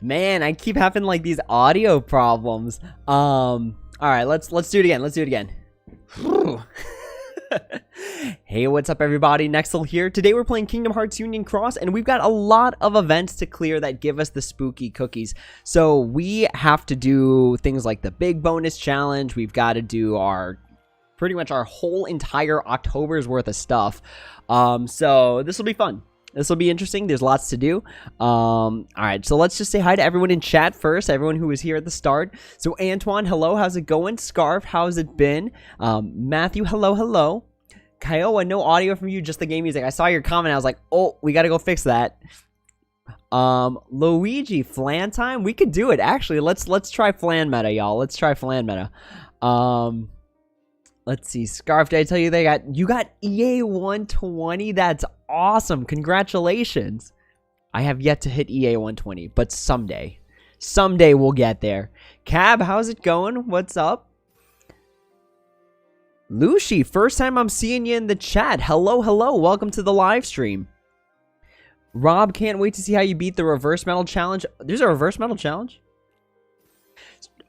Man, I keep having like these audio problems. All right, let's do it again. Let's do it again. Hey, what's up everybody? Nexel here. Today we're playing Kingdom Hearts Union Cross, and we've got a lot of events to clear that give us the spooky cookies. So we have to do things like the big bonus challenge. We've got to do our pretty much our whole entire October's worth of stuff. So this will be fun. This will be interesting. There's lots to do. All right, so let's just say hi to everyone in chat first, everyone who was here at the start. So Antoine, hello, how's it going? Scarf, how's it been? Matthew, hello. Kiowa, no audio from you, just the game music. I saw your comment. I was like, oh, we got to go fix that. Luigi, flan time? We could do it. Actually, let's try flan meta, y'all. Let's try flan meta. Let's see. Scarf, did I tell you you got EA 120? That's awesome. Congratulations. I have yet to hit EA 120, but someday we'll get there. Cab, how's it going? What's up? Lucy, first time I'm seeing you in the chat. Hello. Welcome to the live stream. Rob, can't wait to see how you beat the reverse metal challenge. There's a reverse metal challenge?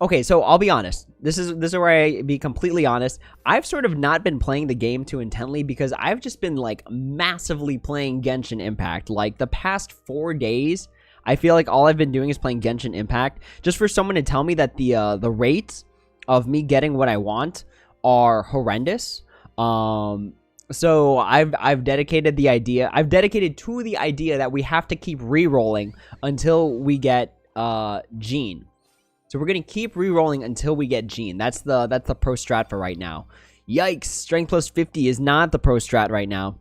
Okay, so I'll be honest. This is where I be completely honest. I've sort of not been playing the game too intently because I've just been like massively playing Genshin Impact. Like the past 4 days, I feel like all I've been doing is playing Genshin Impact. Just for someone to tell me that the rates of me getting what I want are horrendous. So I've dedicated to the idea that we have to keep re-rolling until we get Jean. So we're gonna keep re-rolling until we get Jean. That's the pro strat for right now. Yikes! Strength plus 50 is not the pro strat right now.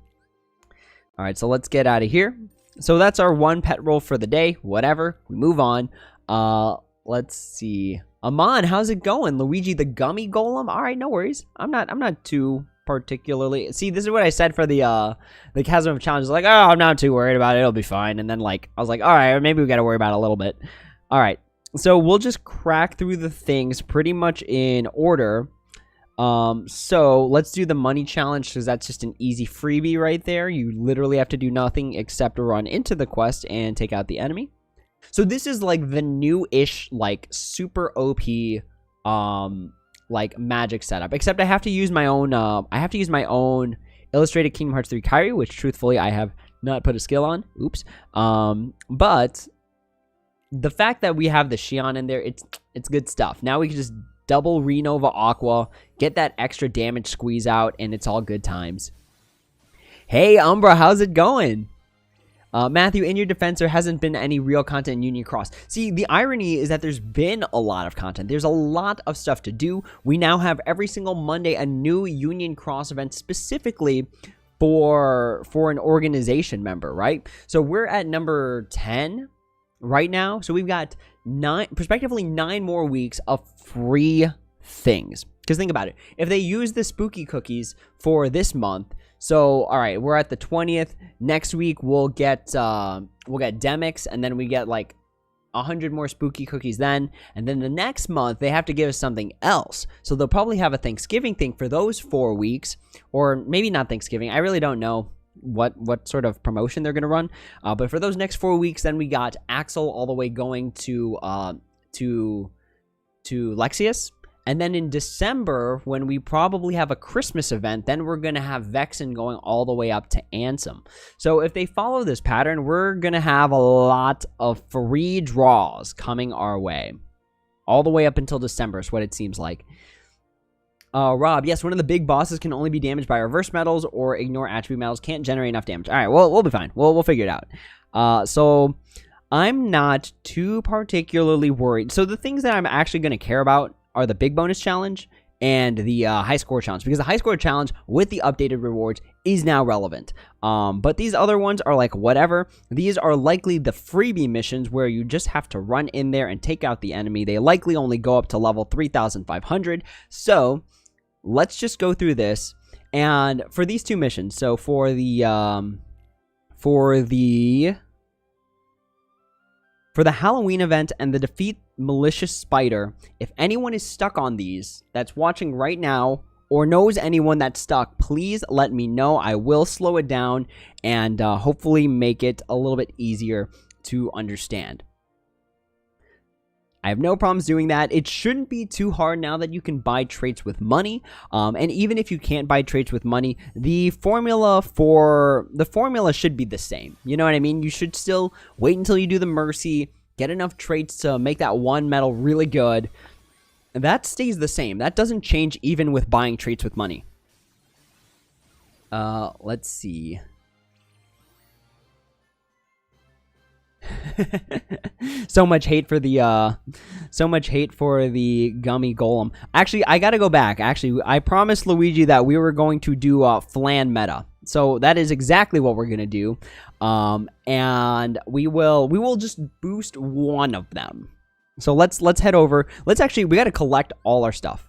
All right, so let's get out of here. So that's our one pet roll for the day. Whatever. We move on. Let's see. Amon, how's it going? Luigi the Gummy Golem. All right, no worries. I'm not too particularly. See, this is what I said for the Chasm of Challenge. Like, oh, I'm not too worried about it. It'll be fine. And then like I was like, all right, maybe we got to worry about it a little bit. All right. So we'll just crack through the things pretty much in order. So let's do the money challenge because that's just an easy freebie right there. You literally have to do nothing except run into the quest and take out the enemy. So this is like the new-ish, like super OP, like magic setup. Except I have to use my own, illustrated Kingdom Hearts 3 Kairi, which truthfully I have not put a skill on. Oops. But the fact that we have the Xion in there, it's good stuff. Now we can just double Renova Aqua, get that extra damage squeeze out, and it's all good times. Hey, Umbra, how's it going? Matthew, in your defense, there hasn't been any real content in Union Cross. See, the irony is that there's been a lot of content. There's a lot of stuff to do. We now have every single Monday a new Union Cross event specifically for an organization member, right? So we're at number 10 right now. So we've got prospectively 9 more weeks of free things. Because think about it. If they use the spooky cookies for this month, so all right, we're at the 20th. Next week we'll get Demix, and then we get like 100 more spooky cookies then. And then the next month they have to give us something else. So they'll probably have a Thanksgiving thing for those 4 weeks, or maybe not Thanksgiving. I really don't know what sort of promotion they're gonna run. But for those next 4 weeks, then we got Axel all the way going to Lexius. And then in December, when we probably have a Christmas event, then we're going to have Vexen going all the way up to Ansem. So if they follow this pattern, we're going to have a lot of free draws coming our way. All the way up until December is what it seems like. Rob, yes, one of the big bosses can only be damaged by reverse metals or ignore attribute metals. Can't generate enough damage. All right, well, we'll be fine. We'll figure it out. So I'm not too particularly worried. So the things that I'm actually going to care about are the big bonus challenge and the high score challenge, because the high score challenge with the updated rewards is now relevant. But these other ones are like whatever. These are likely the freebie missions where you just have to run in there and take out the enemy. They likely only go up to level 3,500. So let's just go through this. And for these 2 missions, so for the Halloween event and the defeat malicious spider, if anyone is stuck on these that's watching right now or knows anyone that's stuck, please let me know. I will slow it down and hopefully make it a little bit easier to understand. I have no problems doing that. It shouldn't be too hard now that you can buy traits with money. And even if you can't buy traits with money, the formula should be the same. You know what I mean? You should still wait until you do the Mercy, get enough traits to make that one medal really good. And that stays the same. That doesn't change even with buying traits with money. Let's see. So much hate for the gummy golem. Actually, I gotta go back. Actually, I promised Luigi that we were going to do flan meta. So that is exactly what we're gonna do. And we will just boost one of them. So let's head over. We gotta collect all our stuff.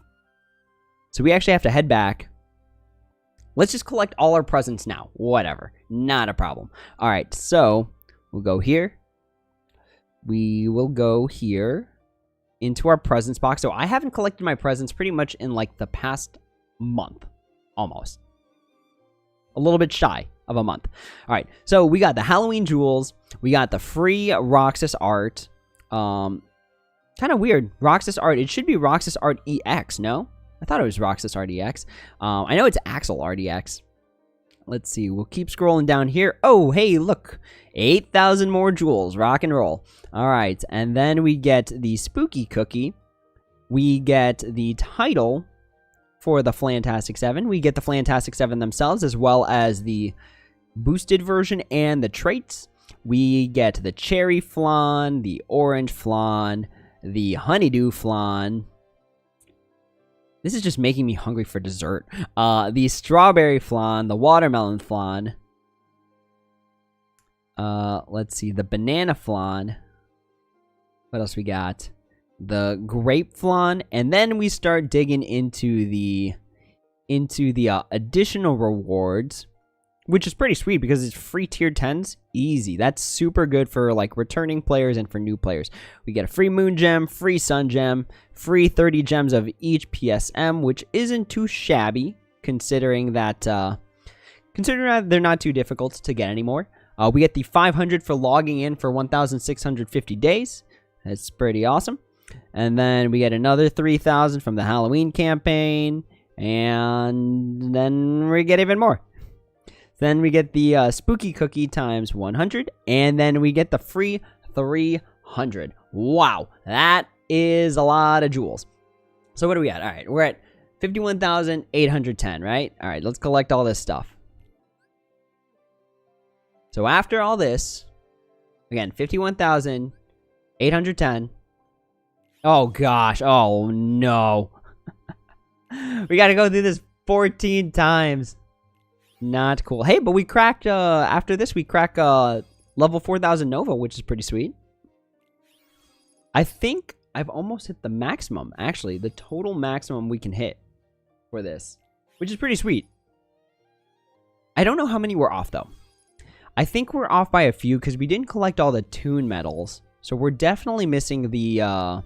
So we actually have to head back. Let's just collect all our presents now. Whatever. Not a problem. All right, so we'll go here. We will go here into our presents box. So I haven't collected my presents pretty much in like the past month. Almost. A little bit shy of a month. All right, so we got the Halloween jewels. We got the free Roxas art. Kind of weird. Roxas art. It should be Roxas art EX, no? I thought it was Roxas art EX. I know it's Axel art EX. Let's see. We'll keep scrolling down here. Oh, hey, look. 8,000 more jewels. Rock and roll. All right. And then we get the spooky cookie. We get the title for the Flantastic 7. We get the Flantastic 7 themselves, as well as the boosted version and the traits. We get the cherry flan, the orange flan, the honeydew flan. This is just making me hungry for dessert. The strawberry flan, the watermelon flan. Let's see, the banana flan. What else we got? The grape flan, and then we start digging into the additional rewards, which is pretty sweet because it's free tier 10s. Easy. That's super good for like returning players and for new players. We get a free moon gem, free sun gem, free 30 gems of each PSM, which isn't too shabby considering that they're not too difficult to get anymore. We get the 500 for logging in for 1,650 days. That's pretty awesome. And then we get another 3,000 from the Halloween campaign, and then we get even more. Then we get the spooky cookie times 100, and then we get the free 300. Wow, that is a lot of jewels. So what are we at? All right, we're at 51,810, right? All right, let's collect all this stuff. So after all this, again, 51,810. Oh gosh, oh no. We gotta go through this 14 times. Not cool. Hey, but we cracked, after this, we crack level 4,000 Nova, which is pretty sweet. I think I've almost hit the maximum, actually. The total maximum we can hit for this, which is pretty sweet. I don't know how many we're off, though. I think we're off by a few because we didn't collect all the tune medals. So we're definitely missing the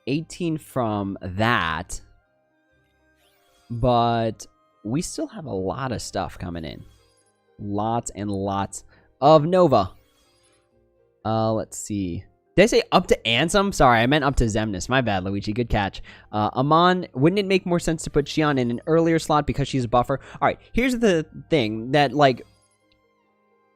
18 from that. But we still have a lot of stuff coming in. Lots and lots of Nova. Let's see. Did I say up to Ansem? Sorry, I meant up to Xemnas. My bad, Luigi. Good catch. Amon, wouldn't it make more sense to put Xion in an earlier slot because she's a buffer? All right, here's the thing that, like,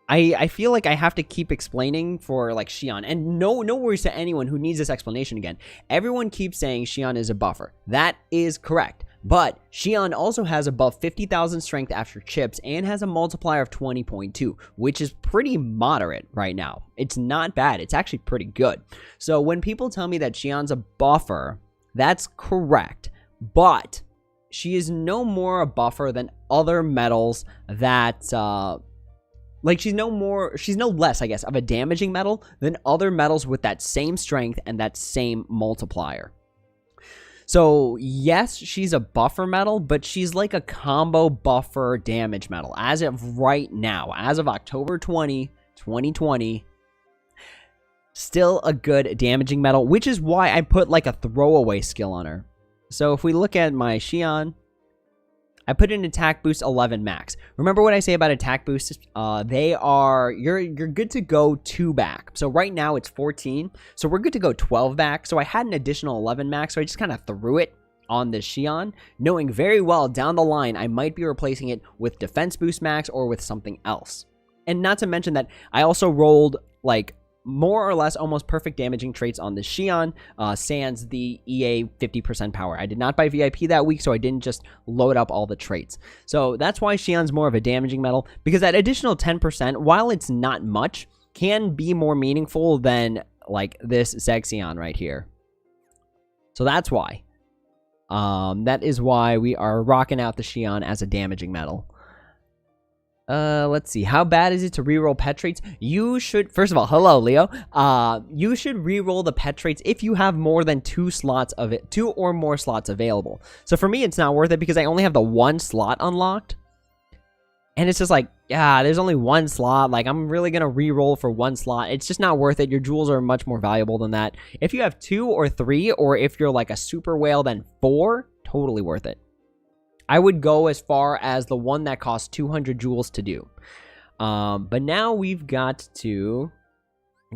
I feel like I have to keep explaining for, like, Xion. And no worries to anyone who needs this explanation again. Everyone keeps saying Xion is a buffer. That is correct. But Xion also has above 50,000 strength after chips and has a multiplier of 20.2, which is pretty moderate right now. It's not bad. It's actually pretty good. So when people tell me that Xion's a buffer, that's correct. But she is no more a buffer than other metals that, like, she's no less, I guess, of a damaging metal than other metals with that same strength and that same multiplier. So, yes, she's a buffer metal, but she's like a combo buffer damage metal. As of right now, as of October 20, 2020, still a good damaging metal, which is why I put like a throwaway skill on her. So, if we look at my Xion, I put in attack boost 11 max. Remember what I say about attack boosts? You're good to go 2 back. So right now it's 14. So we're good to go 12 back. So I had an additional 11 max. So I just kind of threw it on this Xion, knowing very well down the line I might be replacing it with defense boost max or with something else. And not to mention that I also rolled like more or less almost perfect damaging traits on the Xion, sans the EA 50% power. I did not buy VIP that week, so I didn't just load up all the traits. So that's why Xion's more of a damaging medal, because that additional 10%, while it's not much, can be more meaningful than like this Zexion right here. So that's why. That is why we are rocking out the Xion as a damaging medal. Let's see. How bad is it to reroll pet traits? You should, first of all, hello, Leo. You should reroll the pet traits if you have more than 2 or more slots available. So for me, it's not worth it because I only have the 1 slot unlocked. And it's just like, yeah, there's only 1 slot. Like, I'm really going to reroll for 1 slot. It's just not worth it. Your jewels are much more valuable than that. If you have 2 or 3, or if you're like a super whale, then 4, totally worth it. I would go as far as the one that costs 200 jewels to do. But now we've got to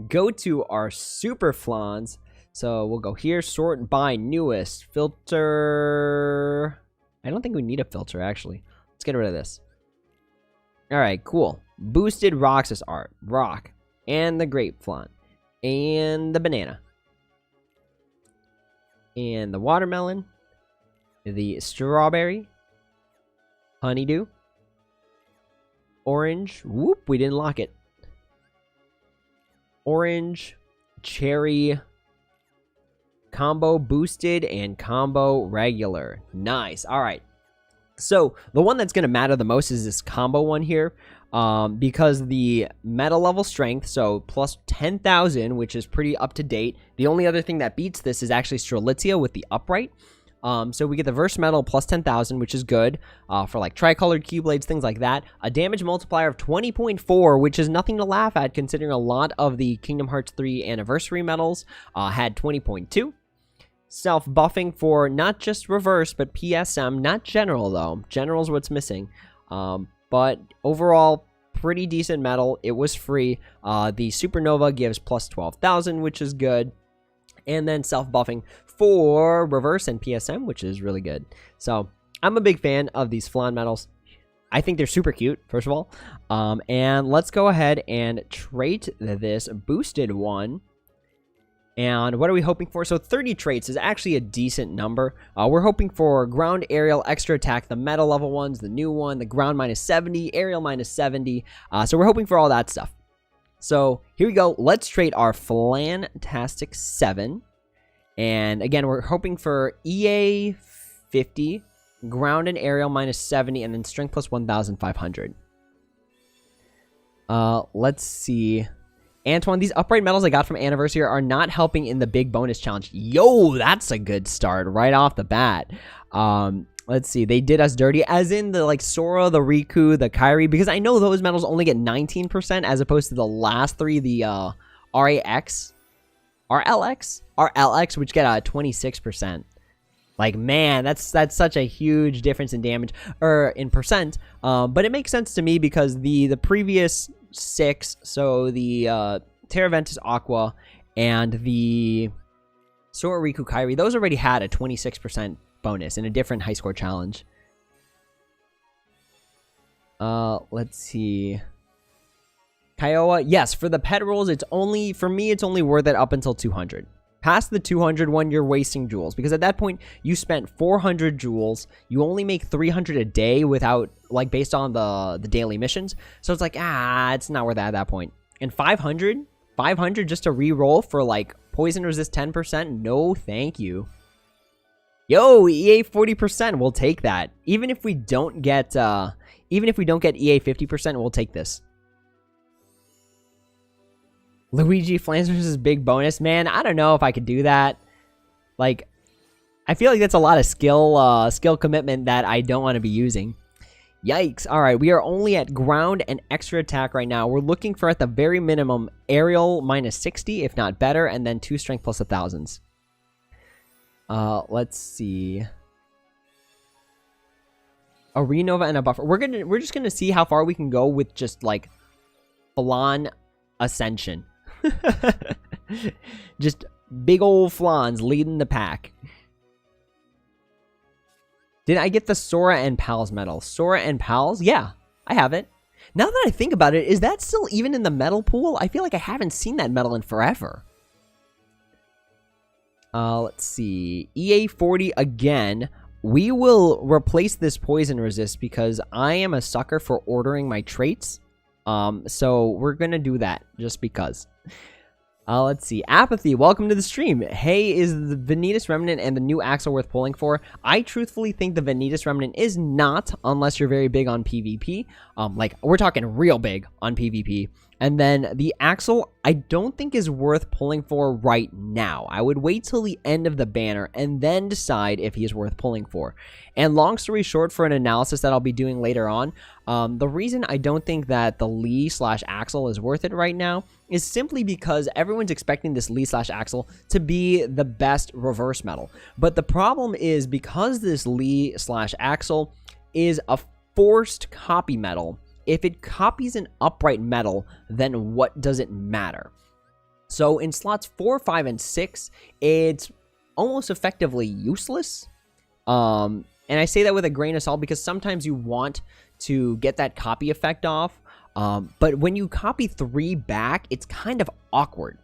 go to our super flans. So we'll go here, sort by newest, filter. I don't think we need a filter, actually. Let's get rid of this. All right, cool. Boosted Roxas art, rock, and the grape flan, and the banana, and the watermelon, the strawberry, honeydew, orange, whoop, we didn't lock it. Orange, cherry, combo boosted, and combo regular. Nice. All right. So the one that's going to matter the most is this combo one here, because the meta level strength, so plus 10,000, which is pretty up to date. The only other thing that beats this is actually Strelitzia with the upright. So we get the verse metal plus 10,000, which is good for like tricolored keyblades, things like that. A damage multiplier of 20.4, which is nothing to laugh at considering a lot of the Kingdom Hearts 3 anniversary medals had 20.2. Self-buffing for not just reverse, but PSM. Not general, though. General's what's missing. But overall, pretty decent medal. It was free. The Supernova gives plus 12,000, which is good. And then self-buffing for reverse and PSM, which is really good. So I'm a big fan of these flan medals. I think they're super cute, first of all. And let's go ahead and trait this boosted one. And what are we hoping for? So 30 traits is actually a decent number. We're hoping for ground, aerial, extra attack, the meta level ones, the new one, the ground minus 70, aerial minus 70. So we're hoping for all that stuff. So here we go. Let's trade our Flantastic 7. And again, we're hoping for EA 50, ground and aerial minus 70, and then strength plus 1,500. Let's see. Antoine, these upright medals I got from Anniversary are not helping in the big bonus challenge. Yo, that's a good start right off the bat. Let's see. They did us dirty, as in the like Sora, the Riku, the Kairi, because I know those medals only get 19% as opposed to the last 3, the RLX, which get 26%. Like, man, that's such a huge difference in damage or in percent. But it makes sense to me because the previous 6, so the Terra Ventus Aqua and the Sora Riku Kairi, those already had a 26% bonus in a different high score challenge. Let's see. Kiowa, yes, for the pet rolls, it's only, for me, it's only worth it up until 200. Past the 200 one, you're wasting jewels, because at that point, you spent 400 jewels. You only make 300 a day without, like, based on the daily missions. So it's like, it's not worth it at that point. And 500 just to re-roll for, like, poison resist 10%? No, thank you. Yo, EA 40%, we'll take that. Even if we don't get EA 50%, we'll take this. Luigi Flans versus big bonus. Man, I don't know if I could do that. Like, I feel like that's a lot of skill commitment that I don't want to be using. Yikes. All right, we are only at ground and extra attack right now. We're looking for, at the very minimum, aerial minus 60, if not better, and then 2 strength plus 1,000s. Let's see. A Renova and a buffer. We're just gonna see how far we can go with just like Flan Ascension. Just big old Flans leading the pack. Did I get the Sora and Pals medal? Sora and Pals? Yeah, I have it. Now that I think about it, is that still even in the medal pool? I feel like I haven't seen that medal in forever. Let's see. EA40 again. We will replace this poison resist because I am a sucker for ordering my traits. So we're gonna do that just because. Let's see. Apathy, welcome to the stream. Hey, is the Vanitas Remnant and the new Axle worth pulling for? I truthfully think the Vanitas Remnant is not, unless you're very big on PvP. Like, we're talking real big on PvP. And then the Axle, I don't think is worth pulling for right now. I would wait till the end of the banner and then decide if he is worth pulling for. And long story short, for an analysis that I'll be doing later on, the reason I don't think that the Lee/Axle is worth it right now is simply because everyone's expecting this Lee/Axle to be the best reverse medal. But the problem is because this Lee/Axle is a forced copy medal, if it copies an upright medal, then what does it matter? So in slots 4, 5, and 6, it's almost effectively useless. And I say that with a grain of salt because sometimes you want to get that copy effect off. But when you copy 3 back, it's kind of awkward.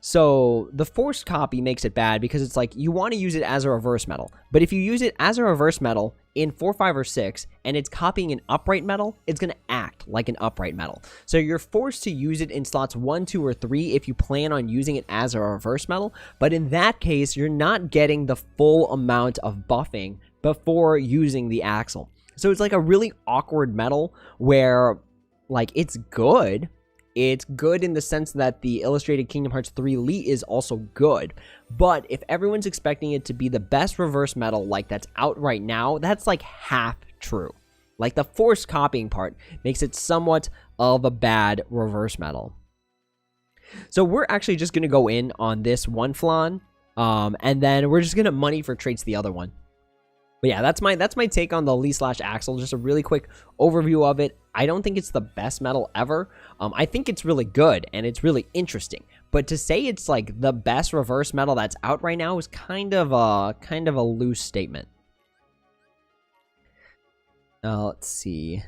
So the forced copy makes it bad because it's like you want to use it as a reverse medal. But if you use it as a reverse medal in 4, 5, or 6, and it's copying an upright medal, it's going to act like an upright medal. So you're forced to use it in slots 1, 2, or 3 if you plan on using it as a reverse medal. But in that case, you're not getting the full amount of buffing before using the Axle. So it's like a really awkward medal where, like, it's good. It's good in the sense that the Illustrated Kingdom Hearts 3 Elite is also good. But if everyone's expecting it to be the best reverse medal like that's out right now, that's like half true. Like the forced copying part makes it somewhat of a bad reverse medal. So we're actually just going to go in on this one Flan. And then we're just going to money for traits the other one. But yeah, that's my take on the Lee/Axle. Just a really quick overview of it. I don't think it's the best medal ever. I think it's really good and it's really interesting. But to say it's like the best reverse medal that's out right now is kind of a loose statement. Let's see.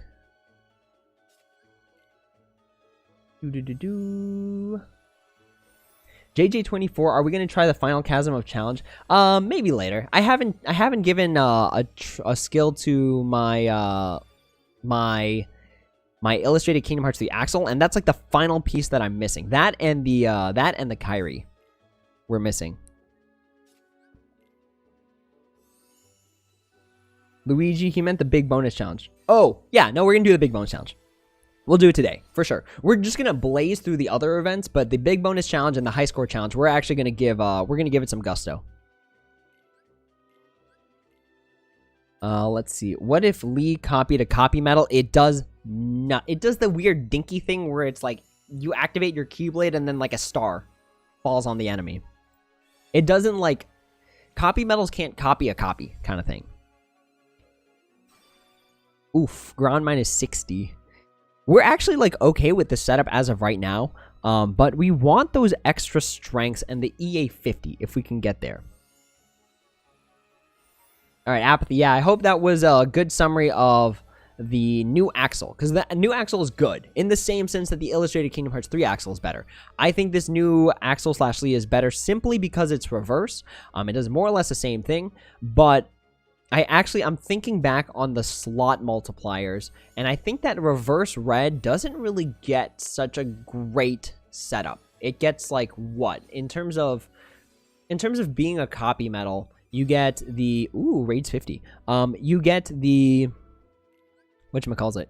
JJ24, are we going to try the final chasm of challenge? Maybe later. I haven't given a skill to my my Illustrated Kingdom Hearts 3 Axle, and that's like the final piece that I'm missing. That and the Kyrie we're missing. Luigi, he meant the big bonus challenge. Oh, yeah, no, we're going to do the big bonus challenge. We'll do it today, for sure. We're just gonna blaze through the other events, but the big bonus challenge and the high score challenge, we're actually gonna give it some gusto. Let's see. What if Lee copied a copy medal? It does not. It does the weird dinky thing where it's like you activate your Keyblade and then like a star falls on the enemy. It doesn't like copy medals can't copy a copy kind of thing. Oof, ground minus 60. We're actually, like, okay with the setup as of right now, but we want those extra strengths and the EA50 if we can get there. All right, Apathy. Yeah, I hope that was a good summary of the new Axle, because the new Axle is good in the same sense that the Illustrated Kingdom Hearts 3 Axle is better. I think this new Axle/Lee is better simply because it's reverse. It does more or less the same thing, but I'm thinking back on the slot multipliers, and I think that reverse red doesn't really get such a great setup. It gets like what? In terms of being a copy medal, you get the raids 50. You get the whatchamacallit.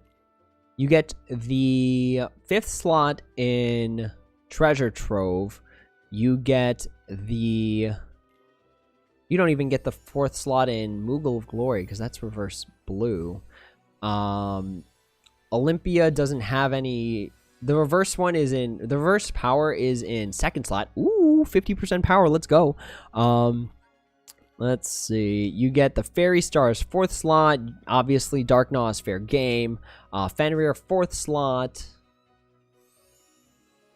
You get the 5th slot in Treasure Trove. You get the You don't even get the 4th slot in Moogle of Glory because that's reverse blue. Olympia doesn't have any. The reverse one is in. The reverse power is in 2nd slot. Ooh, 50% power. Let's go. Let's see. You get the Fairy Stars 4th slot. Obviously, Dark Gnaw is fair game. Fenrir 4th slot.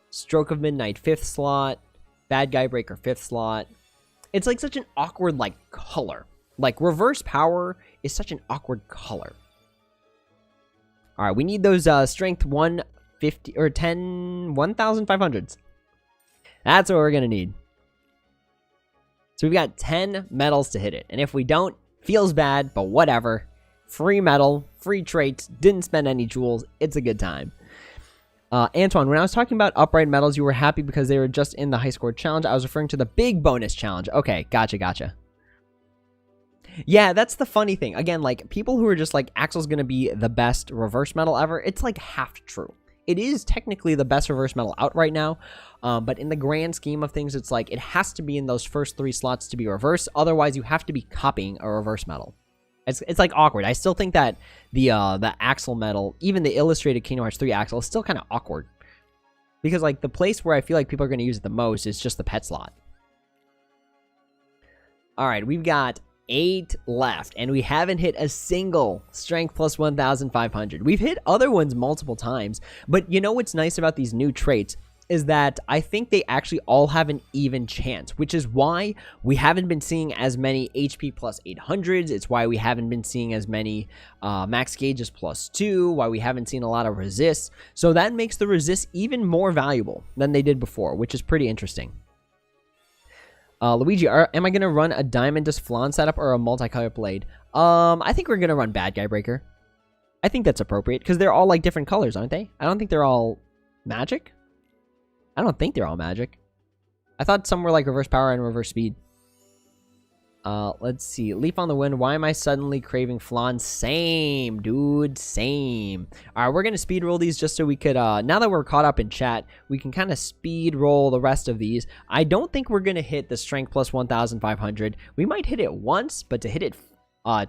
Stroke of Midnight 5th slot. Bad Guy Breaker 5th slot. It's like such an awkward like color. Like reverse power is such an awkward color. All right, we need those strength 150 or 1500s. That's what we're gonna need. So we've got 10 medals to hit it, and if we don't, feels bad, but whatever. Free medal, free traits, didn't spend any jewels. It's a good time. Antoine, when I was talking about upright medals, you were happy because they were just in the high score challenge. I was referring to the big bonus challenge. Okay, gotcha. Yeah, that's the funny thing. Again, like, people who are just like, Axel's gonna be the best reverse medal ever, it's like half true. It is technically the best reverse medal out right now, but in the grand scheme of things, it's like, it has to be in those first 3 slots to be reverse. Otherwise, you have to be copying a reverse medal. It's like awkward. I still think that the Axel medal, even the illustrated Kingdom Hearts 3 Axel, is still kind of awkward. Because like the place where I feel like people are going to use it the most is just the pet slot. Alright, we've got 8 left, and we haven't hit a single Strength plus 1,500. We've hit other ones multiple times, but you know what's nice about these new traits is that I think they actually all have an even chance, which is why we haven't been seeing as many HP plus 800s. It's why we haven't been seeing as many max gauges plus 2, why we haven't seen a lot of resists. So that makes the resists even more valuable than they did before, which is pretty interesting. Luigi, am I going to run a Diamond Dust Flan setup or a multicolored blade? I think we're going to run Bad Guy Breaker. I think that's appropriate, because they're all like different colors, aren't they? I don't think they're all magic. I don't think they're all magic. I thought some were like reverse power and reverse speed. Let's see. Leaf on the Wind. Why am I suddenly craving flan? Same, dude. Same. All right, we're going to speed roll these just so we could, now that we're caught up in chat, we can kind of speed roll the rest of these. I don't think we're going to hit the strength plus 1,500. We might hit it once, but to hit it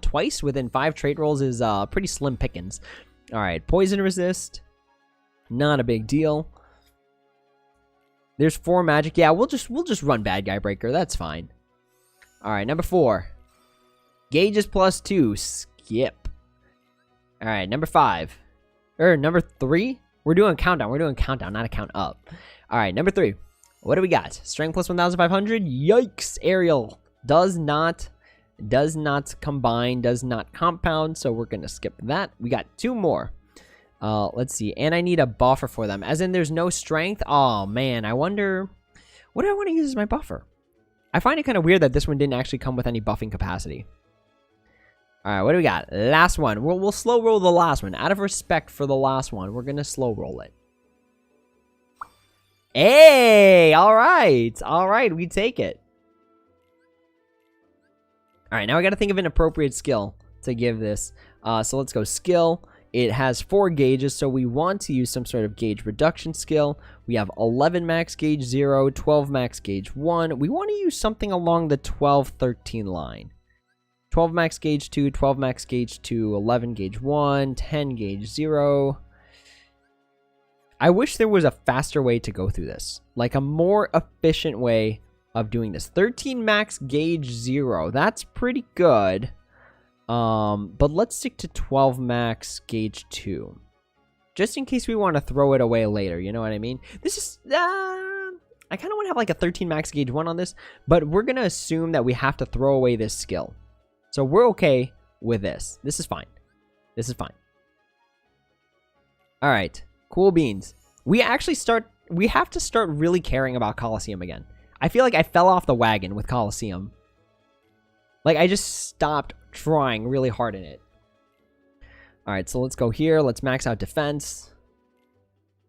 twice within 5 trait rolls is pretty slim pickings. All right, poison resist. Not a big deal. There's 4 magic. Yeah, we'll just run Bad Guy Breaker. That's fine. All right, number 4. Gauges plus 2. Skip. All right, number 5. Number 3. We're doing a countdown. We're doing a countdown, not a count up. All right, number 3. What do we got? Strength plus 1,500. Yikes! Ariel does not combine, does not compound, so we're gonna skip that. We got 2 more. Let's see. And I need a buffer for them. As in, there's no strength. Oh, man. I wonder... what do I want to use as my buffer? I find it kind of weird that this one didn't actually come with any buffing capacity. All right, what do we got? Last one. We'll slow roll the last one. Out of respect for the last one, we're going to slow roll it. Hey! All right. All right, we take it. All right, now I got to think of an appropriate skill to give this. So let's go skill. It has 4 gauges, so we want to use some sort of gauge reduction skill. We have 11 max gauge 0, 12 max gauge 1. We want to use something along the 12-13 line. 12 max gauge 2, 12 max gauge 2, 11 gauge 1, 10 gauge 0. I wish there was a faster way to go through this. Like a more efficient way of doing this. 13 max gauge 0. That's pretty good. But let's stick to 12 max gauge 2. Just in case we want to throw it away later, you know what I mean? This is, I kind of want to have like a 13 max gauge 1 on this, but we're going to assume that we have to throw away this skill. So we're okay with this. This is fine. This is fine. All right. Cool beans. We have to start really caring about Colosseum again. I feel like I fell off the wagon with Colosseum. Like, I just stopped trying really hard in it. Alright, so let's go here. Let's max out defense.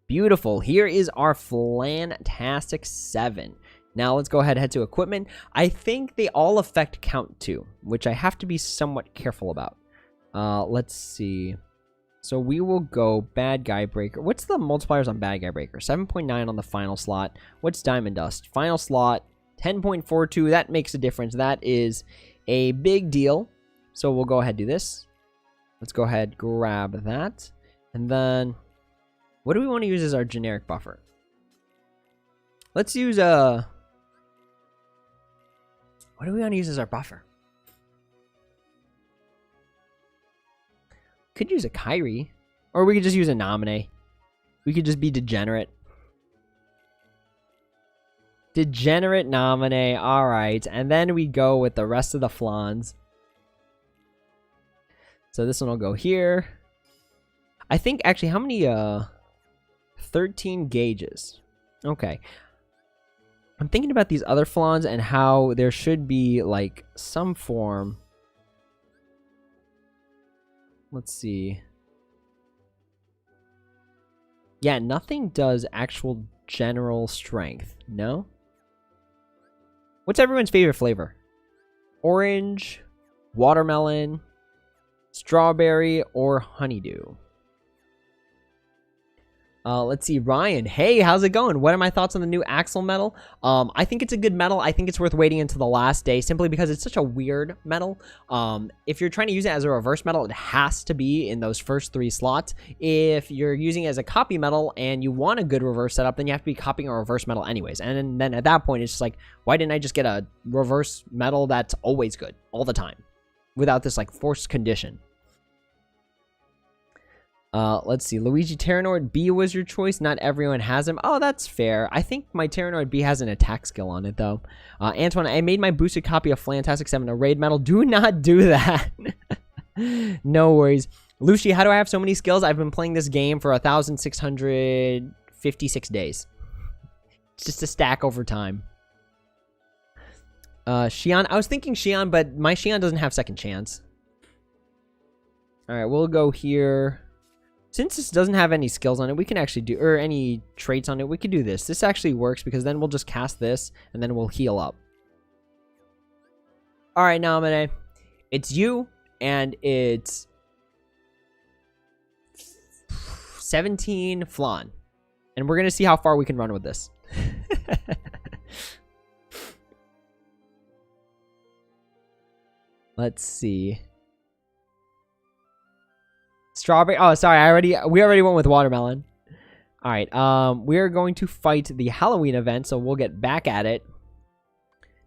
Beautiful. Here is our Flantastic 7. Now, let's go ahead and head to equipment. I think they all affect count 2, which I have to be somewhat careful about. Let's see. So we will go Bad Guy Breaker. What's the multipliers on Bad Guy Breaker? 7.9 on the final slot. What's Diamond Dust? Final slot, 10.42. That makes a difference. That is a big deal. So we'll go ahead and do this. Let's go ahead, grab that. And then, what do we want to use as our generic buffer? Let's use what do we want to use as our buffer? Could use a Kyrie. Or we could just use a Nominee. We could just be degenerate. Degenerate Nominee. Alright. And then we go with the rest of the flans. So this one will go here. I think, actually, how many, 13 gauges. Okay. I'm thinking about these other flans and how there should be, like, some form. Let's see. Yeah, nothing does actual general strength. No? What's everyone's favorite flavor? Orange, watermelon, strawberry, or honeydew? Let's see, Ryan. Hey, how's it going? What are my thoughts on the new Axle medal? I think it's a good medal. I think it's worth waiting until the last day simply because it's such a weird medal. If you're trying to use it as a reverse medal, it has to be in those first 3 slots. If you're using it as a copy medal and you want a good reverse setup, then you have to be copying a reverse medal anyways. And then at that point, it's just like, why didn't I just get a reverse medal that's always good all the time without this like forced condition? Let's see. Luigi Terranord B was your choice. Not everyone has him. Oh, that's fair. I think my Terranord B has an attack skill on it, though. Antoine, I made my boosted copy of Flantastic 7 a raid medal. Do not do that. No worries. Lucy, how do I have so many skills? I've been playing this game for 1,656 days. It's just a stack over time. Xian. I was thinking Xian, but my Xian doesn't have second chance. Alright, we'll go here. Since this doesn't have any skills on it, we can actually do, or any traits on it, we could do this. This actually works because then we'll just cast this and then we'll heal up. Alright, Nominee. It's you, and it's 17 flan. And we're going to see how far we can run with this. Let's see. Strawberry. Oh, sorry. We already went with watermelon. All right. We're going to fight the Halloween event, so we'll get back at it.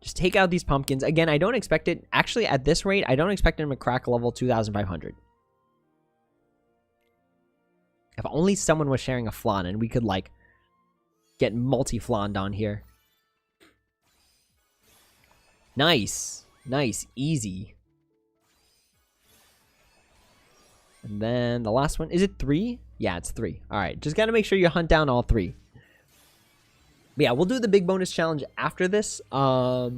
Just take out these pumpkins. Again, I don't expect it. Actually, at this rate, I don't expect him to crack level 2,500. If only someone was sharing a flan and we could, like, get multi-flan down here. Nice. Nice. Easy. And then the last one. Is it 3? Yeah, it's 3. All right. Just got to make sure you hunt down all 3. But yeah, we'll do the big bonus challenge after this. So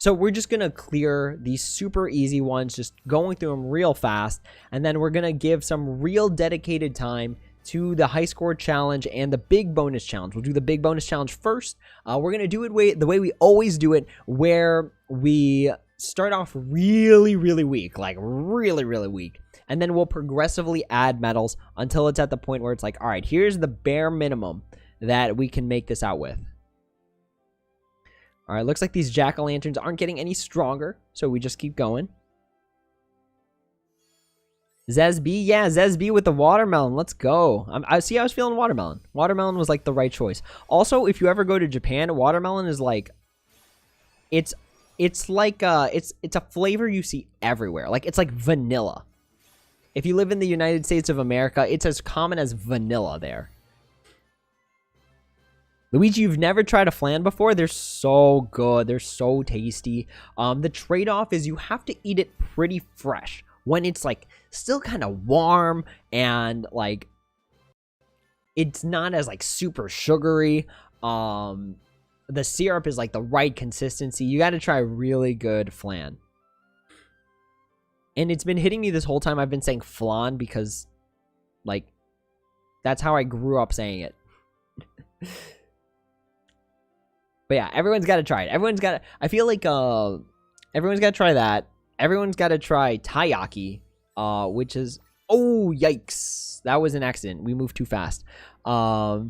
we're just going to clear these super easy ones, just going through them real fast. And then we're going to give some real dedicated time to the high score challenge and the big bonus challenge. We'll do the big bonus challenge first. We're going to do it the way we always do it, where we start off really, really weak, like really, really weak. And then we'll progressively add medals until it's at the point where it's like, all right, here's the bare minimum that we can make this out with. All right, looks like these jack-o'-lanterns aren't getting any stronger, so we just keep going. Zesby, yeah, Zesby with the watermelon. Let's go. I was feeling watermelon. Watermelon was like the right choice. Also, if you ever go to Japan, watermelon is like, it's like it's a flavor you see everywhere. Like it's like vanilla. If you live in the United States of America, it's as common as vanilla there. Luigi, you've never tried a flan before? They're so good. They're so tasty. The trade-off is you have to eat it pretty fresh when it's like still kind of warm and like it's not as like super sugary. The syrup is like the right consistency. You got to try really good flan. And it's been hitting me this whole time. I've been saying flan because like that's how I grew up saying it. But yeah, everyone's got to try it. I feel like everyone's got to try that. Everyone's got to try taiyaki, which is, oh, yikes. That was an accident. We moved too fast. But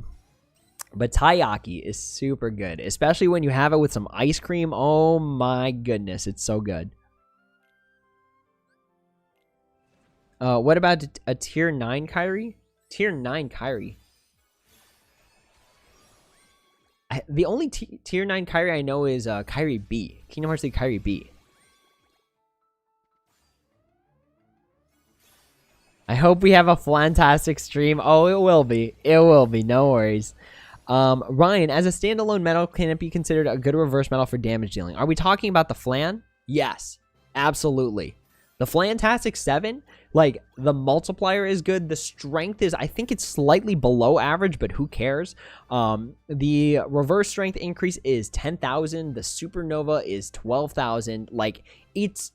taiyaki is super good, especially when you have it with some ice cream. Oh my goodness, it's so good. What about a tier 9 Kyrie? Tier 9 Kyrie. The only tier 9 Kyrie I know is Kyrie B. Kingdom Hearts 3 Kyrie B. I hope we have a fantastic stream. Oh, it will be. It will be. No worries. Ryan, as a standalone medal, can it be considered a good reverse medal for damage dealing? Are we talking about the Flan? Yes, absolutely. The Flantastic 7, like, the multiplier is good. The strength is, I think it's slightly below average, but who cares? The reverse strength increase is 10,000. The supernova is 12,000. Like, it's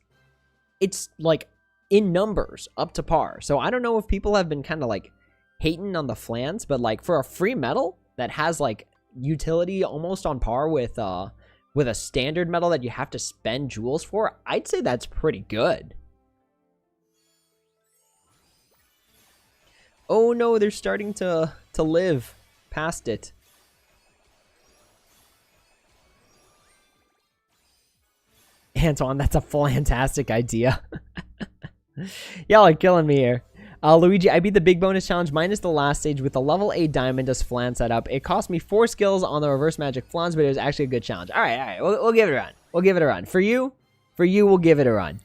like in numbers up to par. So I don't know if people have been kind of like hating on the Flans, but like for a free medal that has like utility almost on par with a standard medal that you have to spend jewels for, I'd say that's pretty good. Oh no, they're starting to live past it. Antoine, that's a fantastic idea. Y'all are killing me here. Luigi, I beat the big bonus challenge minus the last stage with the level 8 diamond as flan setup. It cost me 4 skills on the reverse magic flans, but it was actually a good challenge. All right. We'll give it a run. We'll give it a run. For you, we'll give it a run.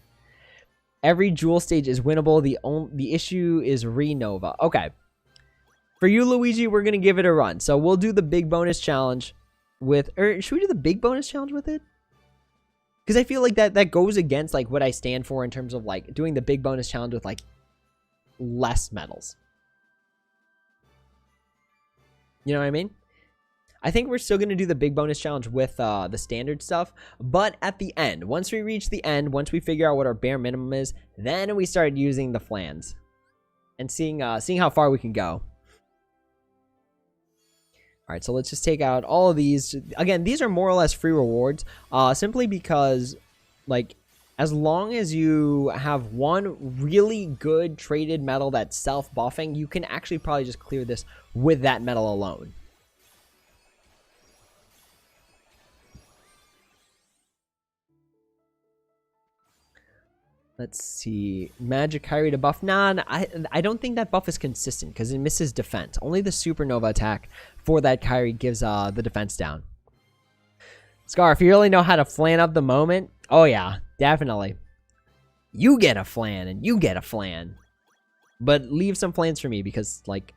Every jewel stage is winnable. The issue is Renova. Okay. For you, Luigi, we're going to give it a run. So we'll do the big bonus challenge with... Or should we do the big bonus challenge with it? Because I feel like that goes against like what I stand for in terms of like doing the big bonus challenge with like less medals. You know what I mean? I think we're still going to do the big bonus challenge with the standard stuff. But at the end, once we reach the end, once we figure out what our bare minimum is, then we start using the flans and seeing how far we can go. All right, so let's just take out all of these. Again, these are more or less free rewards, simply because, like, as long as you have one really good traded medal that's self-buffing, you can actually probably just clear this with that medal alone. Let's see. Magic Kyrie to buff. Nah, I don't think that buff is consistent because it misses defense. Only the supernova attack for that Kyrie gives the defense down. Scar, if you really know how to flan up the moment, oh yeah, definitely. You get a flan and you get a flan. But leave some flans for me because, like,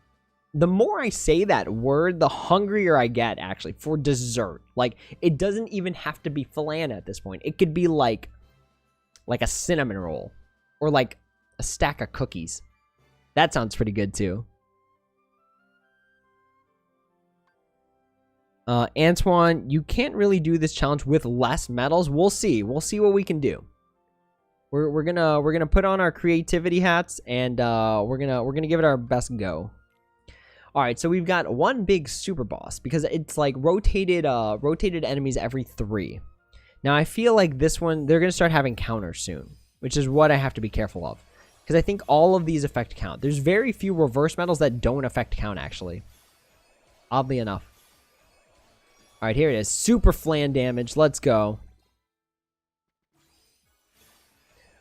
the more I say that word, the hungrier I get, actually, for dessert. Like, it doesn't even have to be flan at this point. It could be, like a cinnamon roll or like a stack of cookies. That sounds pretty good too. Antoine, you can't really do this challenge with less medals. We'll see what we can do. We're gonna put on our creativity hats and we're gonna give it our best go. All right, so we've got one big super boss because it's like rotated enemies every 3. Now, I feel like this one, they're going to start having counters soon, which is what I have to be careful of. Because I think all of these affect count. There's very few reverse medals that don't affect count, actually. Oddly enough. All right, here it is. Super flan damage. Let's go.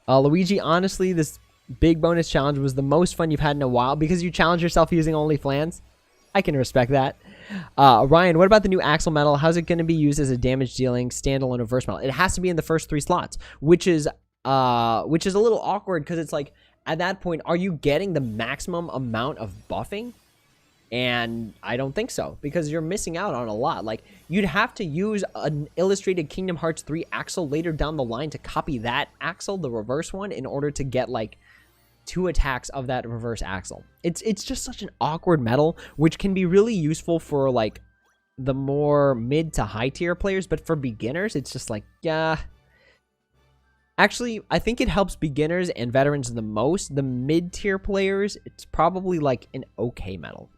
Luigi, honestly, this big bonus challenge was the most fun you've had in a while because you challenged yourself using only flans. I can respect that. Ryan, what about the new Axle medal? How's it going to be used as a damage dealing standalone reverse medal? It has to be in the first 3 slots, which is a little awkward because it's like, at that point, are you getting the maximum amount of buffing? And I don't think so because you're missing out on a lot. Like, you'd have to use an illustrated Kingdom Hearts 3 Axle later down the line to copy that Axle, the reverse one, in order to get like 2 attacks of that reverse Axle. It's just such an awkward medal, which can be really useful for like the more mid to high tier players, but for beginners, it's just like, yeah. Actually, I think it helps beginners and veterans the most. The mid tier players, it's probably like an okay medal.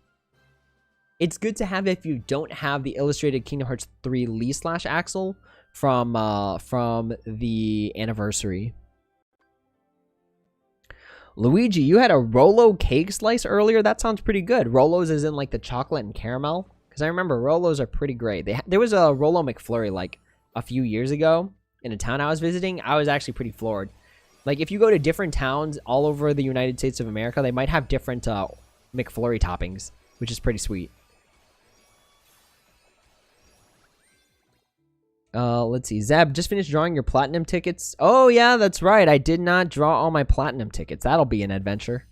It's good to have if you don't have the illustrated Kingdom Hearts 3 Lee / Axle from the anniversary. Luigi, you had a Rolo cake slice earlier. That sounds pretty good. Rolos is in like the chocolate and caramel. Because I remember Rolos are pretty great. There was a Rolo McFlurry like a few years ago in a town I was visiting. I was actually pretty floored. Like, if you go to different towns all over the United States of America, they might have different McFlurry toppings, which is pretty sweet. Let's see. Zeb, just finished drawing your platinum tickets. Oh, yeah, that's right. I did not draw all my platinum tickets. That'll be an adventure.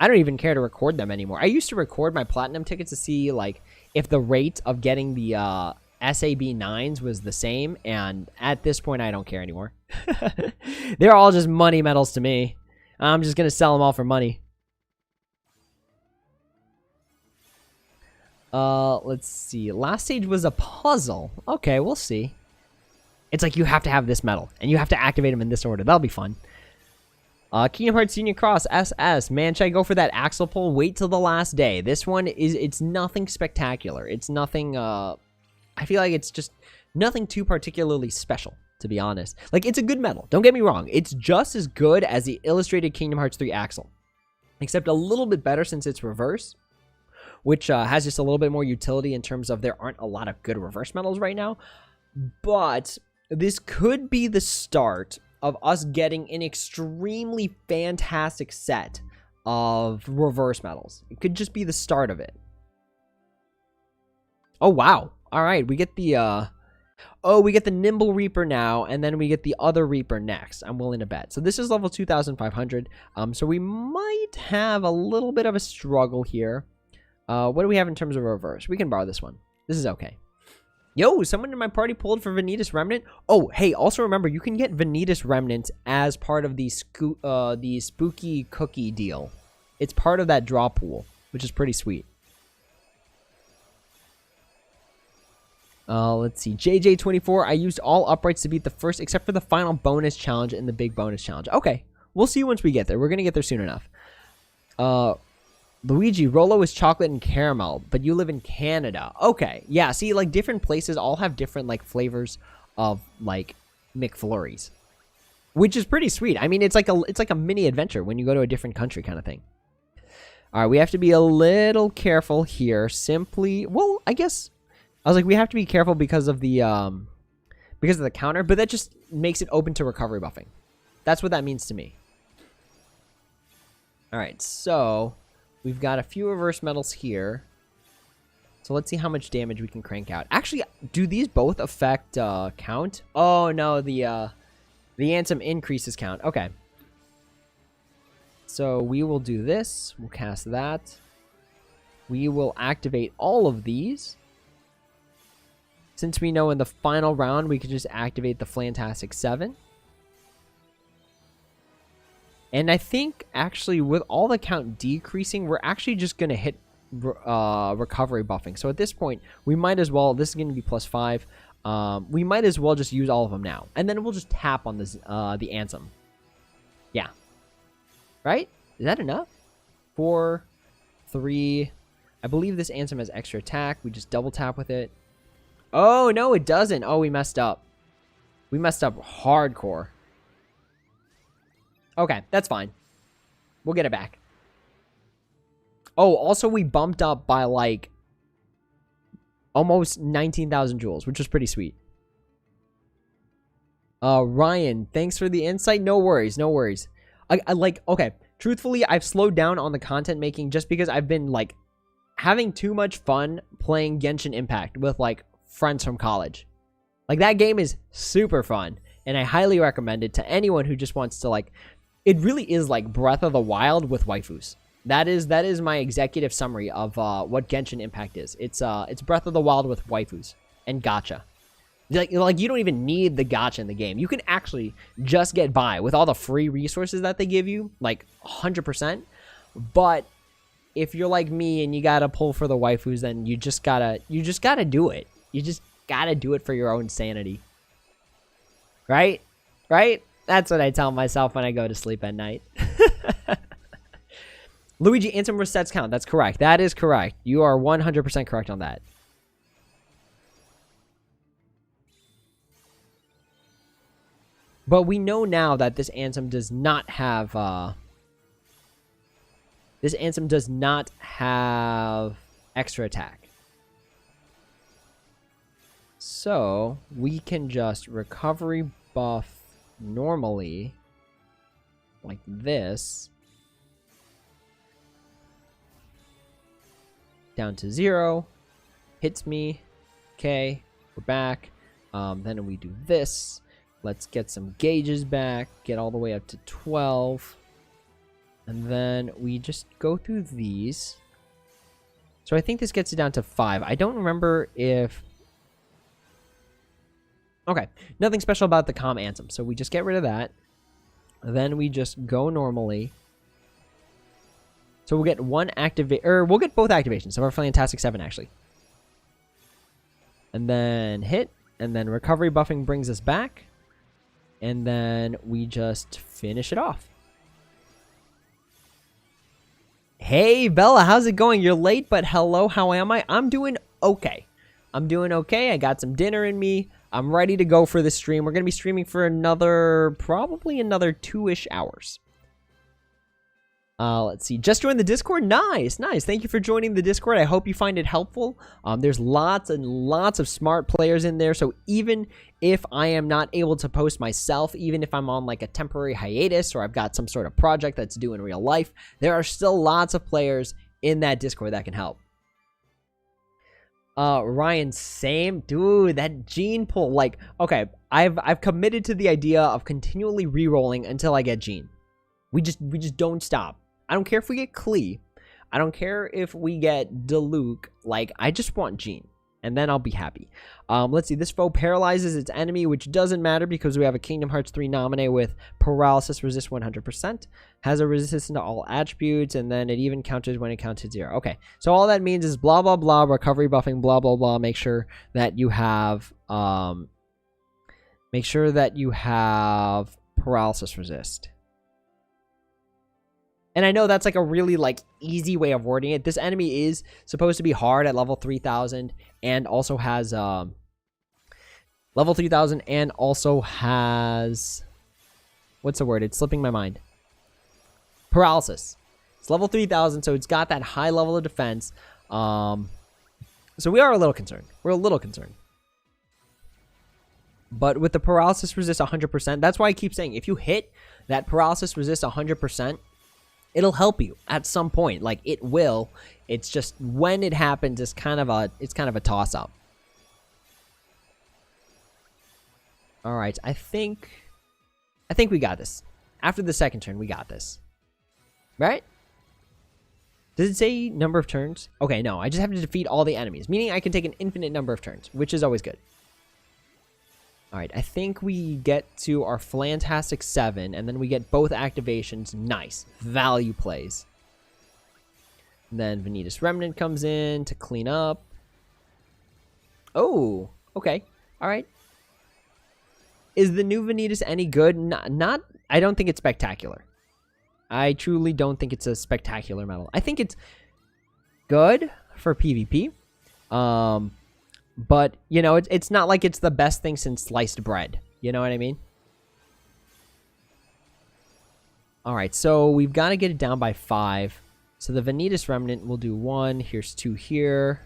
I don't even care to record them anymore. I used to record my platinum tickets to see, like, if the rate of getting the SAB 9s was the same, and at this point, I don't care anymore. They're all just money medals to me. I'm just going to sell them all for money. Let's see. Last stage was a puzzle. Okay, we'll see. It's like you have to have this medal, and you have to activate them in this order. That'll be fun. Kingdom Hearts Union Cross SS. Man, should I go for that axle pull? Wait till the last day. This one it's nothing spectacular. It's nothing, I feel like it's just nothing too particularly special, to be honest. Like, it's a good medal. Don't get me wrong. It's just as good as the illustrated Kingdom Hearts 3 axle, except a little bit better since it's reverse, which has just a little bit more utility in terms of there aren't a lot of good reverse medals right now. But this could be the start of us getting an extremely fantastic set of reverse medals. It could just be the start of it. Oh, wow. All right, we get the we get the Nimble Reaper now, and then we get the other Reaper next. I'm willing to bet. So this is level 2,500. So we might have a little bit of a struggle here. What do we have in terms of reverse? We can borrow this one. This is okay. Yo, someone in my party pulled for Vanitas Remnant. Oh, hey, also remember, you can get Vanitas Remnant as part of the Spooky Cookie deal. It's part of that draw pool, which is pretty sweet. Let's see. JJ24, I used all uprights to beat the first, except for the final bonus challenge and the big bonus challenge. Okay, we'll see once we get there. We're going to get there soon enough. Luigi, Rolo is chocolate and caramel, but you live in Canada. Okay, yeah, see, like, different places all have different, like, flavors of, like, McFlurries, which is pretty sweet. I mean, it's like a mini adventure when you go to a different country kind of thing. All right, we have to be a little careful here. Simply, well, I guess I was like, we have to be careful because of the counter, but that just makes it open to recovery buffing. That's what that means to me. All right, so we've got a few reverse medals here. So let's see how much damage we can crank out. Actually, do these both affect count? Oh no, the Anthem increases count. Okay. So we will do this. We'll cast that. We will activate all of these. Since we know in the final round we can just activate the Fantastic 7. And I think, actually, with all the count decreasing, we're actually just going to hit recovery buffing. So at this point, we might as well, this is going to be +5. We might as well just use all of them now. And then we'll just tap on this, the Anthem. Yeah. Right? Is that enough? 4, 3. I believe this Anthem has extra attack. We just double tap with it. Oh, no, it doesn't. Oh, we messed up. We messed up hardcore. Okay, that's fine. We'll get it back. Oh, also we bumped up by like almost 19,000 joules, which was pretty sweet. Ryan, thanks for the insight. No worries, no worries. I like, okay, truthfully, I've slowed down on the content making just because I've been like having too much fun playing Genshin Impact with like friends from college. Like, that game is super fun, and I highly recommend it to anyone who just wants to like, it really is like Breath of the Wild with waifus. That is my executive summary of what Genshin Impact is. It's Breath of the Wild with waifus and gacha. Like you don't even need the gacha in the game. You can actually just get by with all the free resources that they give you, like 100%. But if you're like me and you gotta pull for the waifus, then you just gotta do it. You just gotta do it for your own sanity. Right? Right? That's what I tell myself when I go to sleep at night. Luigi, Anthem resets count. That's correct. That is correct. You are 100% correct on that. But we know now that this Anthem does not have extra attack. So we can just recovery buff normally like this down to 0, hits me. Okay, we're back. Then we do this. Let's get some gauges back, get all the way up to 12, And then we just go through these. So I think this gets it down to 5. I don't remember if... Okay, nothing special about the comm anthem. So we just get rid of that. Then we just go normally. So we'll get one activate, or we'll get both activations of our Fantastic 7 actually. And then hit, and then recovery buffing brings us back. And then we just finish it off. Hey, Bella, how's it going? You're late, but hello, how am I? I'm doing okay. I'm doing okay. I got some dinner in me. I'm ready to go for the stream. We're going to be streaming for probably another 2-ish hours. Let's see. Just joined the Discord? Nice, nice. Thank you for joining the Discord. I hope you find it helpful. There's lots and lots of smart players in there. So even if I am not able to post myself, even if I'm on like a temporary hiatus or I've got some sort of project that's due in real life, there are still lots of players in that Discord that can help. Ryan, same. Dude, that gene pull, like, okay, I've committed to the idea of continually re-rolling until I get gene. We just don't stop. I don't care if we get Klee. I don't care if we get Diluc. Like, I just want Gene. And then I'll be happy. Let's see. This foe paralyzes its enemy, which doesn't matter because we have a Kingdom Hearts 3 nominee with paralysis resist 100%. Has a resistance to all attributes, and then it even counters when it counts to 0. Okay. So all that means is blah, blah, blah, recovery buffing, blah, blah, blah. Make sure that you have, paralysis resist. And I know that's like a really like easy way of wording it. This enemy is supposed to be hard at level 3000 and also has level 3000 and also has, what's the word? It's slipping my mind. Paralysis. It's level 3000, so it's got that high level of defense. So we are a little concerned. We're a little concerned. But with the paralysis resist 100%, that's why I keep saying if you hit that paralysis resist 100%, it'll help you at some point. Like, it will. It's just when it happens, it's kind of a toss-up. All right, I think we got this. After the second turn, we got this. Right? Does it say number of turns? Okay, no. I just have to defeat all the enemies, meaning I can take an infinite number of turns, which is always good. All right, I think we get to our Fantastic 7, and then we get both activations. Nice. Value plays. And then Vanitas Remnant comes in to clean up. Oh, okay. All right. Is the new Vanitas any good? Not. I don't think it's spectacular. I truly don't think it's a spectacular medal. I think it's good for PvP. But, you know, it's not like it's the best thing since sliced bread. You know what I mean? All right, so we've got to get it down by 5. So the Vanitas Remnant will do 1. Here's 2 here.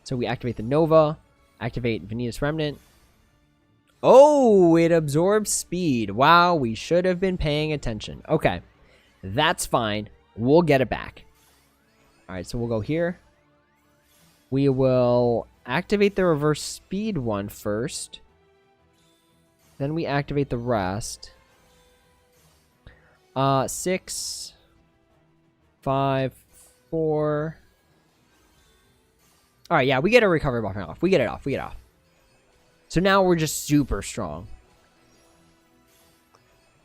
So we activate the Nova. Activate Vanitas Remnant. Oh, it absorbs speed. Wow, we should have been paying attention. Okay, that's fine. We'll get it back. All right, so we'll go here. We will activate the reverse speed one first. Then we activate the rest. 6, 5, 4. All right, yeah, we get a recovery buff off. We get it off. We get it off. So now we're just super strong.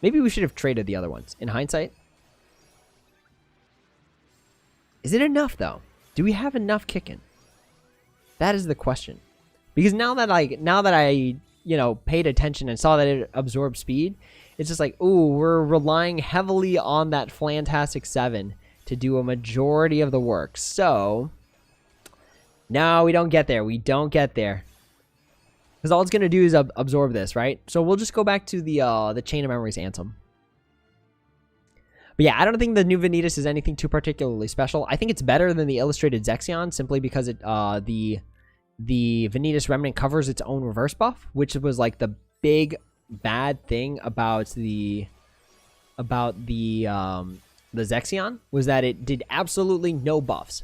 Maybe we should have traded the other ones. In hindsight. Is it enough, though? Do we have enough kicking? That is the question. Because now that I, you know, paid attention and saw that it absorbed speed, it's just like, ooh, we're relying heavily on that Fantastic 7 to do a majority of the work. So, no, we don't get there. We don't get there. Because all it's going to do is absorb this, right? So we'll just go back to the Chain of Memories anthem. But yeah, I don't think the new Vanitas is anything too particularly special. I think it's better than the Illustrated Zexion simply because it the Vanitas Remnant covers its own reverse buff, which was like the big bad thing about the Zexion, was that it did absolutely no buffs.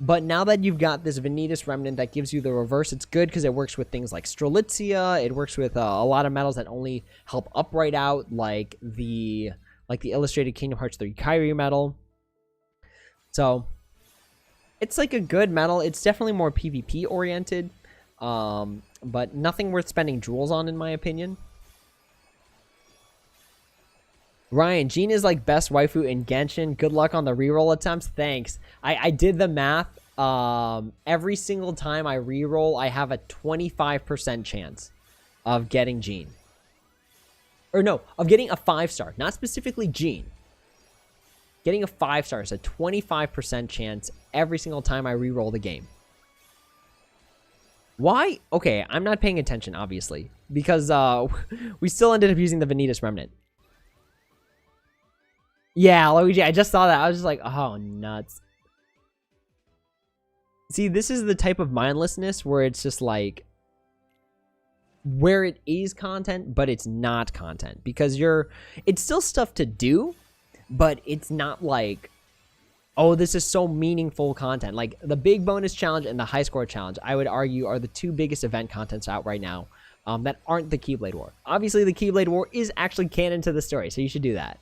But now that you've got this Vanitas Remnant that gives you the reverse, it's good because it works with things like Strelitzia. It works with a lot of metals that only help upright out, like the like the illustrated Kingdom Hearts 3 Kyrie medal. So it's like a good medal. It's definitely more PvP oriented, but nothing worth spending jewels on, in my opinion. Ryan, Jean is like best waifu in Genshin. Good luck on the reroll attempts. Thanks. I did the math. Every single time I reroll, I have a 25% chance of getting Jean. Or no, of getting a 5-star. Not specifically Jean. Getting a 5-star is a 25% chance every single time I reroll the game. Why? Okay, I'm not paying attention, obviously. Because we still ended up using the Vanitas Remnant. Yeah, Luigi, I just saw that. I was just like, oh, nuts. See, this is the type of mindlessness where it's just like, where it is content, but it's not content. Because it's still stuff to do, but it's not like, oh, this is so meaningful content. Like, the Big Bonus Challenge and the High Score Challenge, I would argue, are the two biggest event contents out right now that aren't the Keyblade War. Obviously, the Keyblade War is actually canon to the story, so you should do that.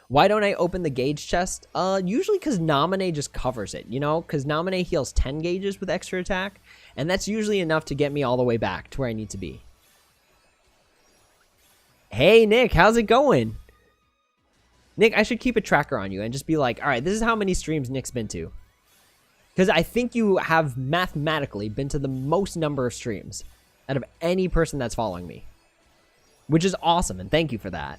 Why don't I open the gauge chest? Usually because Naminé just covers it, you know? Because Naminé heals 10 gauges with extra attack, and that's usually enough to get me all the way back to where I need to be. Hey, Nick, how's it going? Nick, I should keep a tracker on you and just be like, all right, this is how many streams Nick's been to. Because I think you have mathematically been to the most number of streams out of any person that's following me. Which is awesome, and thank you for that.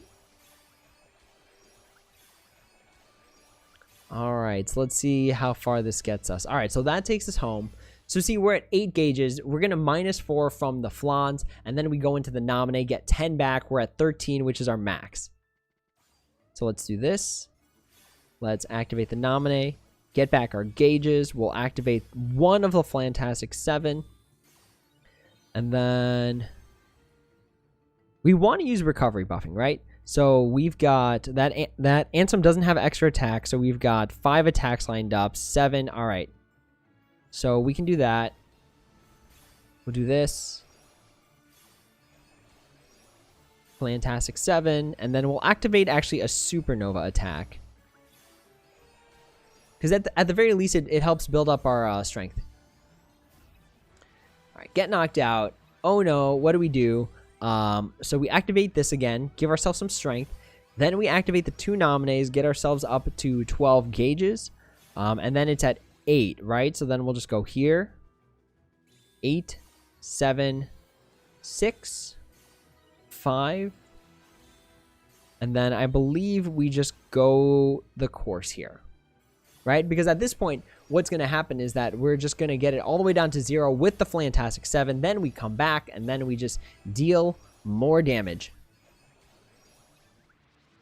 All right, so let's see how far this gets us. All right, so that takes us home. So see, we're at 8 gauges. We're going to -4 from the Flans, and then we go into the Naminé, get 10 back. We're at 13, which is our max. So let's do this. Let's activate the Naminé, get back our gauges. We'll activate one of the Fantastic 7. And then we want to use recovery buffing, right? So we've got that Ansem doesn't have extra attack, so we've got 5 attacks lined up, 7. All right. So we can do that. We'll do this. Fantastic 7, and then we'll activate actually a supernova attack. Because at the very least, it helps build up our strength. All right, get knocked out. Oh no, what do we do? So we activate this again, give ourselves some strength. Then we activate the 2 Naminés, get ourselves up to 12 gauges. And then it's at 8, right? So then we'll just go here. 8, 7, 6, 5. And then I believe we just go the course here. Right? Because at this point, what's going to happen is that we're just going to get it all the way down to 0 with the Fantastic 7. Then we come back, and then we just deal more damage.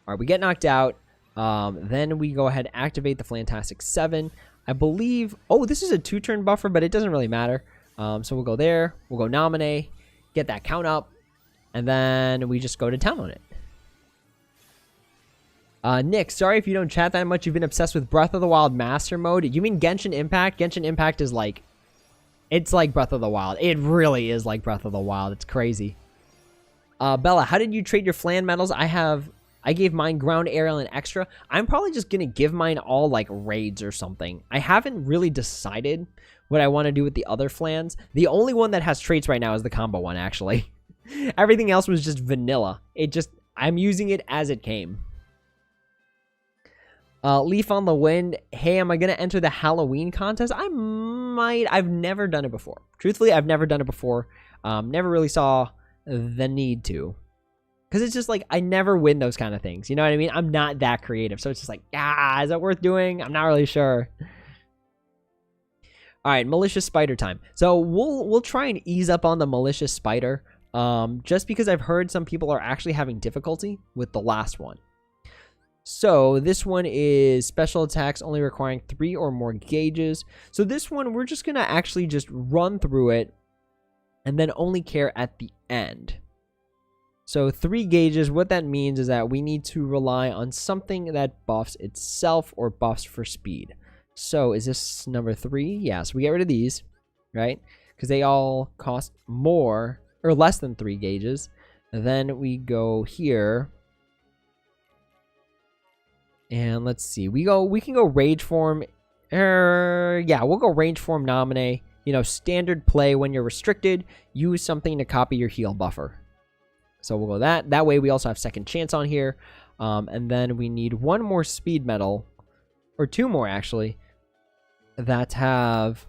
All right, we get knocked out. Then we go ahead and activate the Fantastic 7. I believe... Oh, this is a 2-turn buffer, but it doesn't really matter. So we'll go there. We'll go Naminé, get that count up, and then we just go to town on it. Nick, sorry if you don't chat that much. You've been obsessed with Breath of the Wild Master Mode. You mean Genshin Impact? Genshin Impact is like... It's like Breath of the Wild. It really is like Breath of the Wild. It's crazy. Bella, how did you trade your Flan medals? I gave mine ground, aerial, and extra. I'm probably just going to give mine all like raids or something. I haven't really decided what I want to do with the other Flans. The only one that has traits right now is the combo one, actually. Everything else was just vanilla. I'm using it as it came. Leaf on the Wind. Hey, am I going to enter the Halloween contest? I might. I've never done it before. Truthfully, I've never done it before. Never really saw the need to. Because it's just like, I never win those kind of things. You know what I mean? I'm not that creative. So it's just like, is that worth doing? I'm not really sure. All right, Malicious Spider time. So we'll try and ease up on the Malicious Spider. Just because I've heard some people are actually having difficulty with the last one. So this one is special attacks only requiring 3 or more gauges. So this one, we're just going to actually just run through it and then only care at the end. So 3 gauges, what that means is that we need to rely on something that buffs itself or buffs for speed. So is this number 3? Yeah, so we get rid of these, right? Because they all cost more or less than 3 gauges. And then we go here. And let's see. We can go Rage Form. Yeah, we'll go Rage Form Nominate. You know, standard play when you're restricted. Use something to copy your heal buffer. So we'll go that. That way we also have second chance on here. And then we need one more speed medal. Or two more, actually. That have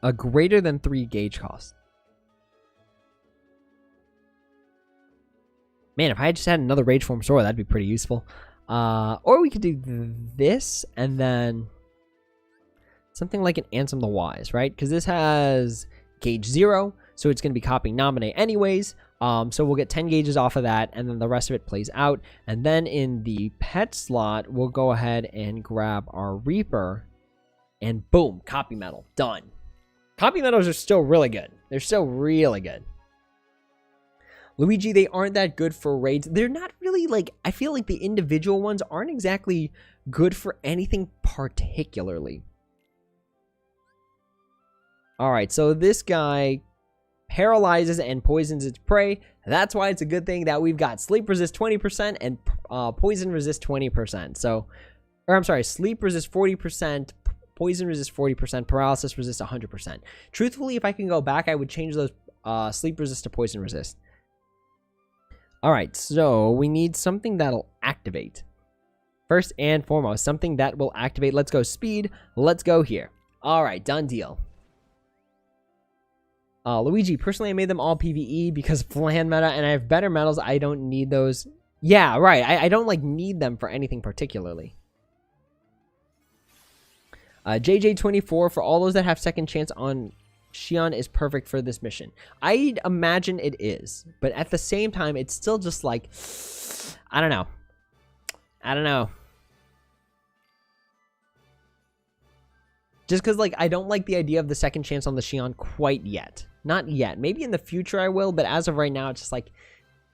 a greater than 3 gauge cost. Man, if I had just had another Rage Form Sora, that'd be pretty useful. Or we could do this and then something like an Ansem the Wise, right? Because this has gauge 0, so it's going to be copying Nominate anyways. So we'll get 10 gauges off of that, and then the rest of it plays out. And then in the pet slot, we'll go ahead and grab our Reaper, and boom, copy medal, done. Copy medals are still really good. They're still really good. Luigi, they aren't that good for raids. They're not really like, I feel like the individual ones aren't exactly good for anything particularly. All right, so this guy paralyzes and poisons its prey. That's why it's a good thing that we've got sleep resist 20% and poison resist 20%. So, or I'm sorry, sleep resist 40%, poison resist 40%, paralysis resist 100%. Truthfully, if I can go back, I would change those sleep resist to poison resist. All right, so we need something that'll activate. First and foremost, something that will activate. Let's go speed. Let's go here. All right, done deal. Luigi, personally, I made them all PvE because of land meta, and I have better medals. I don't need those. Yeah, right. I don't, like, need them for anything particularly. JJ24, for all those that have second chance on Xion, is perfect for this mission. I'd imagine it is, but at the same time, it's still just like, I don't know. I don't know. Just because, like, I don't like the idea of the second chance on the Xion quite yet. Not yet. Maybe in the future I will, but as of right now, it's just like,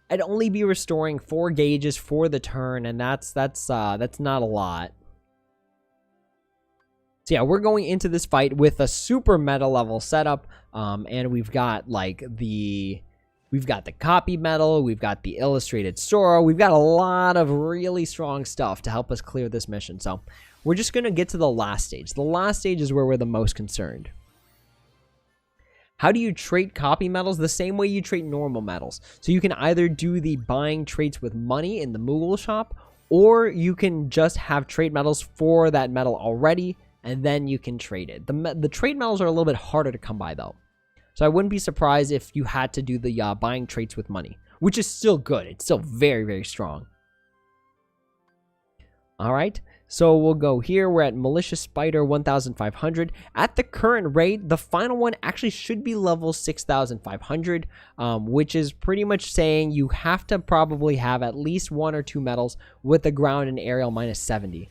I'd only be restoring 4 gauges for the turn, and that's not a lot. So yeah, we're going into this fight with a super meta level setup, and we've got like we've got the copy medal, we've got the illustrated Sora, we've got a lot of really strong stuff to help us clear this mission. So we're just gonna get to the last stage. The last stage is where we're the most concerned. How do you trait copy medals? The same way you trait normal medals. So you can either do the buying traits with money in the Moogle shop, or you can just have trait medals for that medal already, and then you can trade it. The trade medals are a little bit harder to come by, though. So I wouldn't be surprised if you had to do the buying traits with money, which is still good. It's still very, very strong. All right, so we'll go here. We're at Malicious Spider 1,500. At the current rate, the final one actually should be level 6,500, which is pretty much saying you have to probably have at least 1 or 2 medals with the ground and aerial minus 70.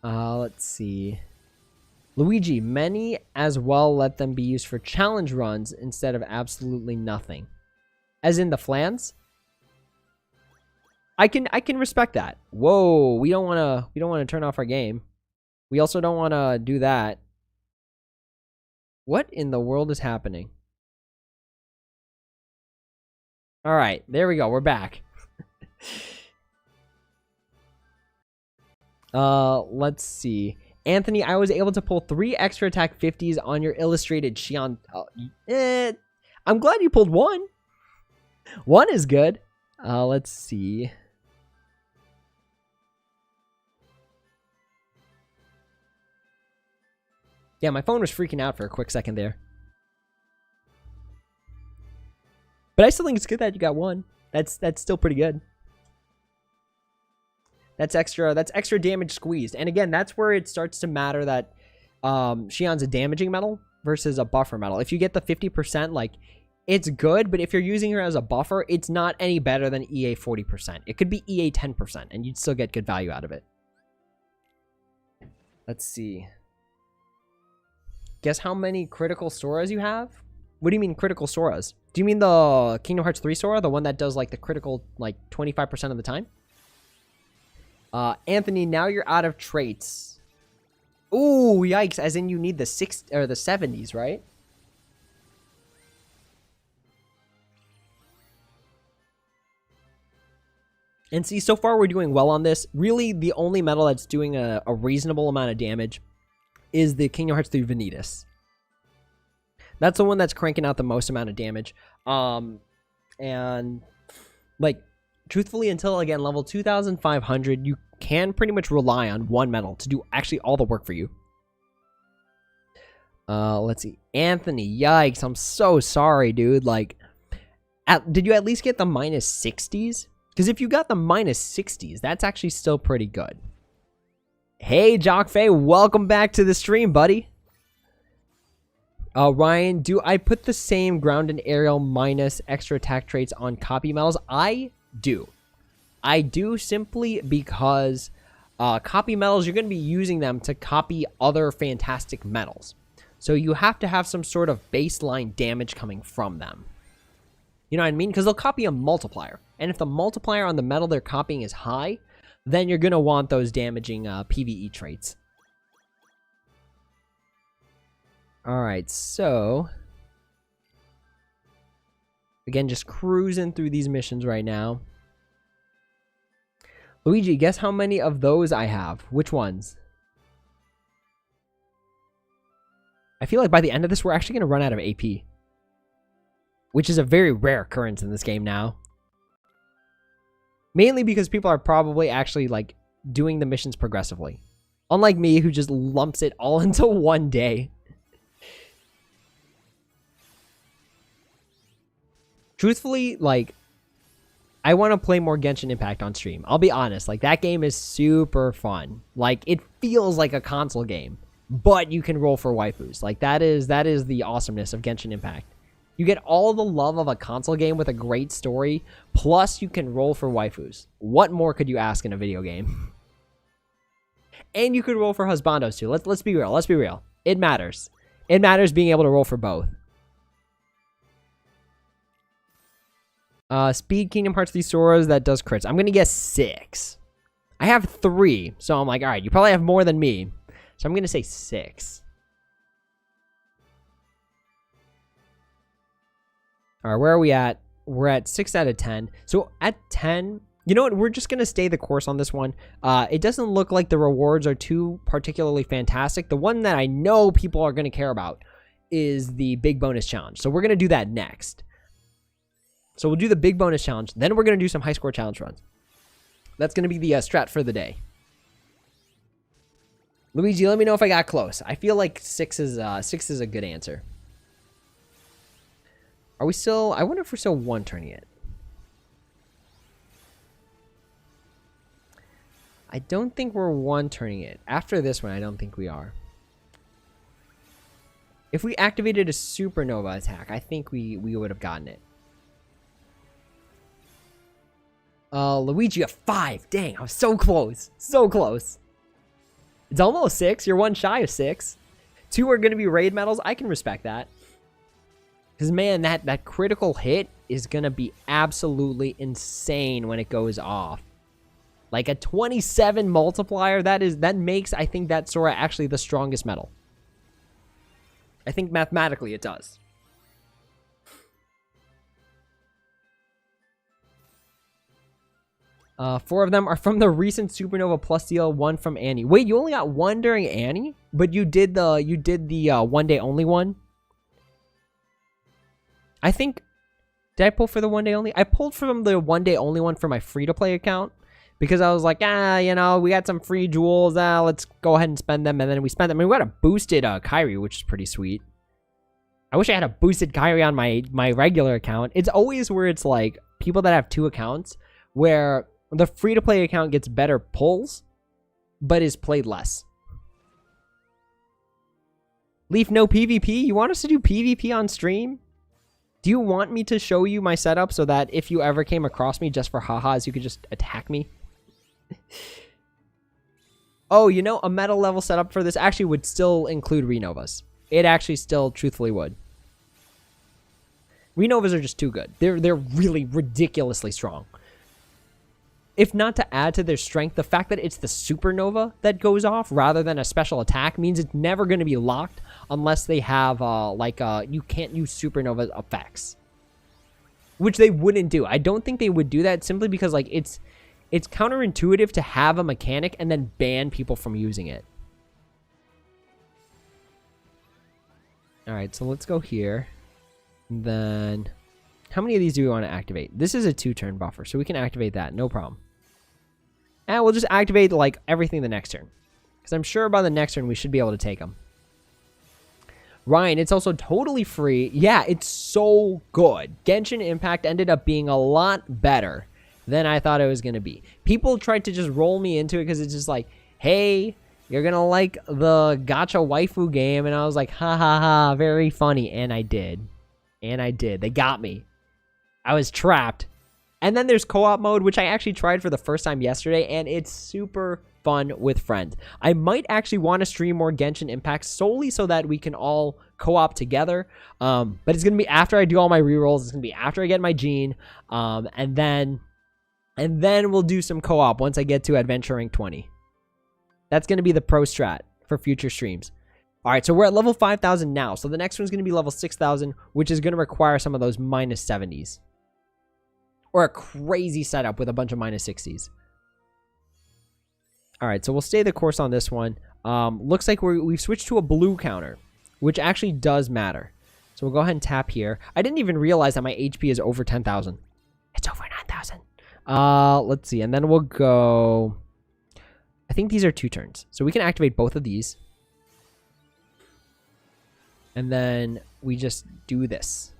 Let's see. Luigi, many as well let them be used for challenge runs instead of absolutely nothing. As in the flans? I can respect that. Whoa, we don't wanna turn off our game. We also don't wanna do that. What in the world is happening? Alright, there we go, we're back. Let's see. Anthony, I was able to pull 3 extra attack 50s on your illustrated Xion. I'm glad you pulled 1. 1 is good. Let's see. Yeah, my phone was freaking out for a quick second there. But I still think it's good that you got 1. That's still pretty good. That's extra damage squeezed. And again, that's where it starts to matter that Xion's a damaging medal versus a buffer medal. If you get the 50%, like, it's good, but if you're using her as a buffer, it's not any better than EA 40%. It could be EA 10%, and you'd still get good value out of it. Let's see. Guess how many critical Soras you have? What do you mean critical Soras? Do you mean the Kingdom Hearts 3 Sora, the one that does like the critical like 25% of the time? Anthony, now you're out of traits. Ooh, yikes! As in you need the 60s or the 70s, right? And see, so far we're doing well on this. Really, the only metal that's doing a reasonable amount of damage is the Kingdom Hearts 3 Vanitas. That's the one that's cranking out the most amount of damage. And, like, truthfully, until, again, level 2,500, you can pretty much rely on one metal to do actually all the work for you. Let's see. Anthony, yikes. I'm so sorry, dude. Like, did you at least get the minus 60s? Because if you got the minus 60s, that's actually still pretty good. Hey, Jock Faye, welcome back to the stream, buddy. Ryan, do I put the same ground and aerial minus extra attack traits on copy metals? I do. I do simply because copy metals, you're going to be using them to copy other fantastic metals. So you have to have some sort of baseline damage coming from them. You know what I mean? Because they'll copy a multiplier. And if the multiplier on the metal they're copying is high, then you're going to want those damaging PvE traits. Alright, so... again, just cruising through these missions right now. Luigi, guess how many of those I have? Which ones? I feel like by the end of this, we're actually going to run out of AP. Which is a very rare occurrence in this game now. Mainly because people are probably actually, like, doing the missions progressively. Unlike me, who just lumps it all into one day. Truthfully, like, I want to play more Genshin Impact on stream. I'll be honest, like, that game is super fun. Like, it feels like a console game, but you can roll for waifus. Like, that is the awesomeness of Genshin Impact. You get all the love of a console game with a great story, plus you can roll for waifus. What more could you ask in a video game? And you could roll for husbandos too. Let's be real. Let's be real. It matters. It matters being able to roll for both. Speed Kingdom Hearts 3 Soras that does crits. I'm going to guess 6. I have 3, so I'm like, all right, you probably have more than me. So I'm going to say 6. All right, where are we at? We're at 6 out of 10. So at 10, you know what? We're just going to stay the course on this one. It doesn't look like the rewards are too particularly fantastic. The one that I know people are going to care about is the big bonus challenge. So we're going to do that next. So we'll do the big bonus challenge. Then we're going to do some high score challenge runs. That's going to be the strat for the day. Luigi, let me know if I got close. I feel like 6 is a good answer. Are we still... I wonder if we're still one turning it. I don't think we're one turning it. After this one, I don't think we are. If we activated a supernova attack, I think we would have gotten it. Luigi, a 5. Dang, I was so close. So close. It's almost 6. You're one shy of 6. 2 are going to be raid medals. I can respect that. Because, man, that critical hit is going to be absolutely insane when it goes off. Like a 27 multiplier, that makes, I think, that Sora actually the strongest medal. I think mathematically it does. Four of them are from the recent Supernova Plus deal. 1 from Annie. Wait, you only got 1 during Annie, but you did the 1 day only one. I think, did I pull for the 1 day only? I pulled from the 1 day only one for my free to play account because I was like, you know, we got some free jewels. Let's go ahead and spend them, and then we spent them. I mean, we got a boosted Kyrie, which is pretty sweet. I wish I had a boosted Kyrie on my regular account. It's always where it's like people that have 2 accounts where the free-to-play account gets better pulls, but is played less. Leaf, no PvP? You want us to do PvP on stream? Do you want me to show you my setup so that if you ever came across me just for ha-has, you could just attack me? Oh, you know, a meta level setup for this actually would still include Renovas. It actually still truthfully would. Renovas are just too good. They're really ridiculously strong. If not to add to their strength, the fact that it's the supernova that goes off rather than a special attack means it's never going to be locked unless they have, you can't use supernova effects. Which they wouldn't do. I don't think they would do that simply because, like, it's It's counterintuitive to have a mechanic and then ban people from using it. All right, so let's go here. Then, how many of these do we want to activate? This is a 2-turn buffer, so we can activate that, no problem. And we'll just activate, like, everything the next turn. Because I'm sure by the next turn we should be able to take them. Ryan, it's also totally free. Yeah, it's so good. Genshin Impact ended up being a lot better than I thought it was going to be. People tried to just roll me into it because it's just like, hey, you're going to like the gacha waifu game. And I was like, ha ha ha, very funny. And I did. And I did. They got me. I was trapped. And then there's co-op mode, which I actually tried for the first time yesterday, and it's super fun with friends. I might actually want to stream more Genshin Impact solely so that we can all co-op together. But it's going to be after I do all my rerolls. It's going to be after I get my gene. And then we'll do some co-op once I get to Adventure Rank 20. That's going to be the pro strat for future streams. All right, so we're at level 5,000 now. So the next one's going to be level 6,000, which is going to require some of those minus 70s. Or a crazy setup with a bunch of minus 60s. All right, so we'll stay the course on this one. Looks like we've switched to a blue counter, which actually does matter. So we'll go ahead and tap here. I didn't even realize that my HP is over 10,000. It's over 9,000. Let's see, and then we'll go... I think these are 2 turns. So we can activate both of these. And then we just do this.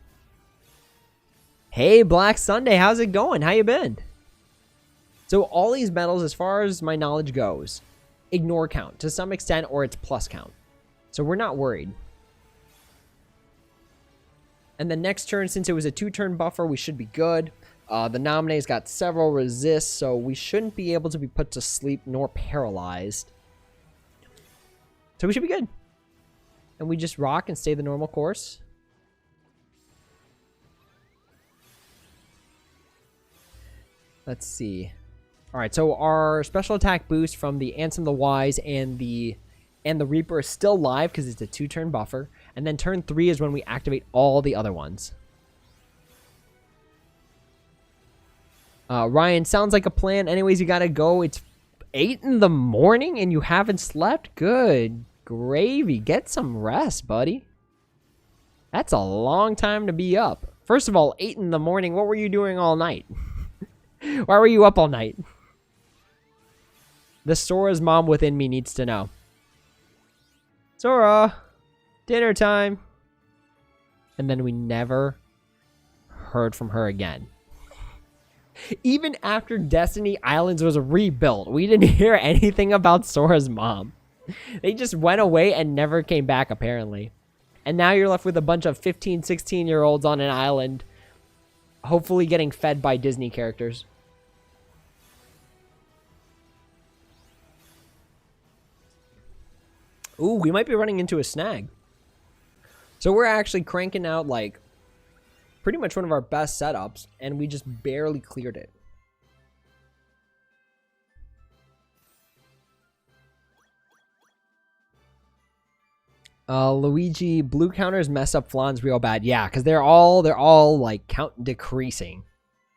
Hey, Black Sunday, how's it going? How you been? So all these medals, as far as my knowledge goes, ignore count to some extent, or it's plus count. So we're not worried. And the next turn, since it was a 2-turn buffer, we should be good. The nominee's got several resists, so we shouldn't be able to be put to sleep nor paralyzed. So we should be good. And we just rock and stay the normal course. Let's see. All right, so our special attack boost from the Ansem the Wise and the Reaper is still live because it's a 2-turn buffer. And then turn 3 is when we activate all the other ones. Ryan, sounds like a plan. Anyways, you gotta go. It's 8 in the morning and you haven't slept? Good gravy. Get some rest, buddy. That's a long time to be up. First of all, 8 in the morning, what were you doing all night? Why were you up all night? The Sora's mom within me needs to know. Sora, dinner time. And then we never heard from her again. Even after Destiny Islands was rebuilt, we didn't hear anything about Sora's mom. They just went away and never came back, apparently. And now you're left with a bunch of 15, 16-year-olds on an island, hopefully getting fed by Disney characters. Ooh, we might be running into a snag. So we're actually cranking out, like, pretty much one of our best setups, and we just barely cleared it. Luigi, blue counters mess up Flan's real bad. Yeah, because they're all like count decreasing.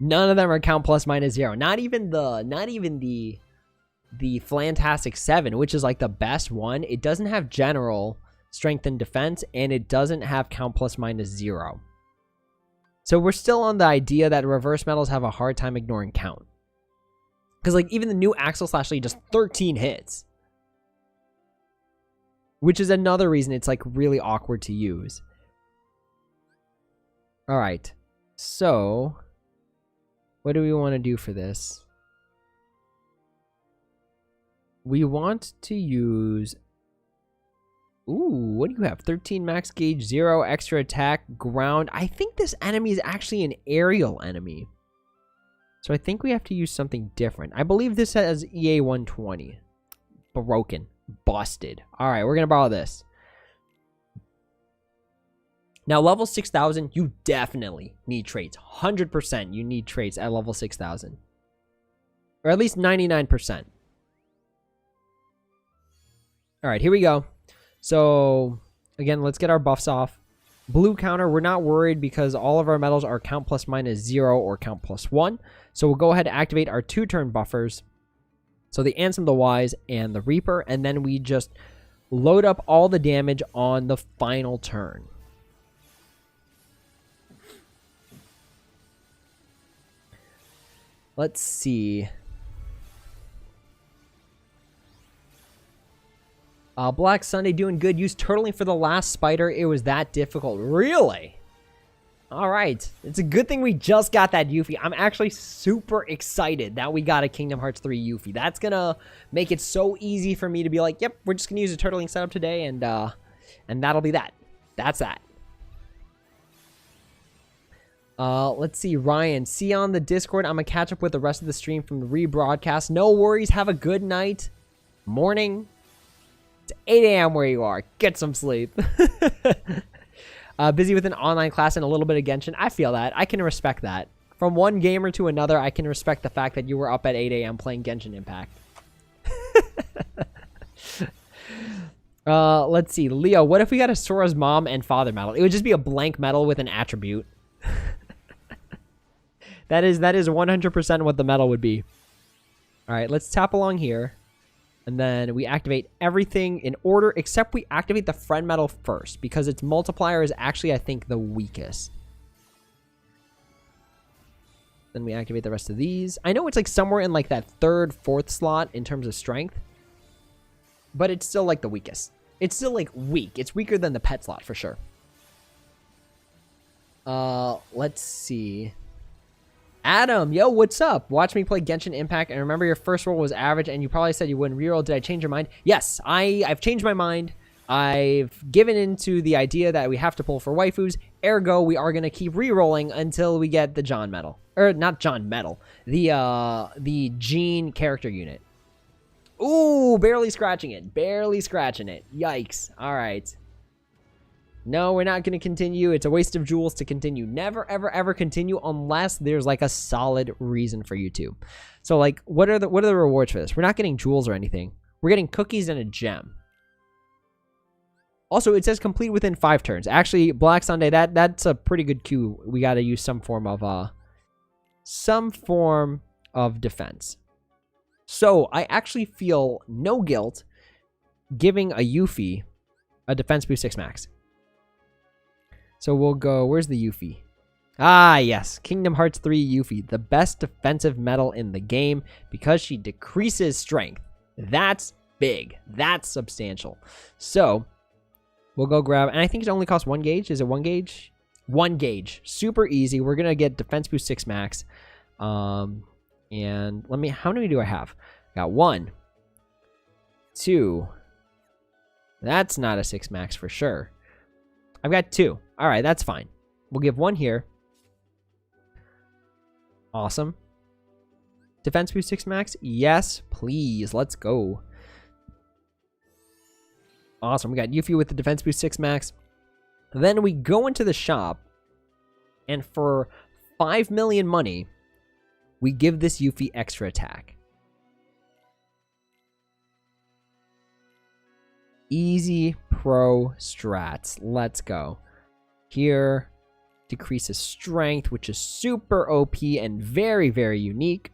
None of them are count plus minus 0. Not even the Flantastic 7, which is like the best one. It doesn't have general strength and defense, and it doesn't have count plus minus 0. So we're still on the idea that reverse metals have a hard time ignoring count. Because like even the new Axel Slash Lee just 13 hits. Which is another reason it's like really awkward to use. Alright. So what do we want to do for this? We want to use... Ooh, what do you have? 13 max gauge, 0 extra attack, ground. I think this enemy is actually an aerial enemy. So I think we have to use something different. I believe this has EA 120. Broken. Busted. Alright, we're going to borrow this. Now, level 6,000, you definitely need traits. 100% you need traits at level 6,000. Or at least 99%. Alright, here we go. So, again, let's get our buffs off. Blue counter, we're not worried because all of our medals are count plus minus 0 or count plus 1. So we'll go ahead and activate our 2-turn buffers. So the Ansem, the Wise, and the Reaper. And then we just load up all the damage on the final turn. Let's see. Black Sunday doing good. Used turtling for the last spider. It was that difficult. Really? All right. It's a good thing we just got that Yuffie. I'm actually super excited that we got a Kingdom Hearts 3 Yuffie. That's going to make it so easy for me to be like, yep, we're just going to use a turtling setup today, and that'll be that. That's that. Let's see. Ryan, see you on the Discord. I'm going to catch up with the rest of the stream from the rebroadcast. No worries. Have a good night. Morning. It's 8 a.m. where you are. Get some sleep. Busy with an online class and a little bit of Genshin. I feel that. I can respect that. From one gamer to another, I can respect the fact that you were up at 8 a.m. playing Genshin Impact. Let's see. Leo, what if we got a Sora's mom and father medal? It would just be a blank medal with an attribute. That is 100% what the medal would be. All right, let's tap along here. And then we activate everything in order, except we activate the friend medal first, because its multiplier is actually, I think, the weakest. Then we activate the rest of these. I know it's like somewhere in like that 3rd, 4th slot in terms of strength, but it's still like the weakest. It's still like weak. It's weaker than the pet slot for sure. Let's see. Adam, yo, what's up? Watch me play Genshin Impact, and remember your first roll was average, and you probably said you wouldn't reroll. Did I change your mind? Yes, I've changed my mind. I've given into the idea that we have to pull for waifus. Ergo, we are going to keep rerolling until we get the John medal. Or, not John medal. The Jean character unit. Ooh, barely scratching it. Barely scratching it. Yikes. All right. No, we're not going to continue. It's a waste of jewels to continue. Never, ever, ever continue unless there's like a solid reason for you to. So like, what are the rewards for this? We're not getting jewels or anything. We're getting cookies and a gem. Also, it says complete within 5 turns. Actually, Black Sunday, that's a pretty good cue. We got to use some form of defense. So I actually feel no guilt giving a Yuffie a defense boost 6 max. So we'll go, where's the Yuffie? Ah, yes. Kingdom Hearts 3 Yuffie, the best defensive medal in the game because she decreases strength. That's big. That's substantial. So we'll go grab, and I think it only costs 1 gauge. Is it 1 gauge? 1 gauge. Super easy. We're going to get defense boost 6 max. And how many do I have? I got 1, 2. That's not a 6 max for sure. I've got 2. All right, that's fine. We'll give 1 here. Awesome. Defense boost 6 max? Yes, please. Let's go. Awesome. We got Yuffie with the defense boost 6 max. Then we go into the shop, and for 5 million money, we give this Yuffie extra attack. Easy pro strats. Let's go. Here, decreases strength, which is super OP and very, very unique.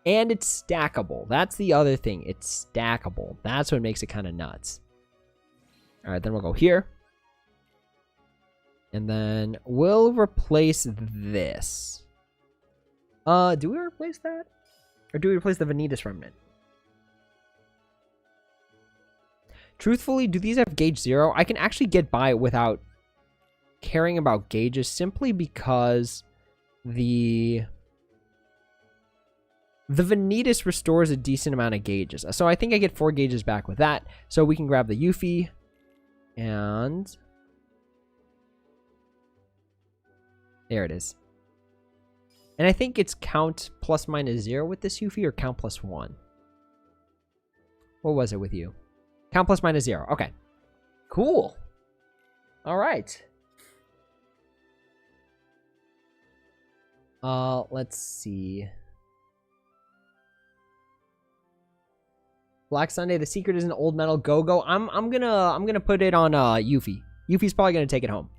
And it's stackable. That's the other thing. It's stackable. That's what makes it kind of nuts. All right, then we'll go here. And then we'll replace this. Do we replace that? Or do we replace the Vanitas Remnant? Truthfully, do these have gauge 0? I can actually get by without caring about gauges simply because the Vanitas restores a decent amount of gauges. So I think I get 4 gauges back with that. So we can grab the Yuffie and there it is. And I think it's count plus minus 0 with this Yuffie or count plus 1. What was it with you? Count plus minus 0. Okay. Cool. All right. Let's see. Black Sunday, the secret is an old metal go-go. I'm gonna put it on Yuffie. Yuffie's probably gonna take it home.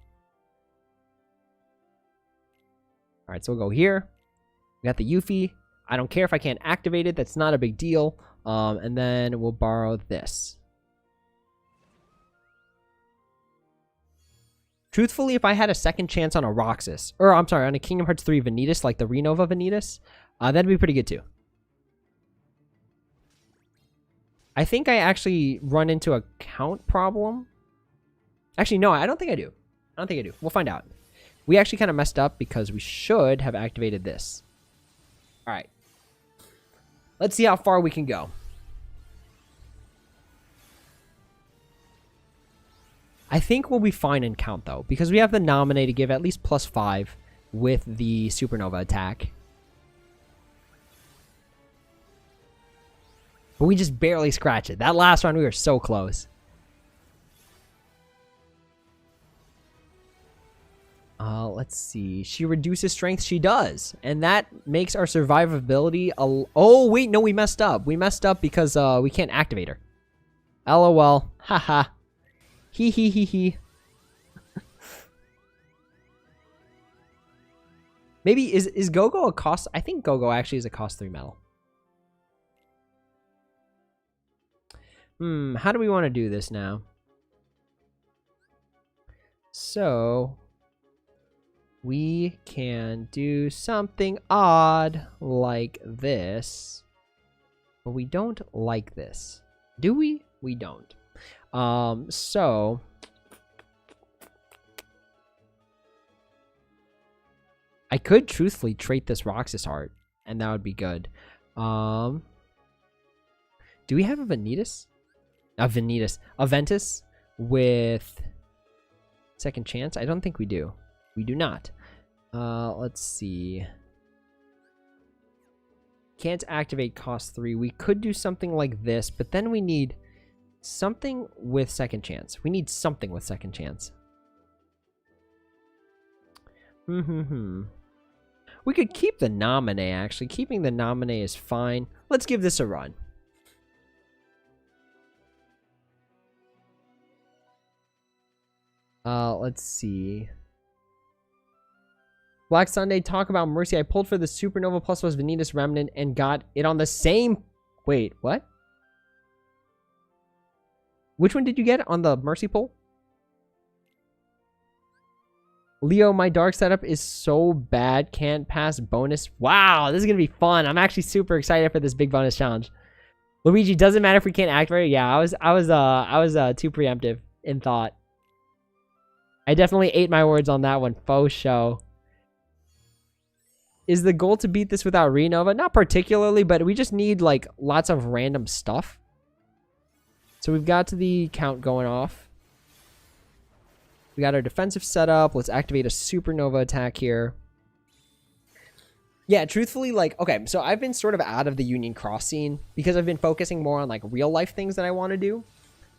All right, so we'll go here. We got the Yuffie. I don't care if I can't activate it. That's not a big deal. And then we'll borrow this. Truthfully, if I had a second chance on a Roxas, or I'm sorry, on a Kingdom Hearts 3 Vanitas, like the Renova Vanitas, that'd be pretty good too. I think I actually run into a count problem. Actually, no, I don't think I do. I don't think I do. We'll find out. We actually kind of messed up because we should have activated this. All right. Let's see how far we can go. I think we'll be fine in count, though, because we have the Nominee to give at least +5 with the Supernova attack. But we just barely scratched it. That last round, we were so close. Let's see. She reduces strength. She does. And that makes our survivability... Oh, wait. No, we messed up. We messed up because we can't activate her. LOL. Haha. Hee hee hee hee. Maybe is Go-Go a cost? I think Go-Go actually is a cost 3 medal. How do we want to do this now? So we can do something odd like this. But we don't like this. Do we? We don't. So I could truthfully trait this Roxas Heart, and that would be good. Do we have a Vanitas? A Ventus with second chance? I don't think we do. We do not. Let's see. Can't activate cost 3. We could do something like this, but then we need something with second chance. We need something with second chance. We could keep the Nominee, actually. Keeping the Nominee is fine. Let's give this a run. Let's see. Black Sunday, talk about Mercy. I pulled for the Supernova plus was Vanitas Remnant and got it on the same... Wait, what? Which one did you get on the Mercy pull? Leo, my dark setup is so bad, can't pass bonus. Wow, this is gonna be fun. I'm actually super excited for this big bonus challenge. Luigi, doesn't matter if we can't activate it. Yeah, I was too preemptive in thought. I definitely ate my words on that one. Faux show. Is the goal to beat this without Renova? Not particularly, but we just need like lots of random stuff. So we've got the count going off. We got our defensive setup. Let's activate a Supernova attack here. Yeah, truthfully, like, okay, so I've been sort of out of the Union Cross scene because I've been focusing more on like real life things that I want to do.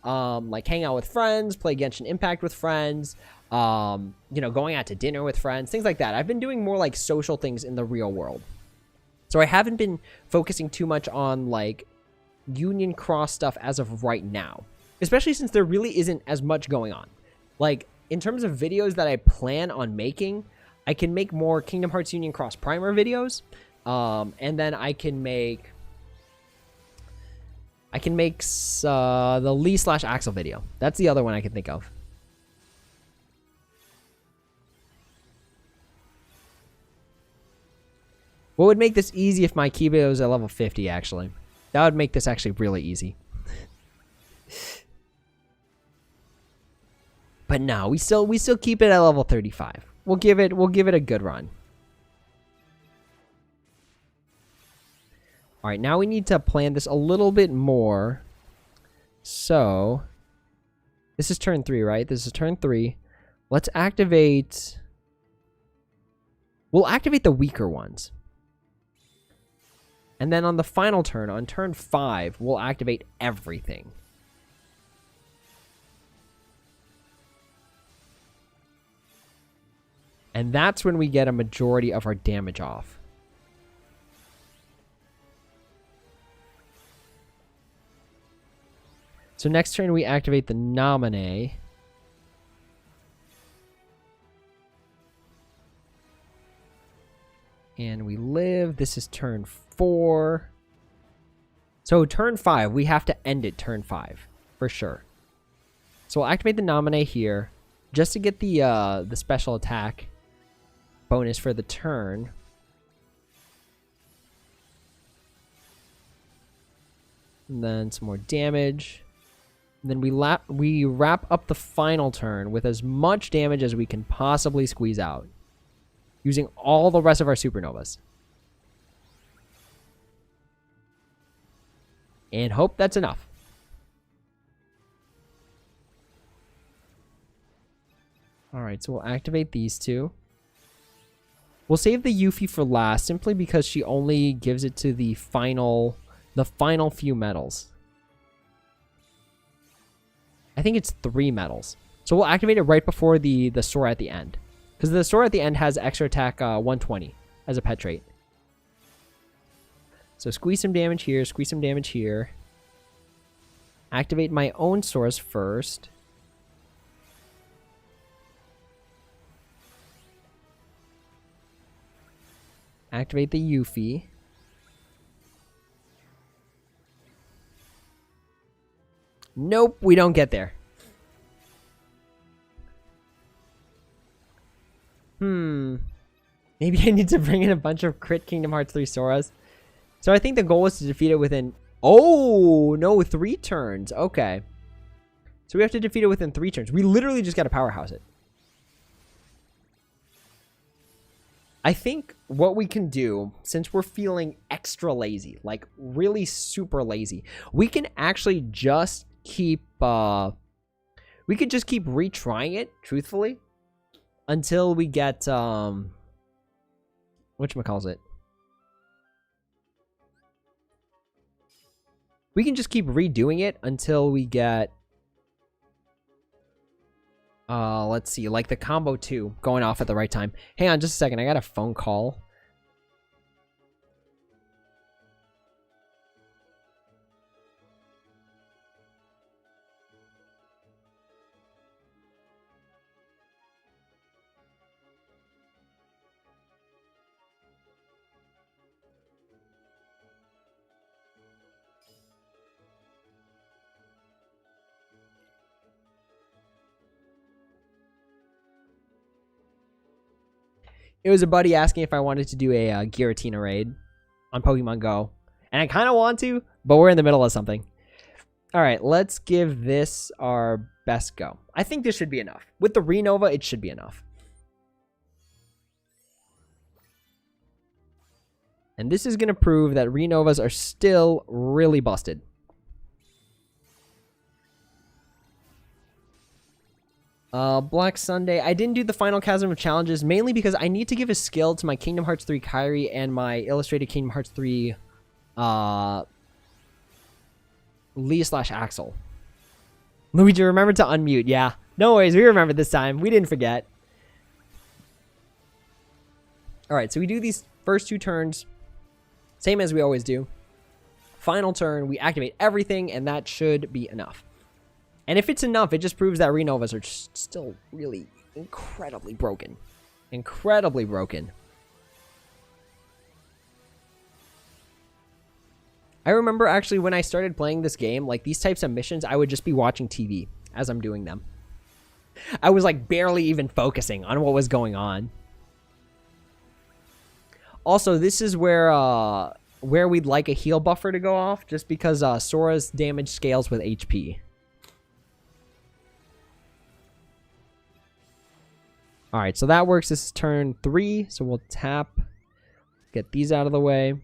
Like hang out with friends, play Genshin Impact with friends, you know, going out to dinner with friends, things like that. I've been doing more like social things in the real world. So I haven't been focusing too much on like Union Cross stuff as of right now, especially since there really isn't as much going on. Like in terms of videos that I plan on making, I can make more Kingdom Hearts Union Cross Primer videos. And then I can make the Lee/Axel video. That's the other one I can think of. What would make this easy if my Kiba was at level 50, actually? That would make this actually really easy. But no, we still keep it at level 35. We'll give it a good run. All right, now we need to plan this a little bit more. So, this is turn 3, right? This is turn 3. Let's activate... We'll activate the weaker ones. And then on the final turn, on turn 5, we'll activate everything. And that's when we get a majority of our damage off. So next turn we activate the Nominee. And we live. This is turn 4. So turn 5, we have to end it turn 5 for sure. So we'll activate the nominate here just to get the special attack bonus for the turn. And then some more damage. And then we wrap up the final turn with as much damage as we can possibly squeeze out, using all the rest of our supernovas. And hope that's enough. Alright, so we'll activate these two. We'll save the Yuffie for last, simply because she only gives it to the final few medals. I think it's 3 medals. So we'll activate it right before the Sora at the end. Because the Sora at the end has extra attack 120 as a pet trait. So squeeze some damage here, squeeze some damage here. Activate my own Soras first. Activate the Yuffie. Nope, we don't get there. Maybe I need to bring in a bunch of crit Kingdom Hearts 3 Soras. So I think the goal is to defeat it within... Oh, no, 3 turns. Okay. So we have to defeat it within 3 turns. We literally just got to powerhouse it. I think what we can do, since we're feeling extra lazy, like really super lazy, we can actually just keep... we could just keep retrying it, truthfully, until we get... whatchamacallit? We can just keep redoing it until we get... let's see, like the combo 2 going off at the right time. Hang on just a second, I got a phone call. It was a buddy asking if I wanted to do a Giratina raid on Pokemon Go. And I kind of want to, but we're in the middle of something. Alright, let's give this our best go. I think this should be enough. With the Renova, it should be enough. And this is going to prove that Renovas are still really busted. Black Sunday. I didn't do the final chasm of challenges mainly because I need to give a skill to my Kingdom Hearts 3 Kairi and my Illustrated Kingdom Hearts 3 Lee/Axel. Luigi, remember to unmute. Yeah. No worries. We remember this time. We didn't forget. Alright, so we do these first 2 turns. Same as we always do. Final turn, we activate everything, and that should be enough. And if it's enough, it just proves that Renovas are just still really incredibly broken. Incredibly broken. I remember actually when I started playing this game, like these types of missions, I would just be watching TV as I'm doing them. I was like barely even focusing on what was going on. Also, this is where we'd like a heal buffer to go off, just because Sora's damage scales with HP. Alright, so that works. This is turn 3, so we'll tap, get these out of the way.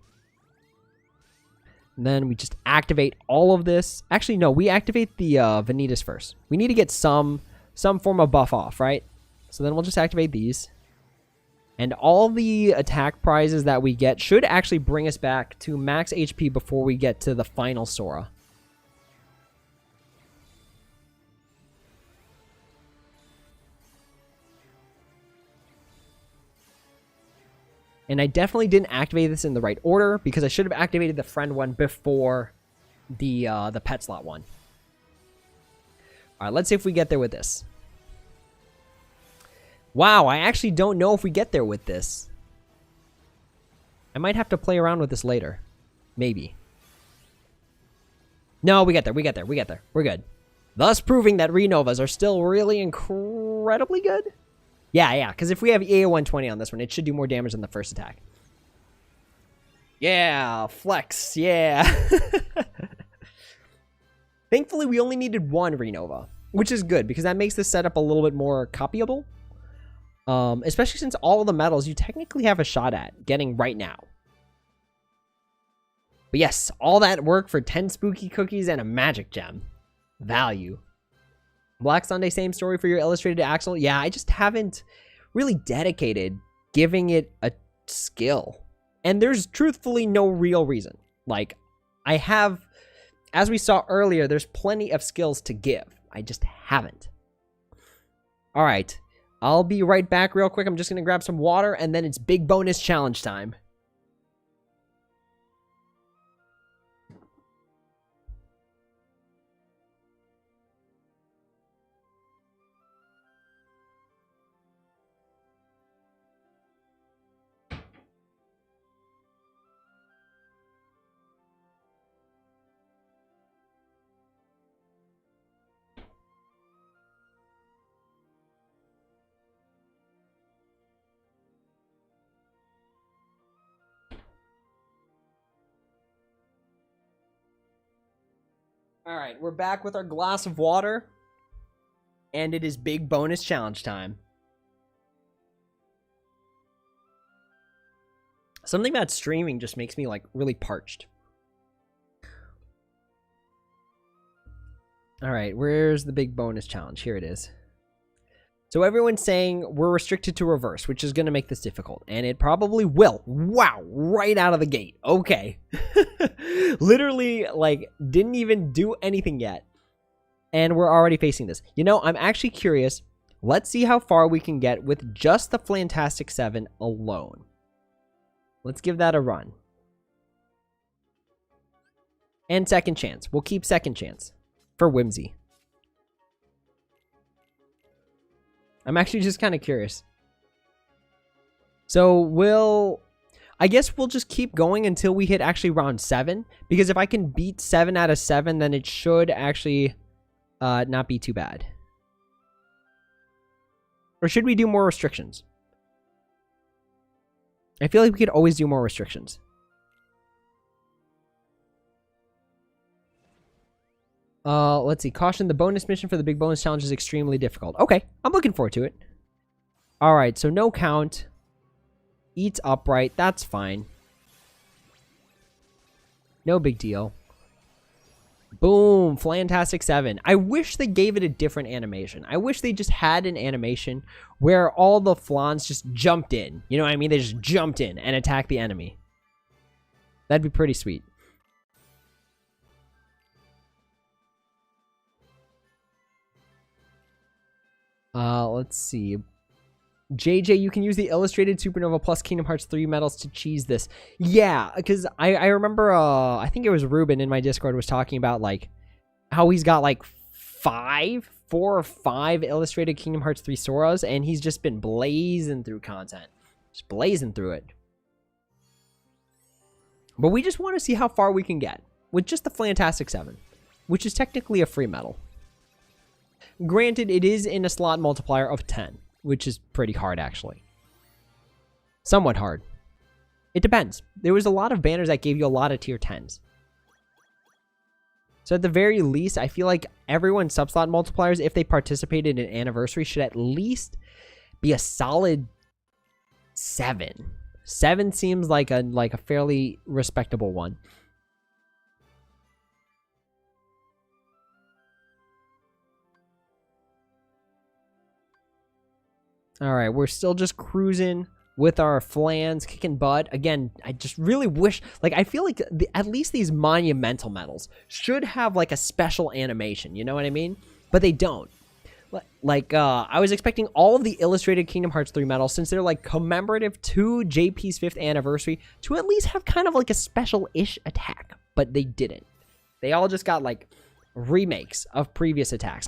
And then we just activate all of this. Actually, no, we activate the Vanitas first. We need to get some form of buff off, right? So then we'll just activate these. And all the attack prizes that we get should actually bring us back to max HP before we get to the final Sora. And I definitely didn't activate this in the right order because I should have activated the friend one before the pet slot one. All right, let's see if we get there with this. Wow, I actually don't know if we get there with this. I might have to play around with this later. Maybe. No, we get there. We get there. We get there. We're good. Thus proving that Renovas are still really incredibly good. Yeah. Because if we have EA 120 on this one, it should do more damage than the first attack. Yeah. Flex. Yeah. Thankfully, we only needed one Renova, which is good because that makes this setup a little bit more copyable. Especially since all of the medals you technically have a shot at getting right now. But yes, all that work for 10 spooky cookies and a magic gem. Value. Black Sunday, same story for your illustrated Axel. Yeah, I just haven't really dedicated giving it a skill. And there's truthfully no real reason. Like, I have, as we saw earlier, there's plenty of skills to give. I just haven't. All right. I'll be right back real quick. I'm just going to grab some water, and then it's big bonus challenge time. All right, we're back with our glass of water, and it is big bonus challenge time. Something about streaming just makes me, like, really parched. All right, where's the big bonus challenge? Here it is. So everyone's saying we're restricted to reverse, which is going to make this difficult. And it probably will. Wow, right out of the gate. Okay. Literally, like, didn't even do anything yet. And we're already facing this. You know, I'm actually curious. Let's see how far we can get with just the Fantastic 7 alone. Let's give that a run. And second chance. We'll keep second chance. For whimsy. I'm actually just kind of curious. So I guess we'll just keep going until we hit actually round 7. Because if I can beat 7 out of 7, then it should actually not be too bad. Or should we do more restrictions? I feel like we could always do more restrictions. Let's see. Caution, the bonus mission for the big bonus challenge is extremely difficult. Okay, I'm looking forward to it. Alright, so no count. Eats upright. That's fine. No big deal. Boom. Fantastic 7. I wish they gave it a different animation. I wish they just had an animation where all the flans just jumped in. You know what I mean? They just jumped in and attacked the enemy. That'd be pretty sweet. Let's see. JJ, you can use the illustrated Supernova plus Kingdom Hearts 3 medals to cheese this. Yeah, because I remember, I think it was Ruben in my Discord was talking about, like, how he's got, like, 4 or 5 illustrated Kingdom Hearts 3 Soras, and he's just been blazing through content. Just blazing through it. But we just want to see how far we can get with just the Fantastic 7, which is technically a free medal. Granted, it is in a slot multiplier of 10, which is pretty hard, actually. Somewhat hard. It depends. There was a lot of banners that gave you a lot of tier 10s. So at the very least, I feel like everyone's subslot multipliers, if they participated in Anniversary, should at least be a solid 7. 7 seems like a fairly respectable one. All right, we're still just cruising with our flans, kicking butt. Again, I just really wish, like, I feel like at least these monumental medals should have, like, a special animation. You know what I mean? But they don't. Like, I was expecting all of the illustrated Kingdom Hearts 3 medals, since they're, like, commemorative to JP's 5th anniversary, to at least have kind of, like, a special-ish attack. But they didn't. They all just got, like, remakes of previous attacks.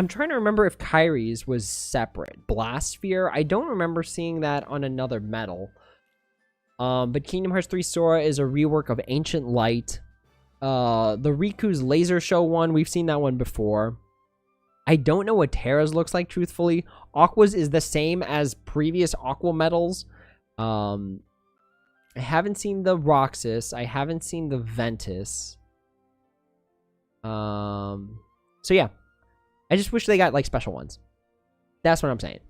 I'm trying to remember if Kyrie's was separate. Blast Sphere, I don't remember seeing that on another metal. But Kingdom Hearts 3 Sora is a rework of Ancient Light. The Riku's Laser Show one, we've seen that one before. I don't know what Terra's looks like, truthfully. Aqua's is the same as previous Aqua metals. I haven't seen the Roxas. I haven't seen the Ventus. So yeah. I just wish they got, like, special ones. That's what I'm saying.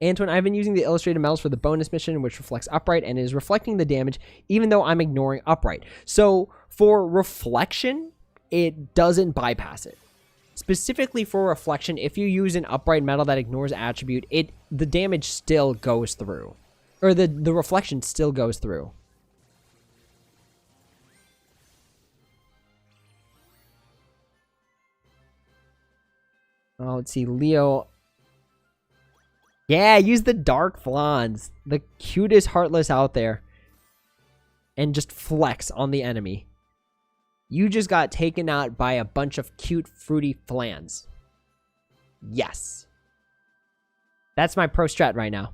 Antoine, I've been using the illustrated metals for the bonus mission, which reflects upright and is reflecting the damage, even though I'm ignoring upright. So, for reflection, it doesn't bypass it. Specifically for reflection, if you use an upright metal that ignores attribute, the damage still goes through. Or the reflection still goes through. Oh, let's see, Leo. Yeah, use the Dark Flans. The cutest Heartless out there. And just flex on the enemy. You just got taken out by a bunch of cute, fruity flans. Yes. That's my pro strat right now.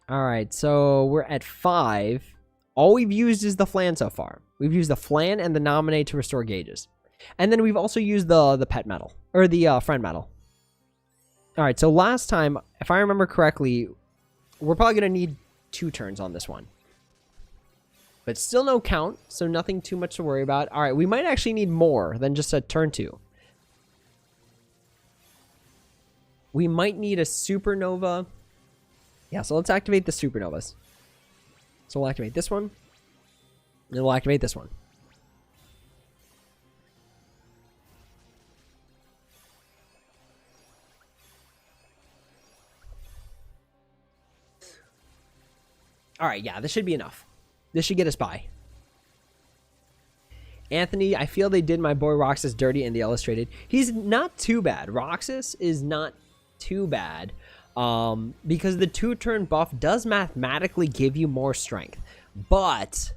Alright, so we're at 5. All we've used is the flan so far. We've used the flan and the nominate to restore gauges. And then we've also used the pet metal. Or the friend metal. Alright, so last time, if I remember correctly, we're probably going to need 2 turns on this one. But still no count, so nothing too much to worry about. Alright, we might actually need more than just a turn 2. We might need a supernova. Yeah, so let's activate the supernovas. So we'll activate this one. And then we'll activate this one. Alright, yeah, this should be enough. This should get us by. Anthony, I feel they did my boy Roxas dirty in the illustrated. He's not too bad. Roxas is not too bad. Because the 2-turn buff does mathematically give you more strength. But,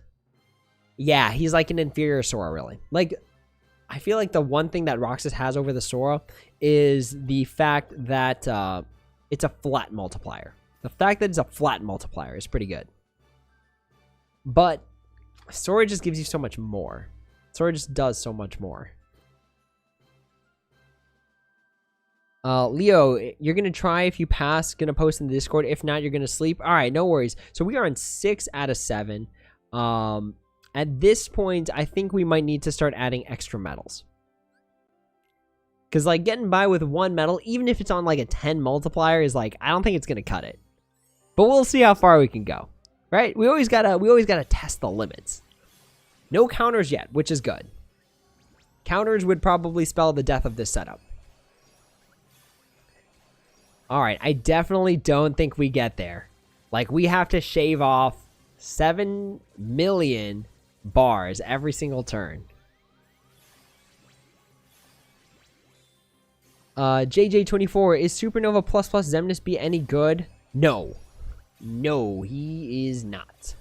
yeah, he's like an inferior Sora, really. Like, I feel like the one thing that Roxas has over the Sora is the fact that it's a flat multiplier. The fact that it's a flat multiplier is pretty good. But Sora just gives you so much more. Sora just does so much more. Leo, you're going to try. If you pass, going to post in the Discord. If not, you're going to sleep. All right, no worries. So we are on 6 out of 7. At this point, I think we might need to start adding extra metals. Because, like, getting by with 1 metal, even if it's on, like, a 10 multiplier, is, like, I don't think it's going to cut it. But we'll see how far we can go. Right? We always gotta test the limits. No counters yet, which is good. Counters would probably spell the death of this setup. Alright, I definitely don't think we get there. Like, we have to shave off 7 million bars every single turn. JJ24, is Supernova plus Xemnas be any good? No. No, he is not.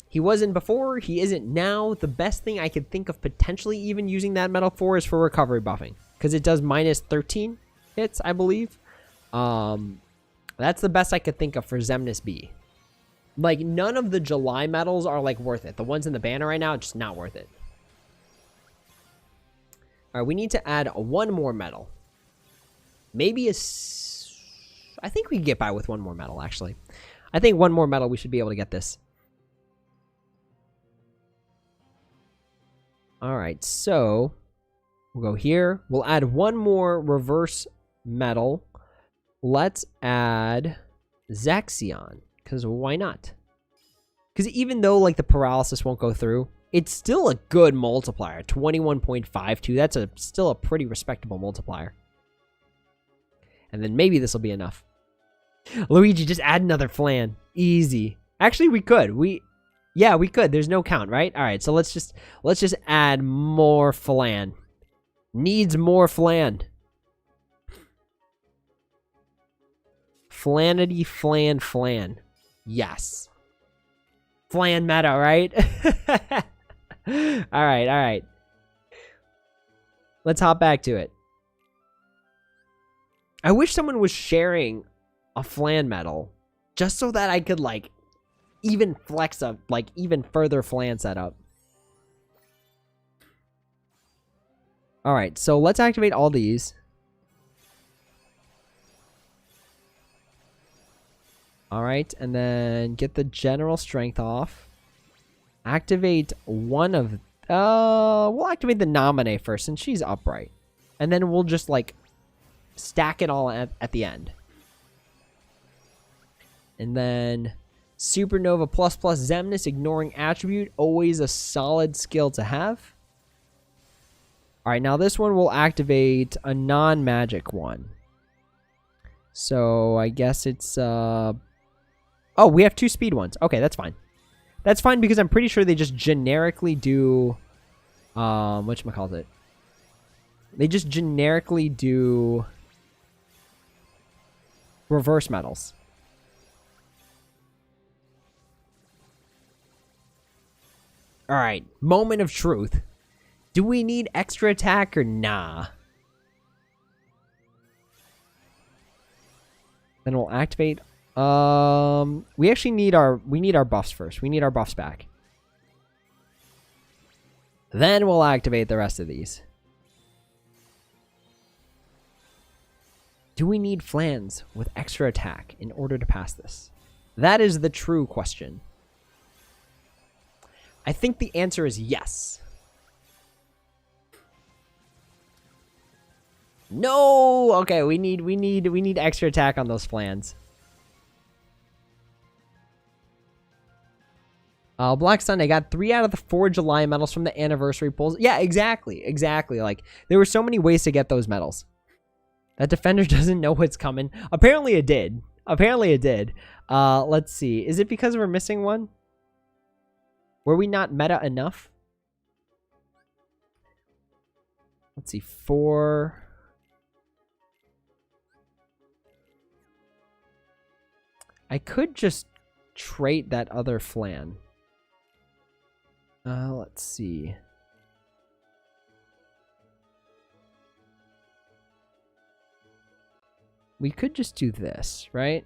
He wasn't before, he isn't now. The best thing I could think of potentially even using that metal for is for recovery buffing. Because it does minus 13 hits, I believe. That's the best I could think of for Xemnas B. Like, none of the July metals are, like, worth it. The ones in the banner right now, just not worth it. Alright, we need to add 1 more metal. Maybe I think we can get by with 1 more metal, actually. I think 1 more metal, we should be able to get this. Alright, so we'll go here. We'll add 1 more reverse metal. Let's add Zaxion, because why not? Because even though, like, the paralysis won't go through, it's still a good multiplier. 21.52. That's still a pretty respectable multiplier. And then maybe this will be enough. Luigi, just add another flan. Easy. Actually, we could. Yeah, we could. There's no count, right? All right, so let's just add more flan. Needs more flan. Flanity, flan. Yes. Flan meta, right? Alright, alright. Let's hop back to it. I wish someone was sharing a flan medal just so that I could, like, even flex up, like, even further flan setup. Alright, so let's activate all these. Alright, and then get the general strength off. Activate one of... we'll activate the nominee first since she's upright. And then we'll just, like, stack it all at the end. And then Supernova ++ Zemnis, ignoring attribute. Always a solid skill to have. Alright, now this one will activate a non-magic one. So I guess it's... Oh, we have 2 speed ones. Okay, that's fine. That's fine because I'm pretty sure they just generically do... whatchamacallit? They just generically do... reverse medals. Alright, moment of truth. Do we need extra attack or nah? Then we'll activate... we actually need our buffs first. We need our buffs back. Then we'll activate the rest of these. Do we need flans with extra attack in order to pass this? That is the true question. I think the answer is yes. No! Okay, we need extra attack on those flans. Black Sunday got 3 out of the 4 July medals from the anniversary pulls. Yeah, exactly. Like, there were so many ways to get those medals. That defender doesn't know what's coming. Apparently it did. Let's see. Is it because we're missing one? Were we not meta enough? Let's see. 4... I could just trait that other flan. Let's see. We could just do this, right?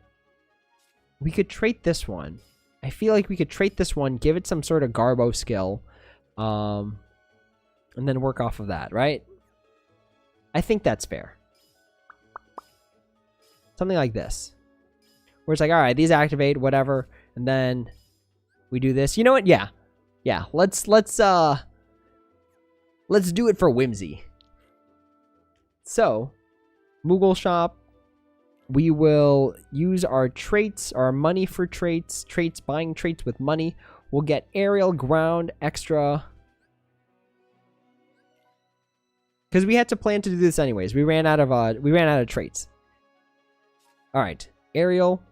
We could trait this one. I feel like we could trait this one, give it some sort of Garbo skill, and then work off of that, right? I think that's fair. Something like this. Where it's like, alright, these activate, whatever, and then we do this. You know what? Yeah. Yeah, let's do it for whimsy. So, Moogle Shop, we will use our traits, our money for traits, buying traits with money. We'll get aerial, ground, extra. Because we had to plan to do this anyways. We ran out of traits. All right, aerial,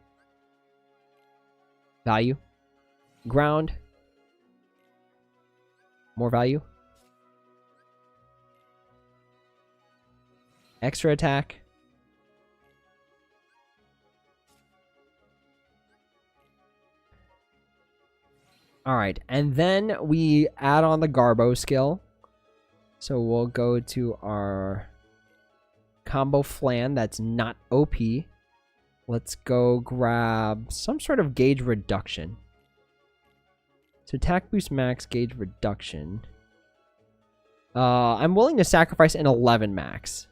value, ground, more value, extra attack, all right, and then we add on the Garbo skill. So we'll go to our combo flan that's not OP. Let's go grab some sort of gauge reduction. So attack boost max, gauge reduction. I'm willing to sacrifice an 11 max.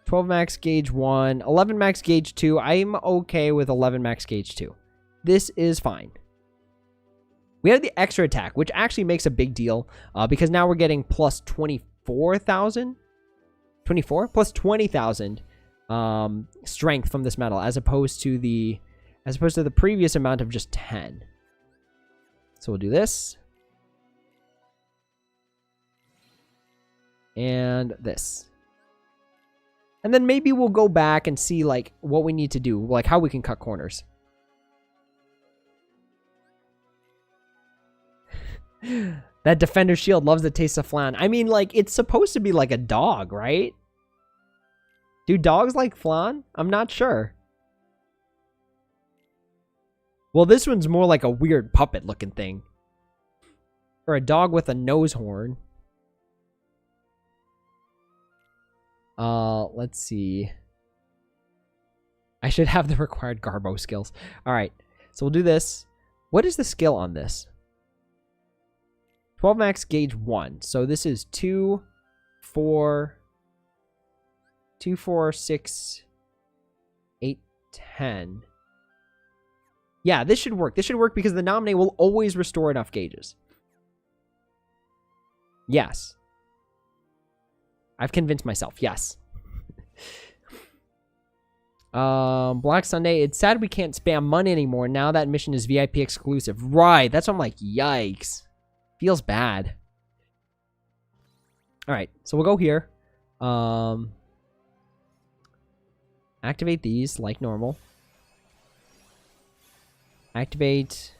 12 max gauge 1, 11 max gauge 2. I'm okay with 11 max gauge 2. This is fine. We have the extra attack, which actually makes a big deal because now we're getting plus 24,000. 24 plus 20,000 strength from this medal, as opposed to the previous amount of just 10. So we'll do this. And this. And then maybe we'll go back and see like what we need to do, like how we can cut corners. That defender shield loves the taste of flan. I mean, like, it's supposed to be like a dog, right? Do dogs like flan? I'm not sure. Well, this one's more like a weird puppet looking thing. Or a dog with a nose horn. Let's see. I should have the required Garbo skills. Alright, so we'll do this. What is the skill on this? 12 max gauge 1. So this is 2, 4, 6, 8, 10. Yeah, this should work. This should work because the nominate will always restore enough gauges. Yes. I've convinced myself. Yes. Black Sunday. It's sad we can't spam money anymore. Now that mission is VIP exclusive. Right. That's what I'm like, yikes. Feels bad. Alright, so we'll go here. Activate these like normal. Activate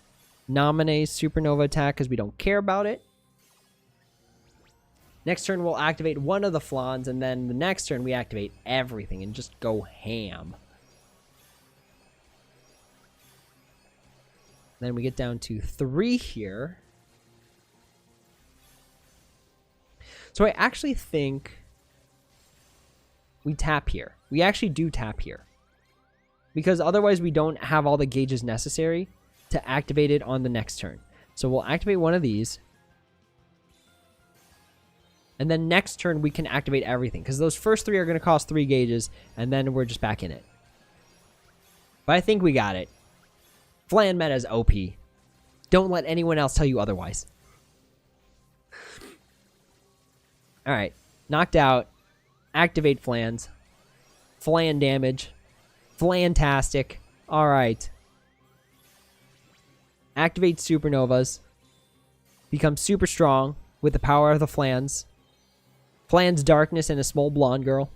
Nominate Supernova attack because we don't care about it. Next turn, we'll activate one of the flans, and then the next turn, we activate everything and just go ham. Then we get down to 3 here. So I actually think we tap here. We actually do tap here. Because otherwise, we don't have all the gauges necessary to activate it on the next turn. So we'll activate one of these. And then next turn, we can activate everything. Because those first 3 are going to cost 3 gauges. And then we're just back in it. But I think we got it. Flan meta is OP. Don't let anyone else tell you otherwise. Alright. Knocked out. Activate flans. Flan damage. Flantastic. Alright. Activate supernovas. Become super strong with the power of the flans. Flans darkness and a small blonde girl.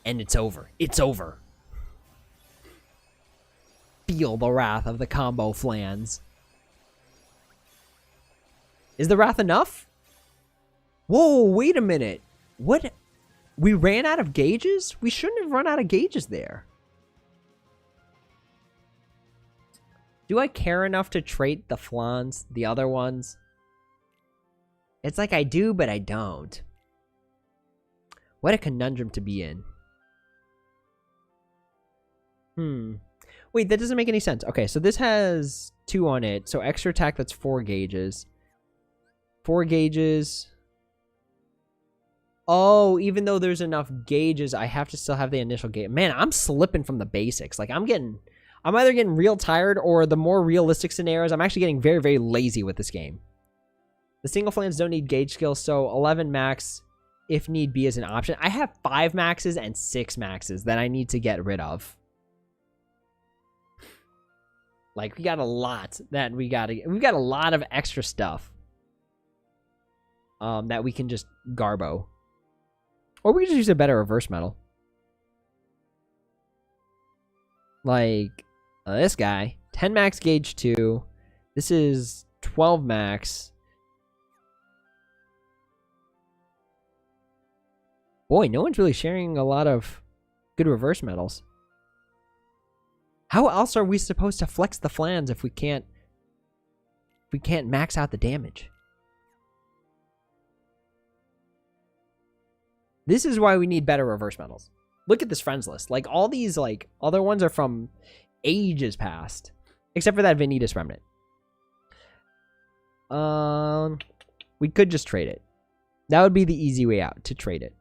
And it's over. It's over. Feel the wrath of the combo flans. Is the wrath enough? Whoa, wait a minute. What? We ran out of gauges? We shouldn't have run out of gauges there. Do I care enough to trait the flans, the other ones? It's like I do, but I don't. What a conundrum to be in. Wait, that doesn't make any sense. Okay, so this has 2 on it. So extra attack, that's 4 gauges. 4 gauges. Oh, even though there's enough gauges, I have to still have the initial gauge. Man, I'm slipping from the basics. Like, I'm either getting real tired, or the more realistic scenarios, I'm actually getting very, very lazy with this game. The single flans don't need gauge skills, so 11 max, if need be, is an option. I have 5 maxes and 6 maxes that I need to get rid of. Like, we got a lot that we've got a lot of extra stuff. That we can just garbo. Or we can just use a better reverse metal. Like, this guy. 10 max gauge 2. This is 12 max. Boy, no one's really sharing a lot of good reverse metals. How else are we supposed to flex the flans if we can't max out the damage? This is why we need better reverse metals. Look at this friends list. Like, all these, like, other ones are from ages past. Except for that Vanitas remnant. We could just trade it. That would be the easy way out, to trade it.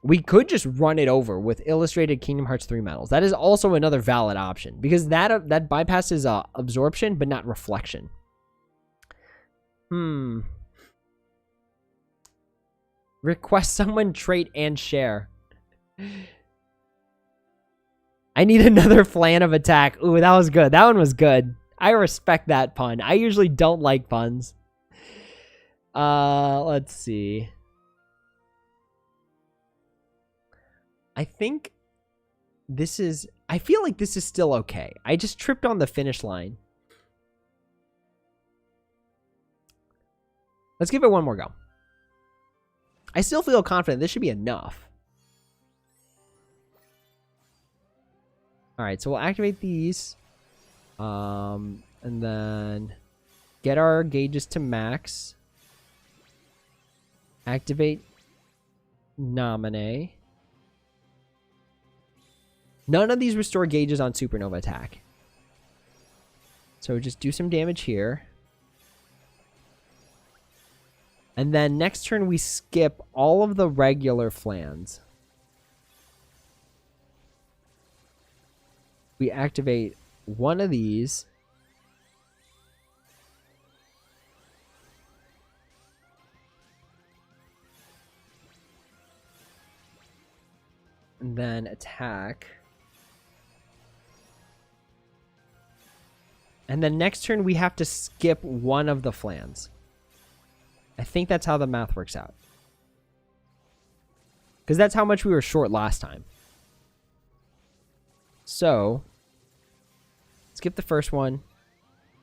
We could just run it over with Illustrated Kingdom Hearts 3 medals. That is also another valid option. Because that bypasses absorption, but not reflection. Request someone trait and share. I need another flan of attack. Ooh, that was good. That one was good. I respect that pun. I usually don't like puns. Let's see. I think this is... I feel like this is still okay. I just tripped on the finish line. Let's give it one more go. I still feel confident this should be enough. Alright, so we'll activate these. And then Get our gauges to max. Activate Nominate. None of these restore gauges on Supernova attack. So just do some damage here. And then next turn we skip all of the regular flans. We activate one of these. And then attack. And then next turn we have to skip one of the flans. I think that's how the math works out. Because that's how much we were short last time. So, skip the first one.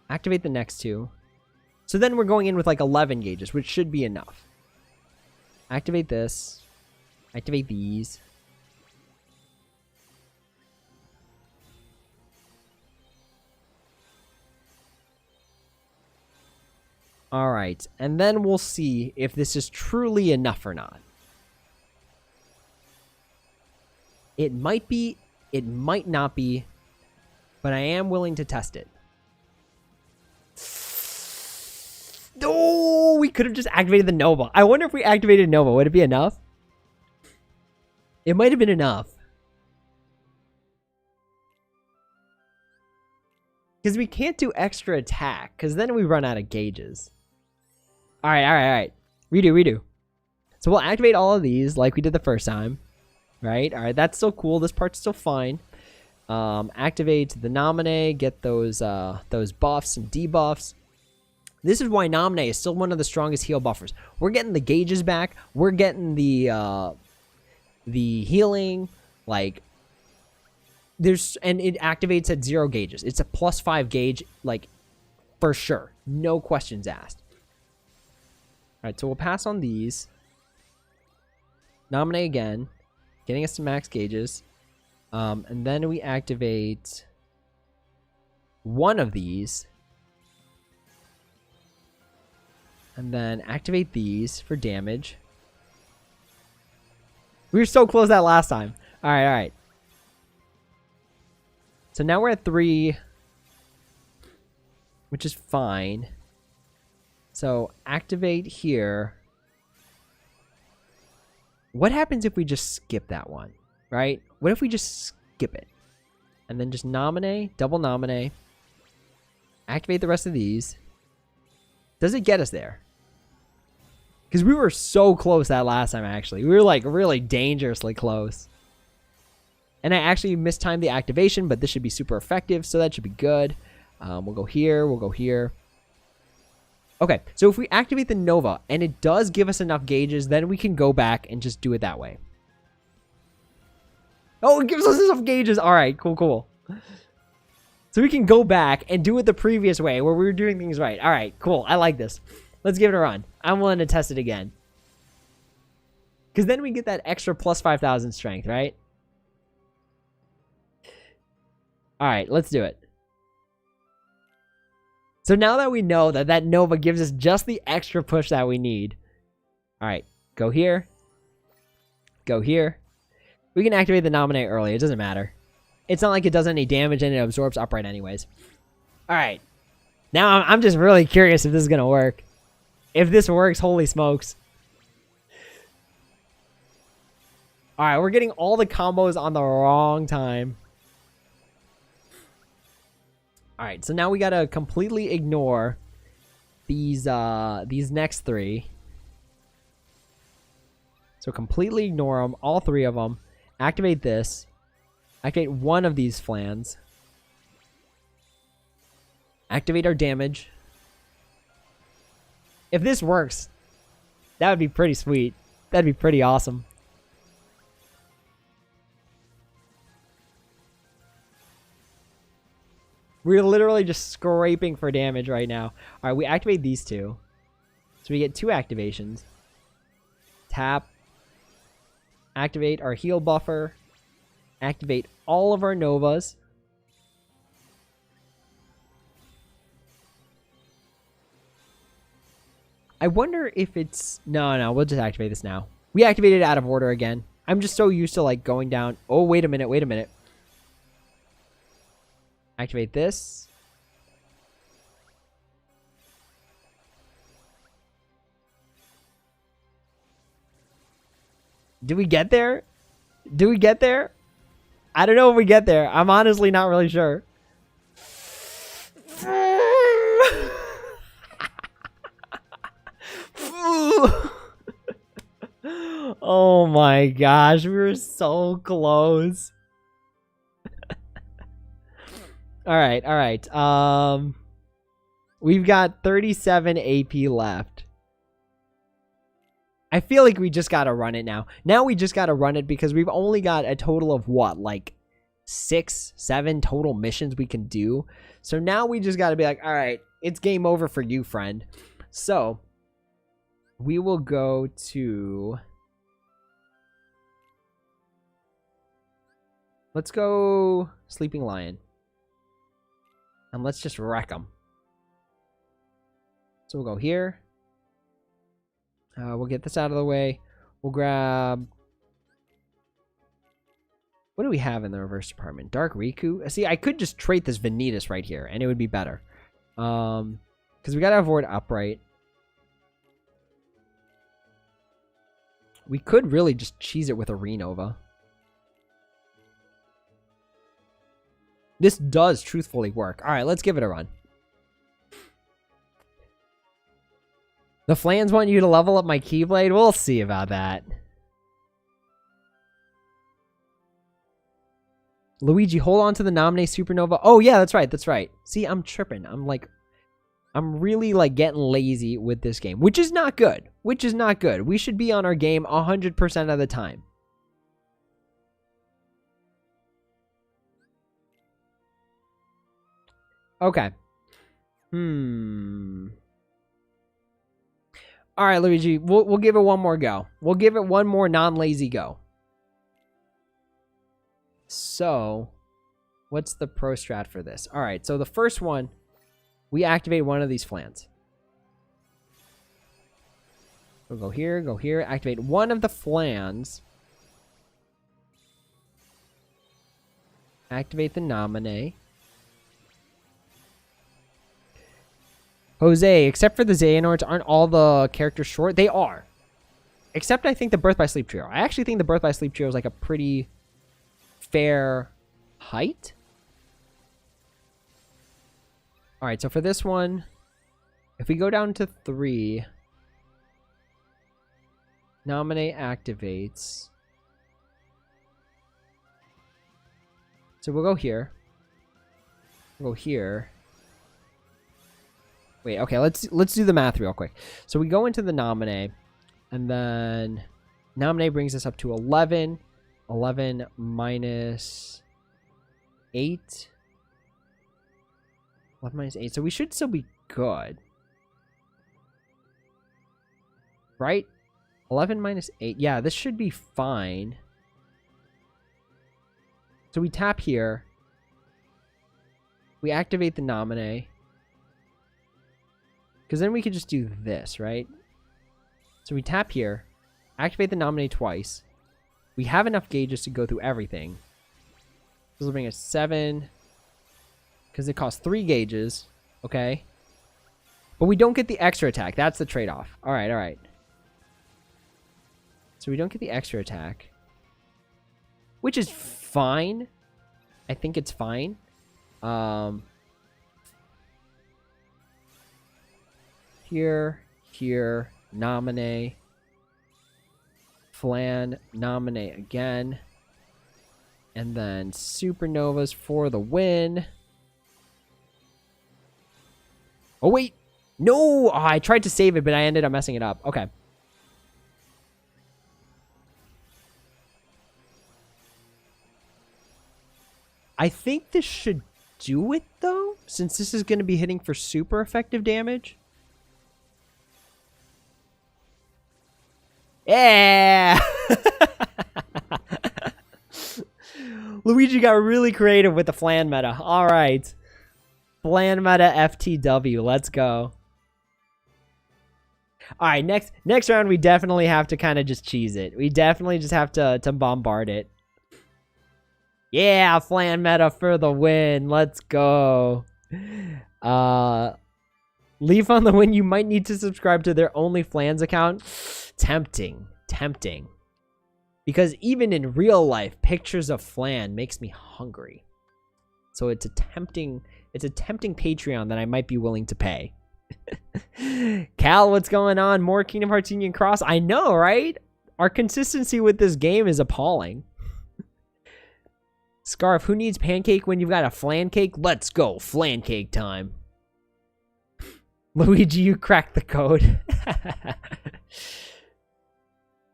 Activate the next two. So then we're going in with like 11 gauges, which should be enough. Activate this. Activate these. All right, and then we'll see if this is truly enough or not. It might be, it might not be, but I am willing to test it. Oh, we could have just activated the Nova. I wonder if we activated Nova, would it be enough? It might have been enough. Because we can't do extra attack, because then we run out of gauges. Alright. Redo. So we'll activate all of these like we did the first time. Right? Alright, that's still cool. This part's still fine. Activate the Nominate, get those buffs and debuffs. This is why Nominate is still one of the strongest heal buffers. We're getting the gauges back. We're getting the healing. Like, and it activates at 0 gauges. It's a +5 gauge, like, for sure. No questions asked. Alright, so we'll pass on these. Nominate again. Getting us to max gauges. And then we activate one of these. And then activate these for damage. We were so close that last time. Alright. So now we're at 3. Which is fine. So activate here. What happens if we just skip that one? Right? What if we just skip it? And then just Nominate, double Nominate. Activate the rest of these. Does it get us there? Because we were so close that last time, actually. We were like really dangerously close. And I actually mistimed the activation, but this should be super effective, so that should be good. We'll go here, we'll go here. Okay, so if we activate the Nova, and it does give us enough gauges, then we can go back and just do it that way. Oh, it gives us enough gauges! Alright, cool. So we can go back and do it the previous way, where we were doing things right. Alright, cool, I like this. Let's give it a run. I'm willing to test it again. Because then we get that extra plus 5,000 strength, right? Alright, let's do it. So now that we know that Nova gives us just the extra push that we need. Alright, go here. Go here. We can activate the Nominate early. It doesn't matter. It's not like it does any damage and it absorbs upright anyways. Alright. Now I'm just really curious if this is going to work. If this works, holy smokes. Alright, we're getting all the combos on the wrong time. Alright, so now we gotta completely ignore these next 3. So completely ignore them, all 3 of them. Activate this. Activate one of these flans. Activate our damage. If this works, that would be pretty sweet. That'd be pretty awesome. We're literally just scraping for damage right now. Alright, we activate these 2. So we get 2 activations. Tap. Activate our heal buffer. Activate all of our Novas. I wonder if it's... No, we'll just activate this now. We activated it out of order again. I'm just so used to, like, going down. Oh, wait a minute. Activate this. Do we get there? I don't know if we get there. I'm honestly not really sure. Oh my gosh, we were so close. All right. We've got 37 AP left. I feel like we just gotta run it now. Now we just gotta run it because we've only got a total of what, like 6, 7 total missions we can do. So now we just gotta be like, all right, it's game over for you, friend. So we will go to... Let's go Sleeping Lion. And let's just wreck them. So we'll go here. We'll get this out of the way. We'll grab... What do we have in the reverse department? Dark Riku? See, I could just trade this Vanitas right here, and it would be better. Because we gotta avoid upright. We could really just cheese it with a Renova. This does truthfully work. Alright, let's give it a run. The Flans want you to level up my Keyblade? We'll see about that. Luigi, hold on to the Nominate Supernova. Oh, yeah, that's right. See, I'm tripping. I'm really, like, getting lazy with this game. Which is not good. We should be on our game 100% of the time. Okay. All right, Luigi, we'll give it one more go. We'll give it one more non-lazy go. So, what's the pro strat for this? All right, so the first one, we activate one of these Flans. We'll go here, activate one of the Flans. Activate the Nominee. Jose, except for the Xehanorts, aren't all the characters short? They are. Except I think the Birth by Sleep trio. I actually think the Birth by Sleep trio is like a pretty fair height. Alright, so for this one, if we go down to 3, Nominate activates. So we'll go here. We'll go here. Wait, okay, let's do the math real quick. So we go into the Nominee, and then Nominee brings us up to 11. 11 minus 8. 11 minus 8. So we should still be good. Right? 11 minus 8. Yeah, this should be fine. So we tap here. We activate the Nominee. Because then we could just do this, right? So we tap here, activate the Nominee twice. We have enough gauges to go through everything. This will bring us 7. Because it costs 3 gauges. Okay. But we don't get the extra attack. That's the trade-off. Alright. So we don't get the extra attack. Which is fine. I think it's fine. Here, Nominee, Flan, Nominee again, and then Supernovas for the win. Oh, wait. No! Oh, I tried to save it, but I ended up messing it up. Okay. I think this should do it, though, since this is going to be hitting for super effective damage. Yeah! Luigi got really creative with the Flan meta. All right. Flan meta FTW. Let's go. All right, next round, we definitely have to kind of just cheese it. We definitely just have to bombard it. Yeah, flan meta for the win. Let's go. Leaf on the win. You might need to subscribe to their OnlyFlans account. Tempting. Because even in real life, pictures of flan makes me hungry. So it's a tempting Patreon that I might be willing to pay. Cal, what's going on? More Kingdom Hearts Union Cross? I know, right? Our consistency with this game is appalling. Scarf, who needs pancake when you've got a flan cake? Let's go, flan cake time. Luigi, you cracked the code.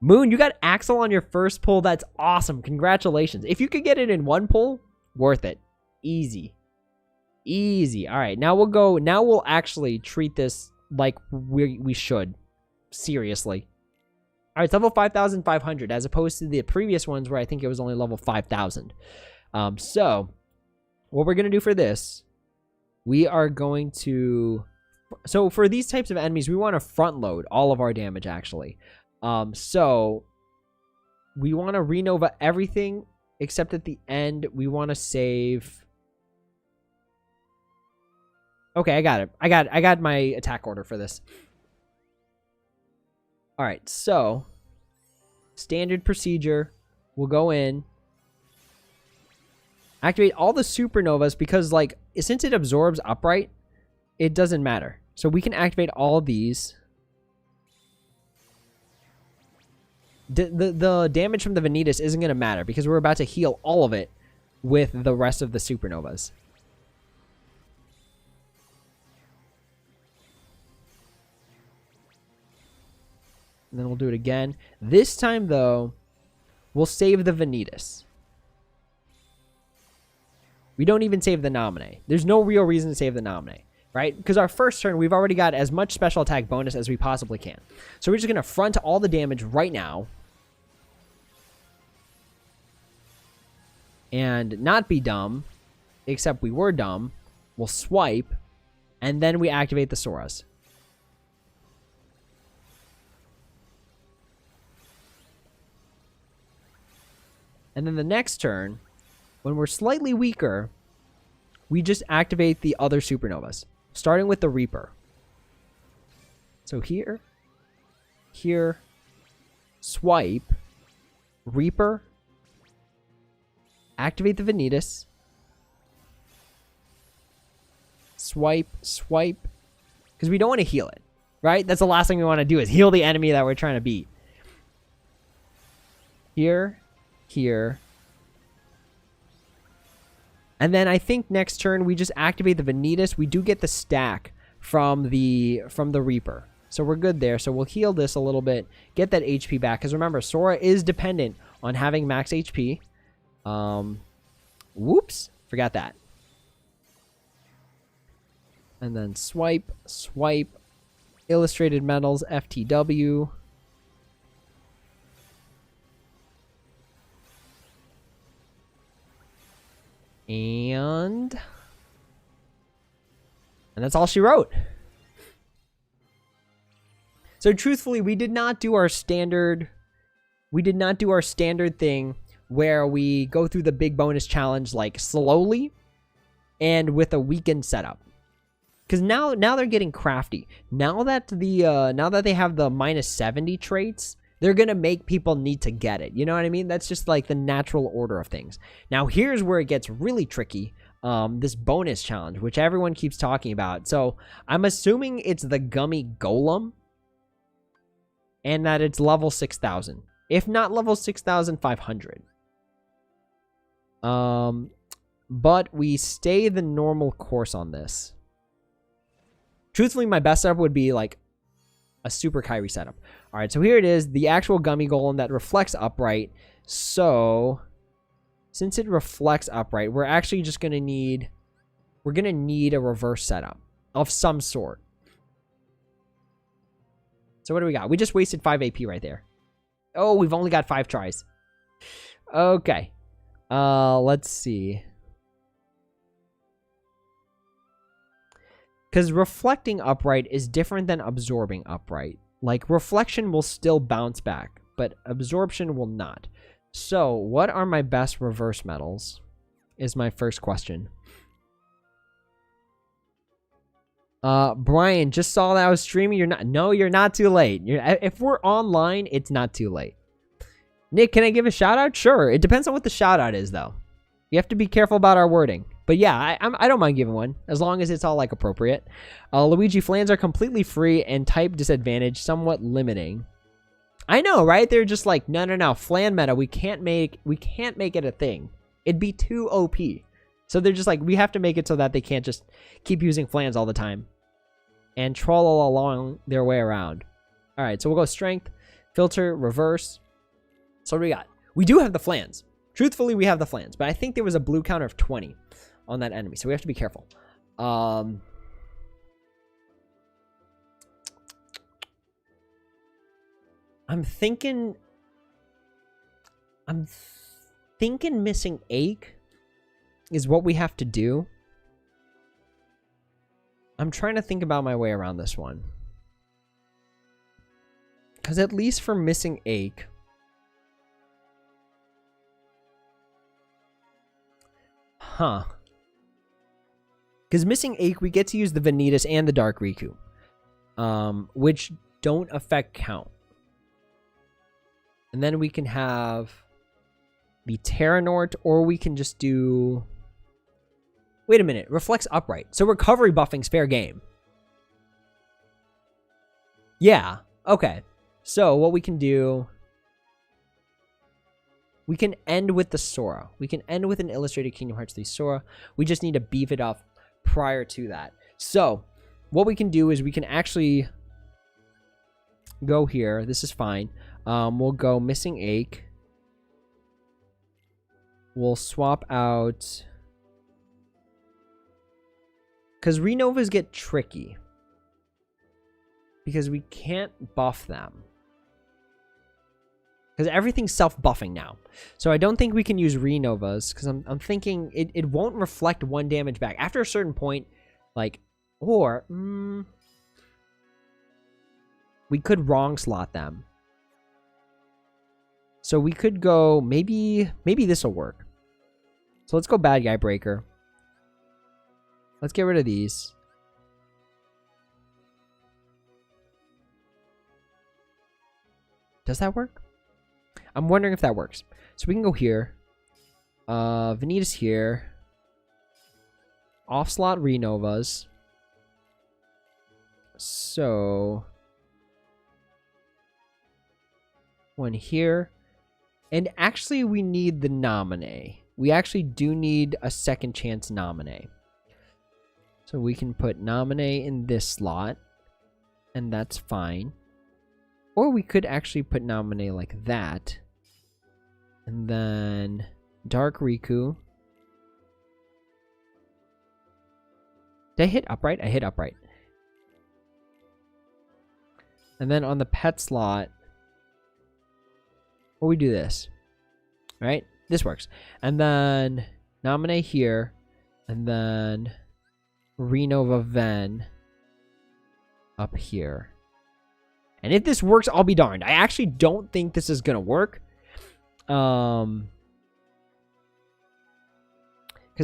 Moon, you got Axel on your first pull. That's awesome. Congratulations. If you could get it in one pull, worth it. Easy. All right, now we'll actually treat this like we should. Seriously. All right, it's level 5,500 as opposed to the previous ones where I think it was only level 5,000. So what we're going to do for this, we are going to... So for these types of enemies, we want to front load all of our damage, actually. So we want to renova everything except at the end. We want to save... Okay, I got it. I got my attack order for this. All right, so standard procedure. We'll go in, activate all the supernovas because, like, since it absorbs upright, it doesn't matter. So we can activate all of these. The damage from the Vanitas isn't going to matter because we're about to heal all of it with the rest of the supernovas. And then we'll do it again. This time, though, we'll save the Vanitas. We don't even save the Nominee. There's no real reason to save the Nominee, right? Because our first turn, we've already got as much special attack bonus as we possibly can. So we're just going to front all the damage right now. And not be dumb, except we were dumb. We'll swipe, and then we activate the Soras. And then the next turn, when we're slightly weaker, we just activate the other supernovas, starting with the Reaper. So here, swipe, Reaper, activate the Vanitas, swipe, because we don't want to heal it, right? That's the last thing we want to do is heal the enemy that we're trying to beat. Here. And then I think next turn we just activate the Vanitas. We do get the stack from the Reaper. So we're good there. So we'll heal this a little bit, get that HP back. Because remember, Sora is dependent on having max HP. Whoops. Forgot that. And then swipe. Illustrated Metals, FTW. And that's all she wrote. So truthfully, we did not do our standard thing where we go through the big bonus challenge like slowly and with a weakened setup. Because now they're getting crafty. Now that they have the -70 traits, they're going to make people need to get it. You know what I mean? That's just like the natural order of things. Now, here's where it gets really tricky. This bonus challenge, which everyone keeps talking about. So, I'm assuming it's the Gummy Golem. And that it's level 6,000. If not level 6,500. But we stay the normal course on this. Truthfully, my best setup would be like a Super Kyrie setup. All right, so here it is, the actual Gummy Golem that reflects upright. So, since it reflects upright, we're actually just going to need... We're going to need a reverse setup of some sort. So what do we got? We just wasted 5 AP right there. Oh, we've only got 5 tries. Okay. Let's see. Because reflecting upright is different than absorbing upright. Like, reflection will still bounce back, but absorption will not. So, what are my best reverse metals? Is my first question. Brian, just saw that I was streaming. You're not too late. If we're online, it's not too late. Nick, can I give a shout out? Sure. It depends on what the shout out is, though. You have to be careful about our wording. But yeah, I don't mind giving one, as long as it's all, like, appropriate. Luigi, flans are completely free and type disadvantage somewhat limiting. I know, right? They're just like, no, flan meta, we can't make it a thing. It'd be too OP. So they're just like, we have to make it so that they can't just keep using flans all the time and troll all along their way around. All right, so we'll go strength, filter, reverse. So what do we got? We do have the flans. Truthfully, we have the flans, but I think there was a blue counter of 20 on that enemy, so we have to be careful. I'm thinking missing ache is what we have to do. I'm trying to think about my way around this one. Because at least for missing ache, because missing ache, we get to use the Vanitas and the Dark Riku, which don't affect count. And then we can have the Terranort, or we can just do... Wait a minute. Reflects upright. So recovery buffing's fair game. Yeah. Okay. So what we can do... We can end with the Sora. We can end with an illustrated Kingdom Hearts 3 Sora. We just need to beef it up prior to that. So what we can do is we can actually go here. This is fine. We'll go missing ache. We'll swap out... Because Renovas get tricky. Because we can't buff them. Because everything's self-buffing now. So I don't think we can use Renovas. Because I'm thinking it won't reflect 1 damage back. After a certain point, like... Or... we could wrong slot them. So we could go... Maybe this will work. So let's go Bad Guy Breaker. Let's get rid of these. Does that work? I'm wondering if that works. So we can go here. Vanitas here. Off slot Renovas. So... one here. And actually we need the Nominee. We actually do need a second chance Nominee. So we can put Nominee in this slot. And that's fine. Or we could actually put Nominee like that. And then Dark Riku. Did I hit upright? I hit upright. And then on the pet slot, or we do this. Right? This works. And then Nominee here. And then Renova Ven up here. And if this works, I'll be darned. I actually don't think this is going to work. Because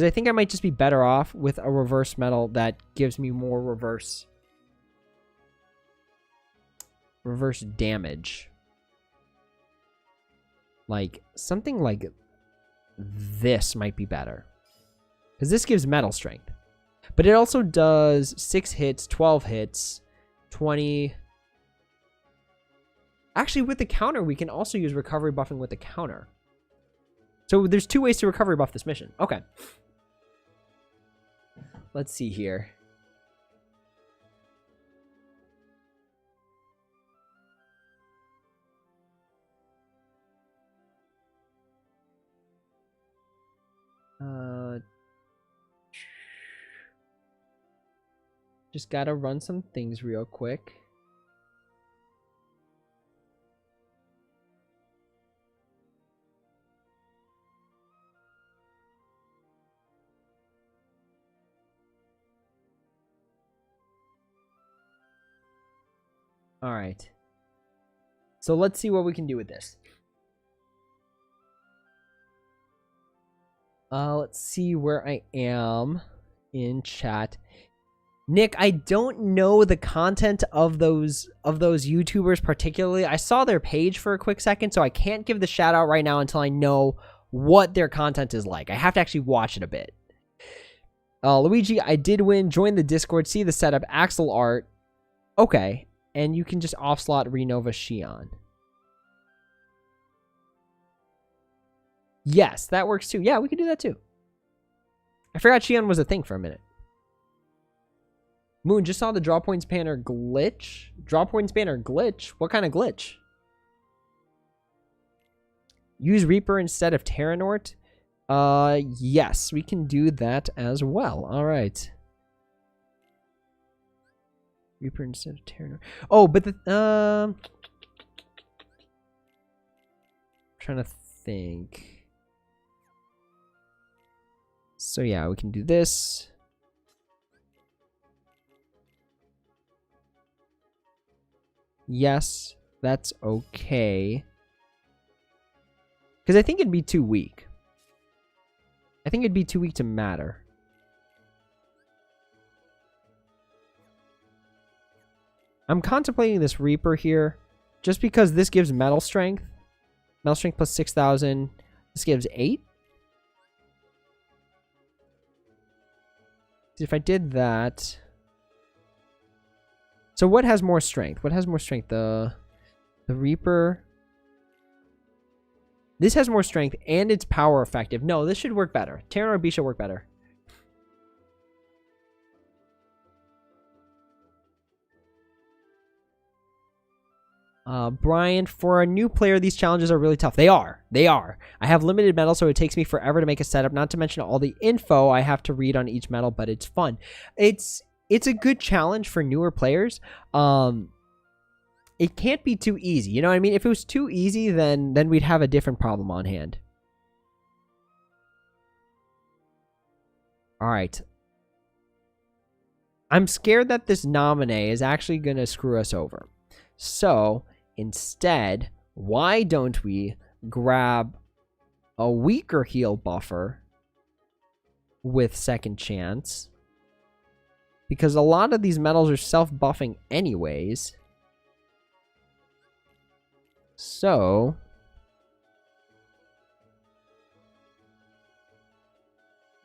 I think I might just be better off with a reverse metal that gives me more reverse damage. Like, something like this might be better. Because this gives metal strength. But it also does 6 hits, 12 hits, 20... Actually, with the counter, we can also use recovery buffing with the counter. So there's 2 ways to recovery buff this mission. Okay. Let's see here. Just gotta run some things real quick. All right. So let's see what we can do with this. Let's see where I am in chat. Nick, I don't know the content of those YouTubers particularly. I saw their page for a quick second, so I can't give the shout out right now until I know what their content is like. I have to actually watch it a bit. Luigi, I did win. Join the Discord. See the setup. Axel art. Okay. And you can just off-slot Renova Xion. Yes, that works too. Yeah, we can do that too. I forgot Xion was a thing for a minute. Moon, just saw the draw points banner glitch. Draw points banner glitch? What kind of glitch? Use Reaper instead of Terranort? Yes, we can do that as well. All right. Reaper instead of Terranort. Oh, but the trying to think. So yeah, we can do this. Yes, that's okay. Because I think it'd be too weak. I think it'd be too weak to matter. I'm contemplating this Reaper here. Just because this gives metal strength. Metal strength plus 6,000. This gives 8. See, if I did that... So what has more strength? What has more strength? The Reaper. This has more strength and it's power effective. No, this should work better. Terran or B should work better. Brian, for a new player, these challenges are really tough. They are. They are. I have limited metal, so it takes me forever to make a setup. Not to mention all the info I have to read on each metal, but it's fun. It's a good challenge for newer players. It can't be too easy. You know what I mean? If it was too easy, then we'd have a different problem on hand. All right. I'm scared that this nominee is actually going to screw us over. So, instead, why don't we grab a weaker heal buffer with second chance? Because a lot of these metals are self-buffing anyways. So...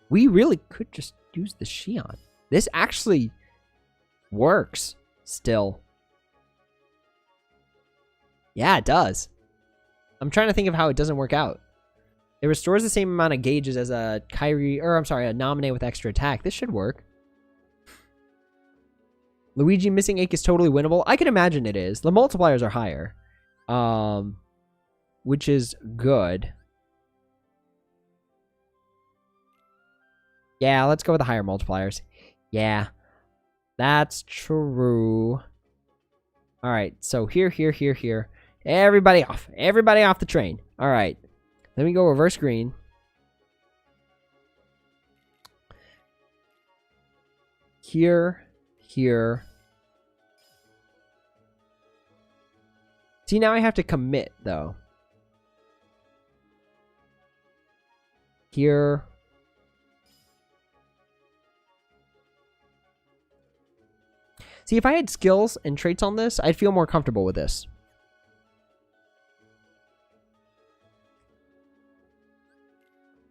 we really could just use the Xion. This actually works still. Yeah, it does. I'm trying to think of how it doesn't work out. It restores the same amount of gauges as a Kyrie, or I'm sorry, a Nominee with extra attack. This should work. Luigi missing 8 is totally winnable. I can imagine it is. The multipliers are higher. Which is good. Yeah, let's go with the higher multipliers. Yeah, that's true. All right, so here. Everybody off. Everybody off the train. All right. Then we go reverse green. Here. See, now I have to commit, though. Here. See, if I had skills and traits on this, I'd feel more comfortable with this.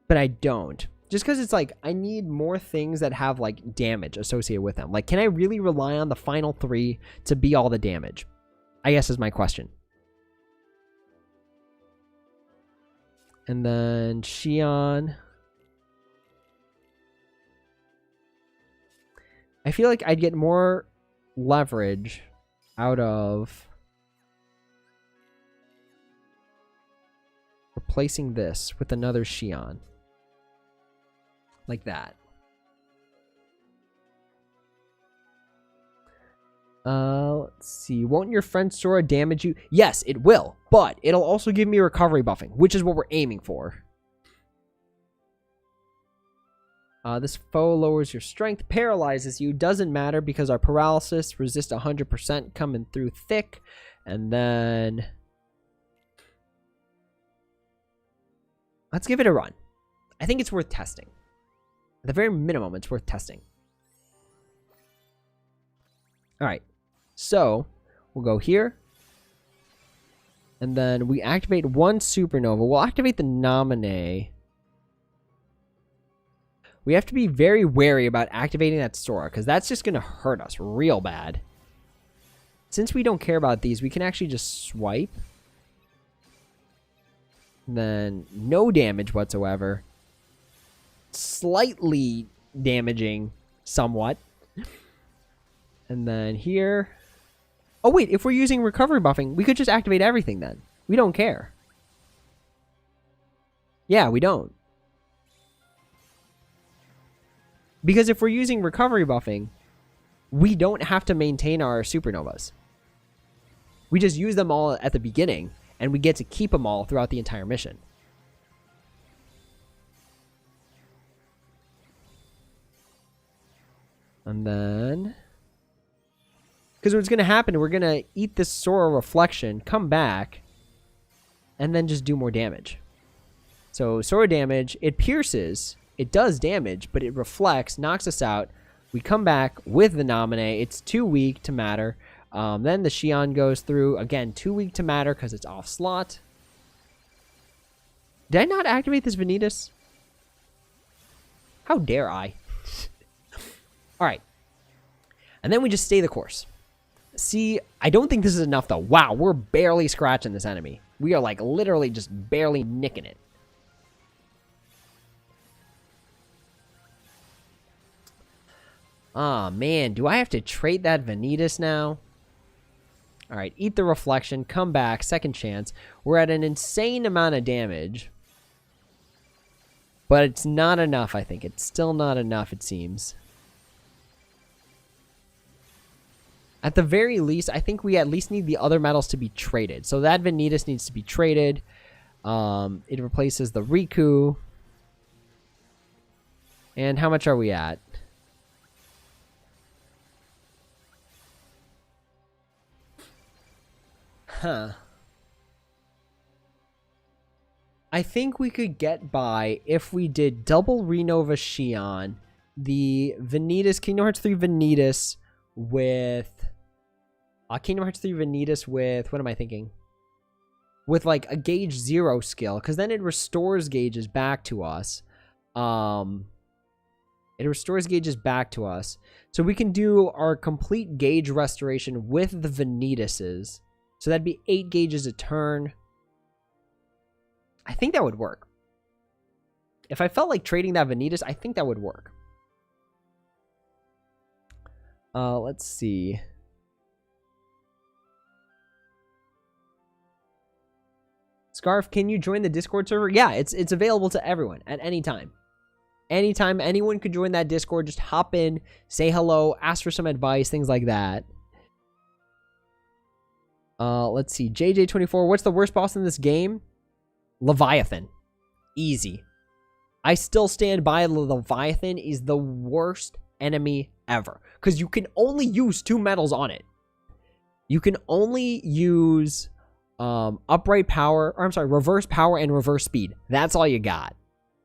But I don't. Just because it's like, I need more things that have, like, damage associated with them. Like, can I really rely on the final 3 to be all the damage? I guess is my question. And then Xion. I feel like I'd get more leverage out of replacing this with another Xion. Like that. Let's see. Won't your friend Sora damage you? Yes, it will. But it'll also give me recovery buffing, which is what we're aiming for. This foe lowers your strength, paralyzes you. Doesn't matter because our paralysis resist 100% coming through thick. And then Let's give it a run. I think it's worth testing. At the very minimum, it's worth testing. All right. So we'll go here. And then we activate one supernova. We'll activate the nominee. We have to be very wary about activating that Sora, because that's just going to hurt us real bad. Since we don't care about these, we can actually just swipe. And then no damage whatsoever. Slightly damaging somewhat. And then here. Oh, wait. If we're using recovery buffing, we could just activate everything then. We don't care. Yeah, we don't. Because if we're using recovery buffing, we don't have to maintain our supernovas. We just use them all at the beginning, and we get to keep them all throughout the entire mission. And then, because what's going to happen, we're going to eat this Sora reflection, come back, and then just do more damage. So Sora damage, it pierces, it does damage, but it reflects, knocks us out. We come back with the nominee. It's too weak to matter. Then the Xion goes through. Again, too weak to matter because it's off slot. Did I not activate this Vanitas? How dare I? All right. And then we just stay the course. See, I don't think this is enough, though. Wow, we're barely scratching this enemy. We are, like, literally just barely nicking it. Oh, man. Do I have to trade that Vanitas now? All right. Eat the reflection. Come back. Second chance. We're at an insane amount of damage. But it's not enough, I think. It's still not enough, it seems. At the very least, I think we at least need the other metals to be traded. So that Vanitas needs to be traded. It replaces the Riku. And how much are we at? Huh. I think we could get by if we did double Renova Xion, the Vanitas, Kingdom Hearts 3 Vanitas with... Kingdom Hearts 3 Vanitas with... What am I thinking? With, like, a Gauge 0 skill, because then it restores gauges back to us. It restores gauges back to us. So we can do our complete gauge restoration with the Vanitases. So that'd be 8 gauges a turn. I think that would work. If I felt like trading that Vanitas, I think that would work. Let's see. Scarf, can you join the Discord server? Yeah, it's available to everyone at any time. Anytime anyone could join that Discord, just hop in, say hello, ask for some advice, things like that. Let's see. JJ24, what's the worst boss in this game? Leviathan. Easy. I still stand by Leviathan is the worst enemy ever. Because you can only use 2 metals on it. You can only use upright power, or I'm sorry, reverse power and reverse speed. That's all you got.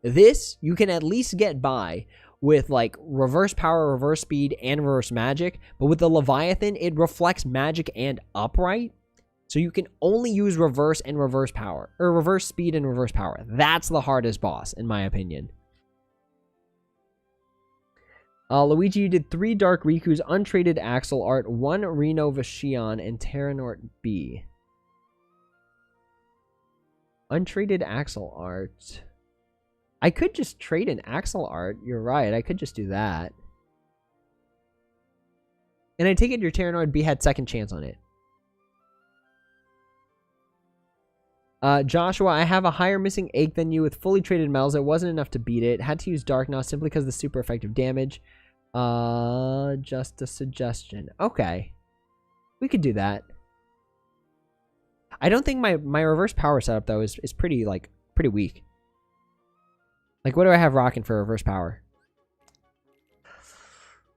This, you can at least get by with like reverse power, reverse speed, and reverse magic. But with the Leviathan, it reflects magic and upright. So you can only use reverse and reverse power, or reverse speed and reverse power. That's the hardest boss, in my opinion. Luigi, you did 3 Dark Riku's, untraded Axel Art, 1 Renova Xion, and Terranort B. Untraded Axel Art. I could just trade an Axel Art. You're right. I could just do that. And I take it your Terranort B had second chance on it. Joshua, I have a higher missing ache than you with fully traded metals. It wasn't enough to beat it. Had to use Dark now simply because of the super effective damage. Just a suggestion. Okay. We could do that. I don't think my reverse power setup, though, is pretty, like, pretty weak. Like, what do I have rocking for reverse power?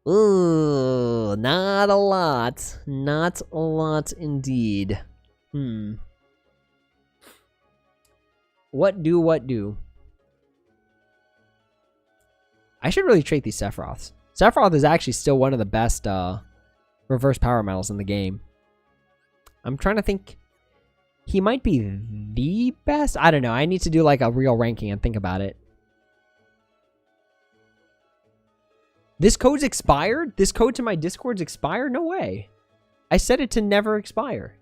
Ooh, not a lot. Not a lot indeed. What do? I should really trade these Sephiroths. Sephiroth is actually still one of the best reverse power metals in the game. I'm trying to think. He might be the best. I don't know. I need to do like a real ranking and think about it. This code's expired? This code to my Discord's expired? No way. I set it to never expire.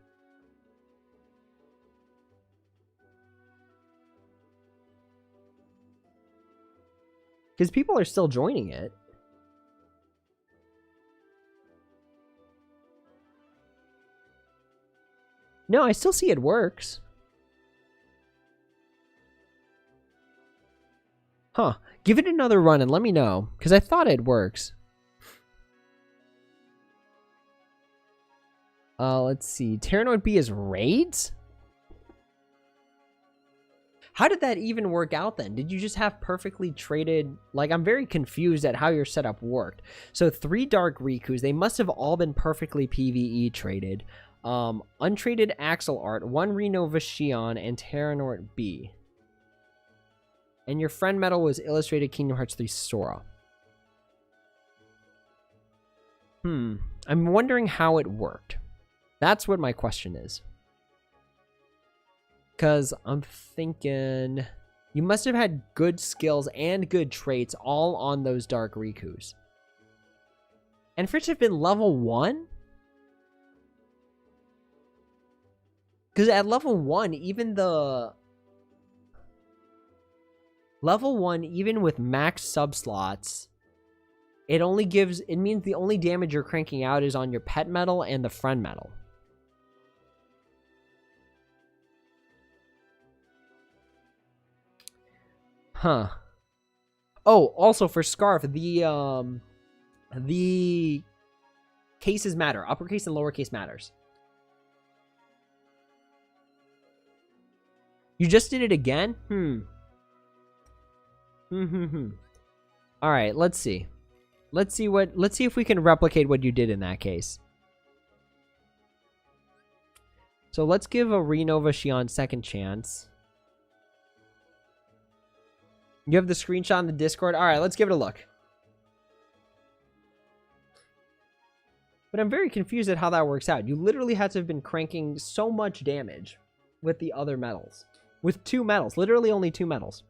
Because people are still joining it. No, I still see it works. Huh. Give it another run and let me know. Because I thought it works. Let's see. Terranoid B is raids? How did that even work out then? Did you just have perfectly traded... Like, I'm very confused at how your setup worked. So 3 Dark Rikus. They must have all been perfectly PvE traded. Untraded Axel Art, 1 Renova Shion, and Terranort B. And your friend medal was Illustrated Kingdom Hearts 3 Sora. I'm wondering how it worked. That's what my question is. Because I'm thinking... You must have had good skills and good traits all on those Dark Rikus. And for it to have been level 1? Because at level 1, even the... Level 1, even with max subslots, it only gives... It means the only damage you're cranking out is on your pet medal and the friend medal. Huh. Oh, also for Scarf, the cases matter. Uppercase and lowercase matters. You just did it again? All right, let's see. Let's see if we can replicate what you did in that case. So let's give a Renova Shion second chance. You have the screenshot in the Discord? All right, let's give it a look. But I'm very confused at how that works out. You literally had to have been cranking so much damage with the other medals. With 2 medals. Literally only 2 medals.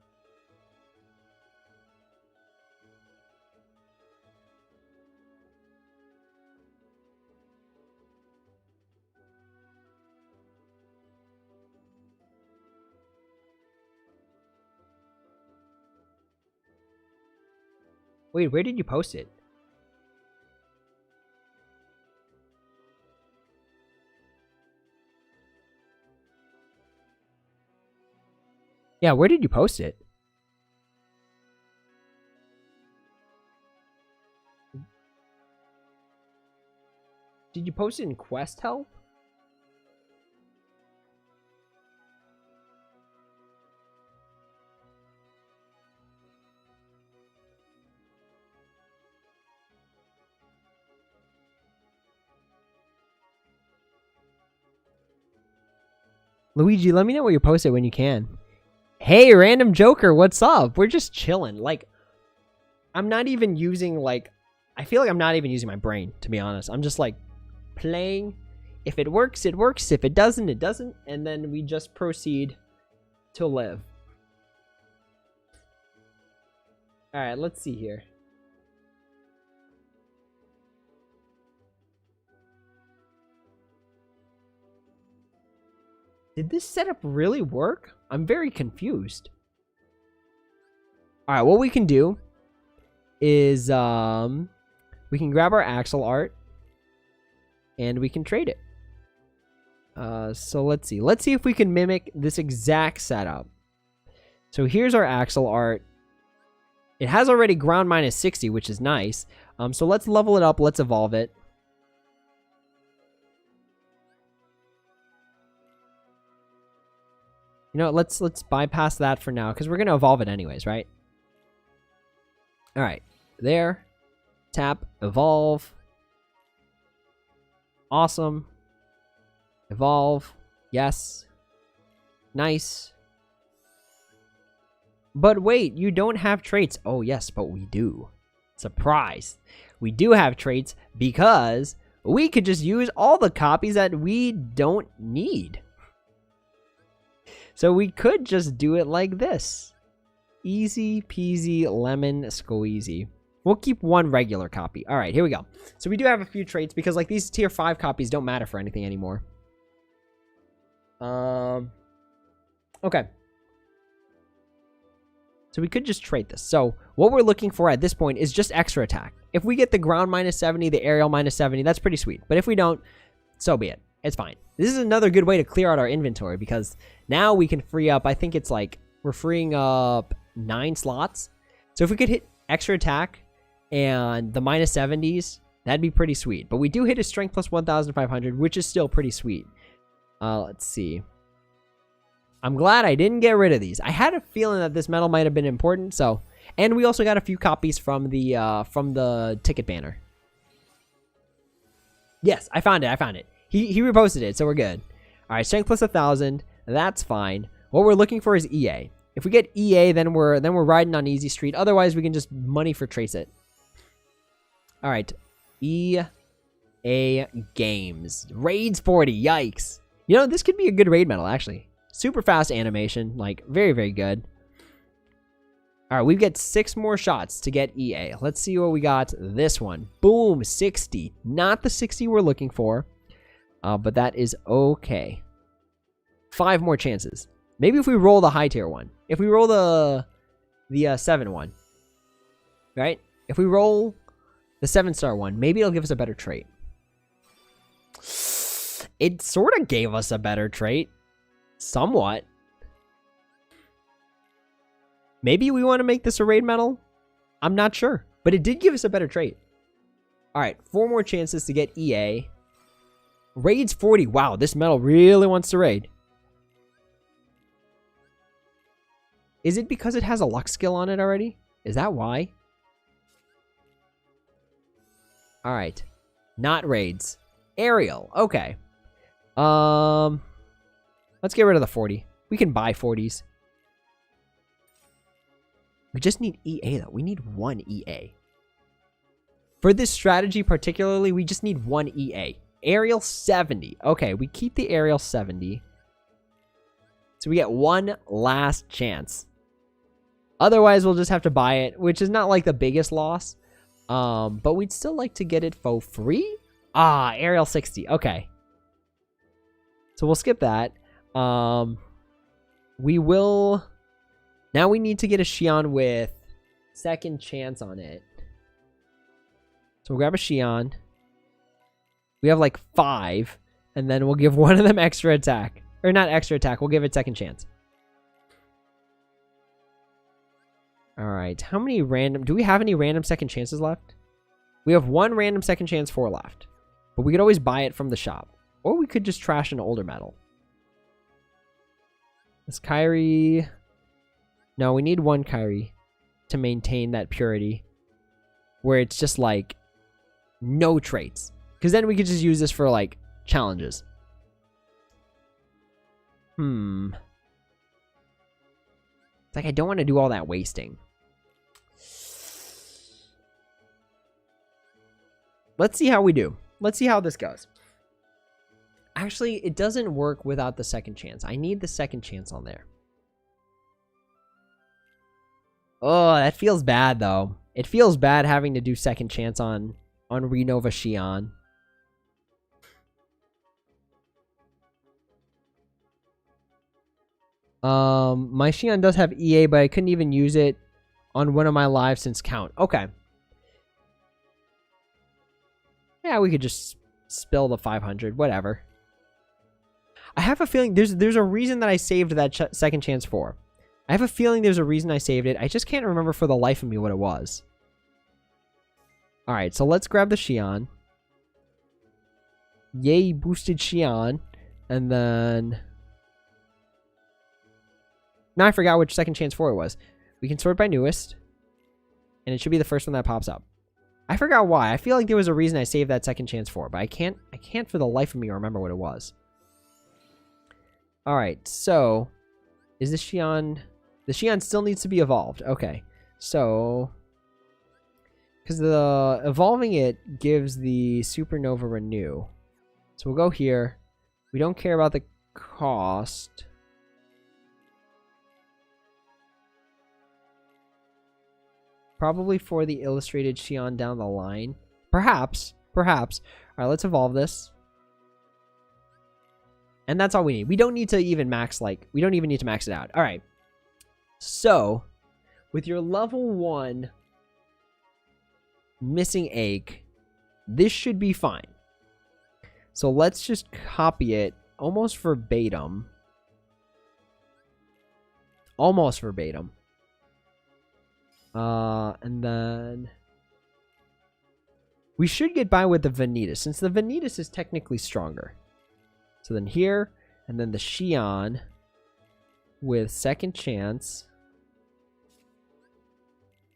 Wait, where did you post it? Yeah, where did you post it? Did you post it in Quest Help? Luigi, let me know where you post it when you can. Hey, Random Joker, what's up? We're just chilling. Like, I'm not even using, like... I feel like I'm not even using my brain, to be honest. I'm just, like, playing. If it works, it works. If it doesn't, it doesn't. And then we just proceed to live. Alright, let's see here. Did this setup really work? I'm very confused. Alright, what we can do is we can grab our Axel art and we can trade it. So let's see. Let's see if we can mimic this exact setup. So here's our Axel art. It has already ground minus 60, which is nice. So let's level it up. Let's evolve it. You know, let's bypass that for now, because we're going to evolve it anyways, right? All right. There. Tap. Evolve. Awesome. Evolve. Yes. Nice. But wait, you don't have traits. Oh, yes, but we do. Surprise. We do have traits because we could just use all the copies that we don't need. So we could just do it like this. Easy peasy lemon squeezy. We'll keep one regular copy. All right, here we go. So we do have a few traits because like these tier 5 copies don't matter for anything anymore. Okay. So we could just trait this. So what we're looking for at this point is just extra attack. If we get the ground minus 70, the aerial minus 70, that's pretty sweet. But if we don't, so be it. It's fine. This is another good way to clear out our inventory because now we can free up, I think it's like, we're freeing up 9 slots. So if we could hit extra attack and the minus 70s, that'd be pretty sweet. But we do hit a strength plus 1,500, which is still pretty sweet. Let's see. I'm glad I didn't get rid of these. I had a feeling that this medal might have been important, so... And we also got a few copies from the ticket banner. Yes, I found it. He reposted it, so we're good. Alright, strength plus 1,000. That's fine. What we're looking for is EA. If we get EA, then we're riding on easy street. Otherwise, we can just money for trace it. Alright. EA Games. Raids 40. Yikes. You know, this could be a good raid medal, actually. Super fast animation. Like, very, very good. Alright, we get 6 more shots to get EA. Let's see what we got this one. Boom, 60. Not the 60 we're looking for. But that is okay. 5 more chances. Maybe if we roll the high tier one. If we roll the 7 one. Right? If we roll the 7-star one, maybe it'll give us a better trait. It sort of gave us a better trait. Somewhat. Maybe we want to make this a raid medal? I'm not sure. But it did give us a better trait. Alright, 4 more chances to get EA. Raids 40. Wow, this medal really wants to raid. Is it because it has a luck skill on it already? Is that why? Alright. Not raids. Aerial. Okay. Let's get rid of the 40. We can buy 40s. We just need EA, though. We need 1 EA. For this strategy particularly, we just need 1 EA. Aerial 70. Okay, we keep the aerial 70. So we get 1 last chance. Otherwise, we'll just have to buy it, which is not like the biggest loss. But we'd still like to get it for free. Ah, aerial 60. Okay. So we'll skip that. We will... Now we need to get a Xion with second chance on it. So we'll grab a Xion. We have like 5. And then we'll give one of them extra attack. Or not extra attack. We'll give it second chance. Alright. How many random... Do we have any random second chances left? We have 1 random second chance 4 left. But we could always buy it from the shop. Or we could just trash an older medal. This Kyrie... No, we need 1 Kyrie to maintain that purity. Where it's just like no traits. Because then we could just use this for like challenges. It's like I don't want to do all that wasting. Let's see how we do. Let's see how this goes. Actually, it doesn't work without the second chance. I need the second chance on there. Oh, that feels bad, though. It feels bad having to do second chance on Renova Xion. My Xion does have EA, but I couldn't even use it on one of my lives since count. Okay. Yeah, we could just spill the 500. Whatever. I have a feeling there's a reason that I saved that second chance for. I have a feeling there's a reason I saved it. I just can't remember for the life of me what it was. Alright, so let's grab the Xion. Yay, boosted Xion. And then... Now I forgot which second chance 4 it was. We can sort by newest. And it should be the first one that pops up. I forgot why. I feel like there was a reason I saved that second chance 4. But I can't for the life of me remember what it was. Alright, so... Is this Xion... The Xion still needs to be evolved. Okay. So, because the evolving it gives the Supernova Renew. So we'll go here. We don't care about the cost. Probably for the illustrated Xion down the line. Perhaps. Perhaps. Alright, let's evolve this. And that's all we need. We don't need to even max, like, we don't even need to max it out. Alright. So, with your level 1 missing egg, this should be fine. So let's just copy it almost verbatim. Almost verbatim. And then we should get by with the Vanitas, since the Vanitas is technically stronger. So then here, and then the Xion with second chance.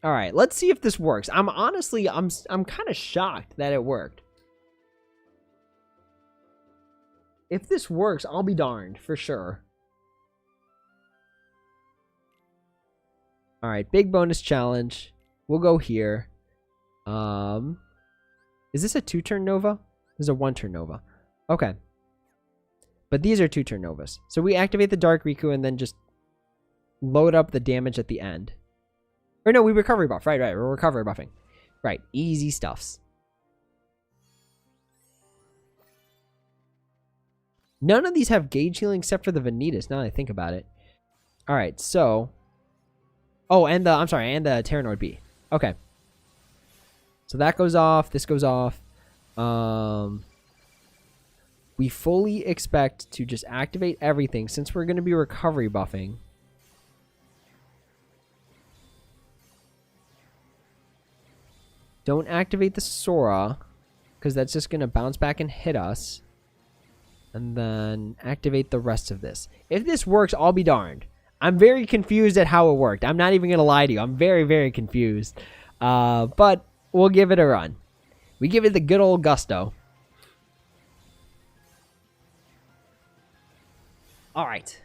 All right, let's see if this works. I'm honestly, I'm kind of shocked that it worked. If this works, I'll be darned for sure. All right, big bonus challenge. We'll go here. Is this a 2-turn Nova? This is a 1-turn Nova. Okay. But these are 2-turn Novas. So we activate the Dark Riku and then just load up the damage at the end. Or no, we recovery buff. Right. We're recovery buffing. Right. Easy stuffs. None of these have gauge healing except for the Vanitas, now that I think about it. Alright, so... Oh, and the... I'm sorry, and the Terranord B. Okay. So that goes off. This goes off. We fully expect to just activate everything since we're going to be recovery buffing. Don't activate the Sora, because that's just going to bounce back and hit us. And then activate the rest of this. If this works, I'll be darned. I'm very confused at how it worked. I'm not even going to lie to you. I'm very, very confused. But we'll give it a run. We give it the good old gusto. All right.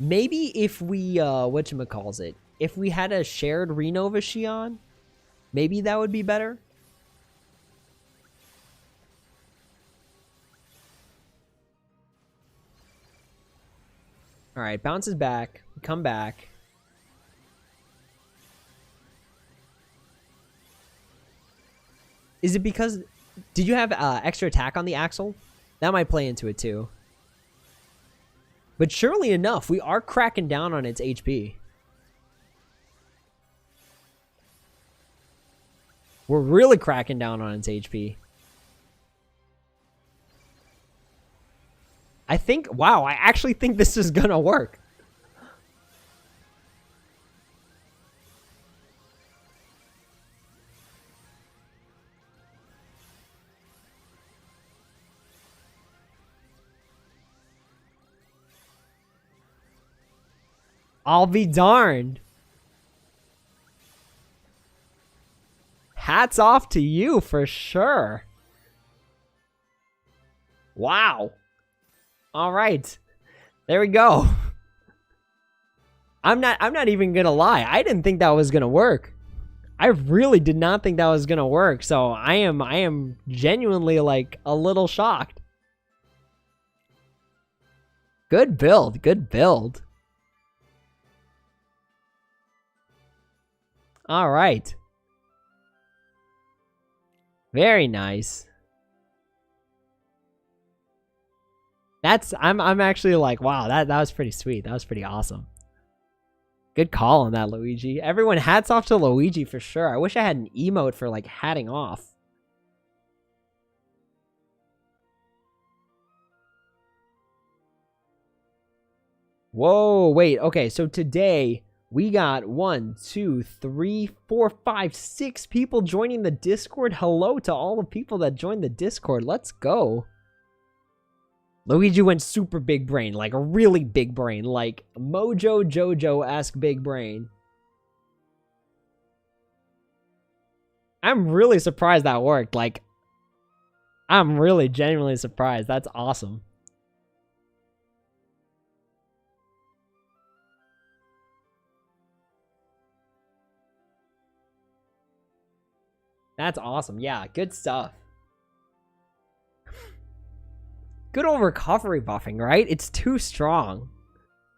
Maybe if we, whatchamacallit, if we had a shared Renova Xion, maybe that would be better. All right, bounces back. We come back. Is it because... Did you have extra attack on the Axle? That might play into it too. But surely enough, we are cracking down on its HP. We're really cracking down on its HP. I think... Wow, I actually think this is gonna work. I'll be darned. Hats off to you for sure. Wow. All right. There we go. I'm not even going to lie. I didn't think that was going to work. I really did not think that was going to work. So I am genuinely like a little shocked. Good build. Good build. All right. Very nice. I'm actually like, wow, that was pretty sweet. That was pretty awesome. Good call on that, Luigi. Everyone, hats off to Luigi for sure. I wish I had an emote for like hatting off. Whoa, wait. Okay, so today we got 1, 2, 3, 4, 5, 6 people joining the Discord. Hello to all the people that joined the Discord. Let's go. Luigi went super big brain, like a really big brain, like Mojo Jojo-esque big brain. I'm really surprised that worked. Like, I'm really genuinely surprised. That's awesome. That's awesome. Yeah, good stuff. Good old recovery buffing, right? It's too strong.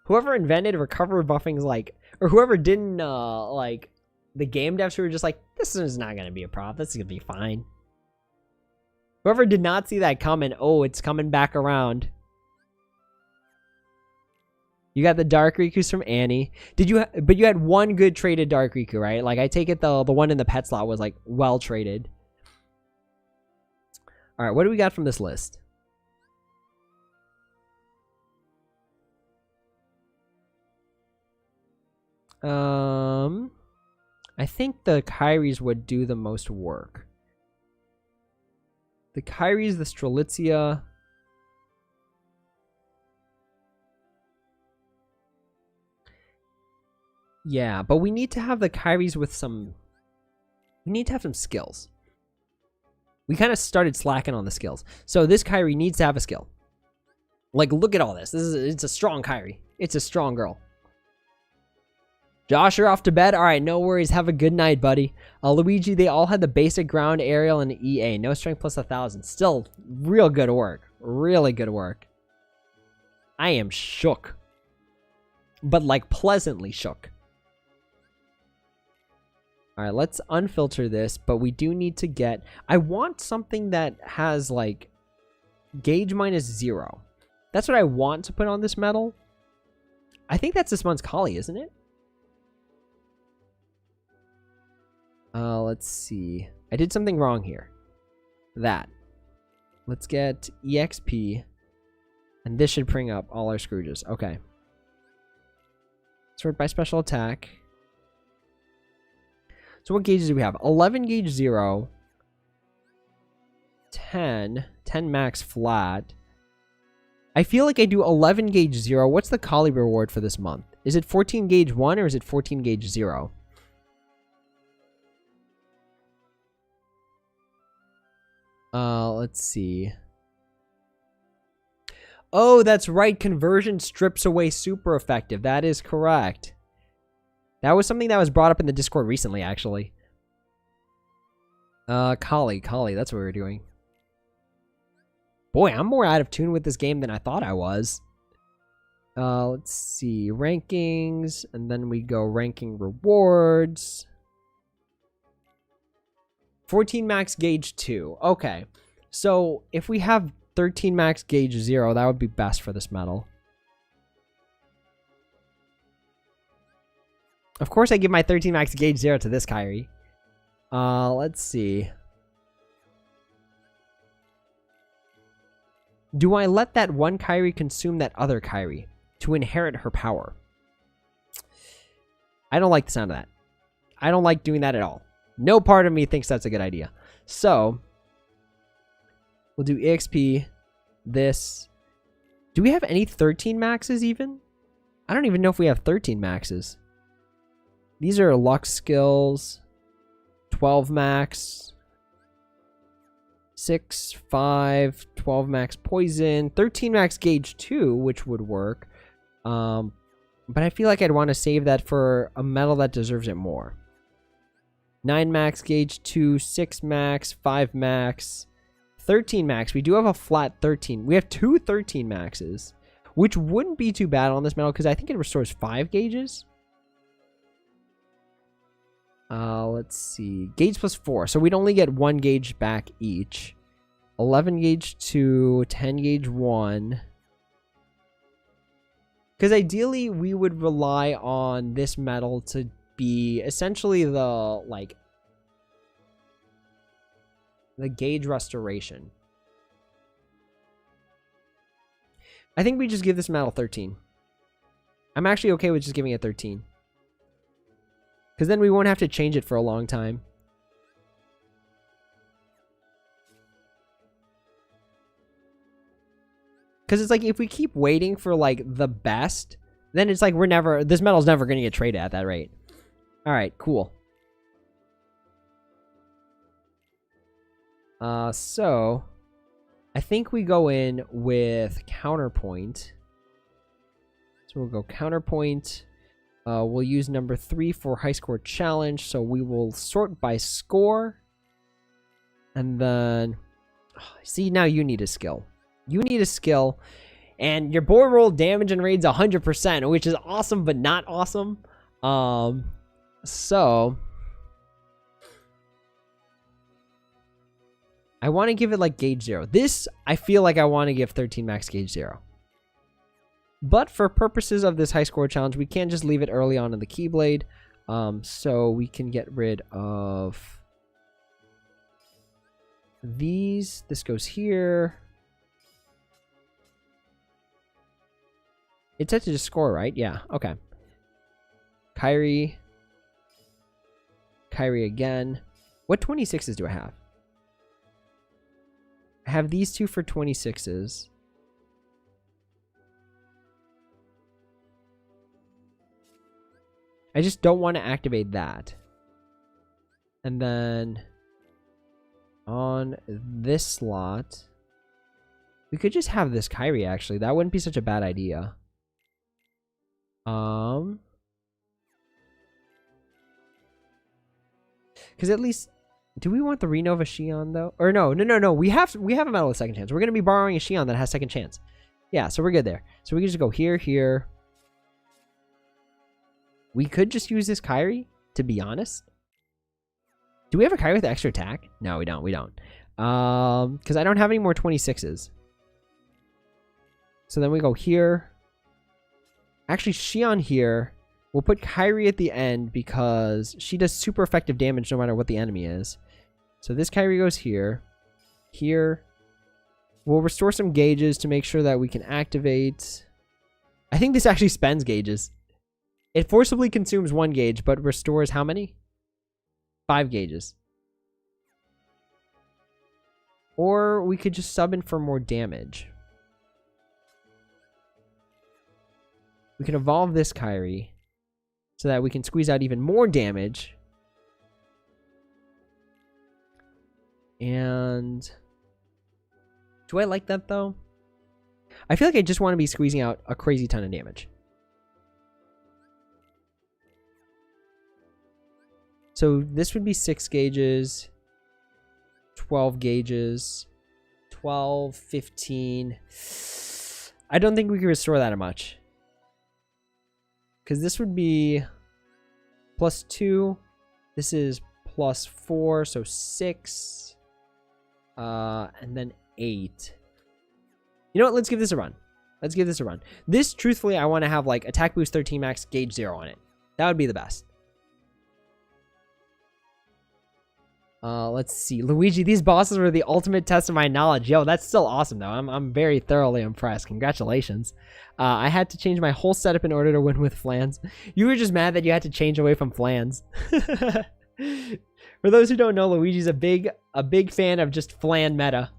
Whoever invented recovery buffing is like, or whoever didn't, like, the game devs who were just like, this is not going to be a problem. This is going to be fine. Whoever did not see that coming, oh, it's coming back around. You got the Dark Riku's from Annie. But you had one good traded Dark Riku, right? Like, I take it the one in the pet slot was, like, well traded. All right, what do we got from this list? I think the Kairis would do the most work. The Kairis, the Strelitzia. Yeah, but we need to have the Kairis with some... We need to have some skills. We kind of started slacking on the skills. So this Kairi needs to have a skill. Like, look at all this. It's a strong Kairi. It's a strong girl. Josh, you're off to bed? Alright, no worries. Have a good night, buddy. Luigi, they all had the basic ground, aerial, and EA. No strength plus 1,000. Still, real good work. Really good work. I am shook. But, like, pleasantly shook. Alright, let's unfilter this, but we do need to get... I want something that has, like, gauge -0. That's what I want to put on this medal. I think that's this month's Kali, isn't it? Let's see. I did something wrong here. That. Let's get EXP. And this should bring up all our Scrooges. Okay. Sort by special attack. So what gauges do we have? 11 gauge 0. 10. 10 max flat. I feel like I do 11 gauge 0. What's the Kali reward for this month? Is it 14 gauge 1 or is it 14 gauge 0? Let's see. Oh, that's right. Conversion strips away super effective. That is correct. That was something that was brought up in the Discord recently, actually. Kali. That's what we were doing. Boy, I'm more out of tune with this game than I thought I was. Let's see. Rankings. And then we go ranking rewards. 14 max gauge 2. Okay. So, if we have 13 max gauge 0, that would be best for this medal. Of course I give my 13 max gauge 0 to this Kairi. Let's see. Do I let that one Kairi consume that other Kairi to inherit her power? I don't like the sound of that. I don't like doing that at all. No part of me thinks that's a good idea. So, we'll do EXP, this. Do we have any 13 maxes even? I don't even know if we have 13 maxes. These are luck skills. 12 max. 6, 5, 12 max poison. 13 max gauge 2, which would work. But I feel like I'd want to save that for a medal that deserves it more. 9 max gauge 2, 6 max, 5 max, 13 max. We do have a flat 13. We have two 13 maxes, which wouldn't be too bad on this medal because I think it restores 5 gauges. Let's see. Gauge plus 4. So we'd only get 1 gauge back each. 11 gauge 2, 10 gauge 1. Because ideally we would rely on this medal to be essentially the gauge restoration. I think we just give this medal 13. I'm actually okay with just giving it 13. Because then we won't have to change it for a long time. Because it's like if we keep waiting for like the best, then it's like this medal's never going to get traded at that rate. Alright, cool. So, I think we go in with counterpoint. So we'll go counterpoint. We'll use number 3 for high score challenge. So we will sort by score. And then, see, now you need a skill. You need a skill. And your boy roll damage and raids 100%, which is awesome, but not awesome. So I want to give it like gauge 0. This, I feel like I want to give 13 max gauge 0. But for purposes of this high score challenge, we can't just leave it early on in the Keyblade. So we can get rid of these. This goes here. It's set to just score, right? Yeah, okay. Kyrie. Kyrie again. What 26s do I have? I have these two for 26s. I just don't want to activate that. And then on this slot, we could just have this Kyrie, actually. That wouldn't be such a bad idea. Because at least, do we want the Renova Shion though? Or no. We have a Medal of Second Chance. We're gonna be borrowing a Shion that has second chance. Yeah, so we're good there. So we can just go here. We could just use this Kyrie, to be honest. Do we have a Kyrie with extra attack? No, we don't. Because I don't have any more 26s. So then we go here. Actually, Shion here. We'll put Kyrie at the end because she does super effective damage no matter what the enemy is. So this Kyrie goes here. Here. We'll restore some gauges to make sure that we can activate. I think this actually spends gauges. It forcibly consumes 1 gauge, but restores how many? 5 gauges. Or we could just sub in for more damage. We can evolve this Kyrie so that we can squeeze out even more damage. And do I like that though? I feel like I just want to be squeezing out a crazy ton of damage. So this would be 6 gauges, 12 gauges, 12, 15. I don't think we can restore that much. Because this would be +2. This is +4, so 6. And then 8. You know what? Let's give this a run. This, truthfully, I want to have like attack boost 13 max, gauge 0 on it. That would be the best. Let's see. Luigi, these bosses were the ultimate test of my knowledge. Yo, that's still awesome, though. I'm very thoroughly impressed. Congratulations. I had to change my whole setup in order to win with Flans. You were just mad that you had to change away from Flans. For those who don't know, Luigi's a big fan of just Flan meta.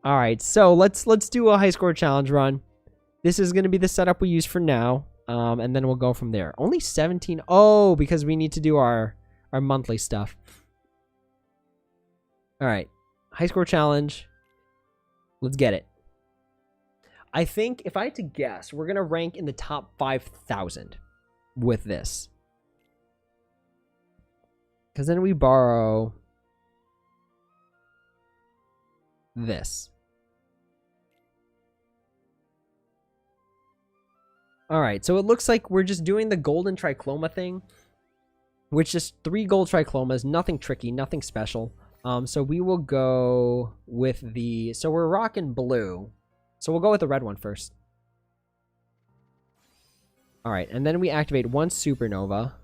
All right, so let's do a high score challenge run. This is going to be the setup we use for now. And then we'll go from there. Only 17. Oh, because we need to do our monthly stuff. All right. High score challenge. Let's get it. I think if I had to guess, we're going to rank in the top 5,000 with this. Because then we borrow this. Alright, so it looks like we're just doing the golden trichloma thing, which is 3 gold trichlomas, nothing tricky, nothing special. So we will go with the... So we're rocking blue. So we'll go with the red one first. Alright, and then we activate 1 supernova.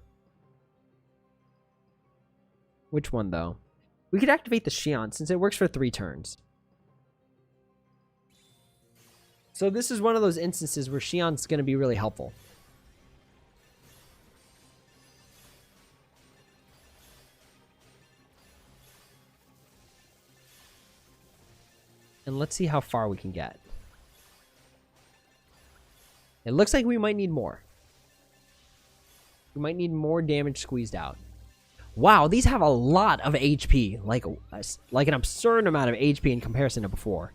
Which one, though? We could activate the Shion, since it works for 3 turns. So this is one of those instances where Shion's going to be really helpful. And let's see how far we can get. It looks like we might need more. We might need more damage squeezed out. Wow, these have a lot of HP. Like an absurd amount of HP in comparison to before.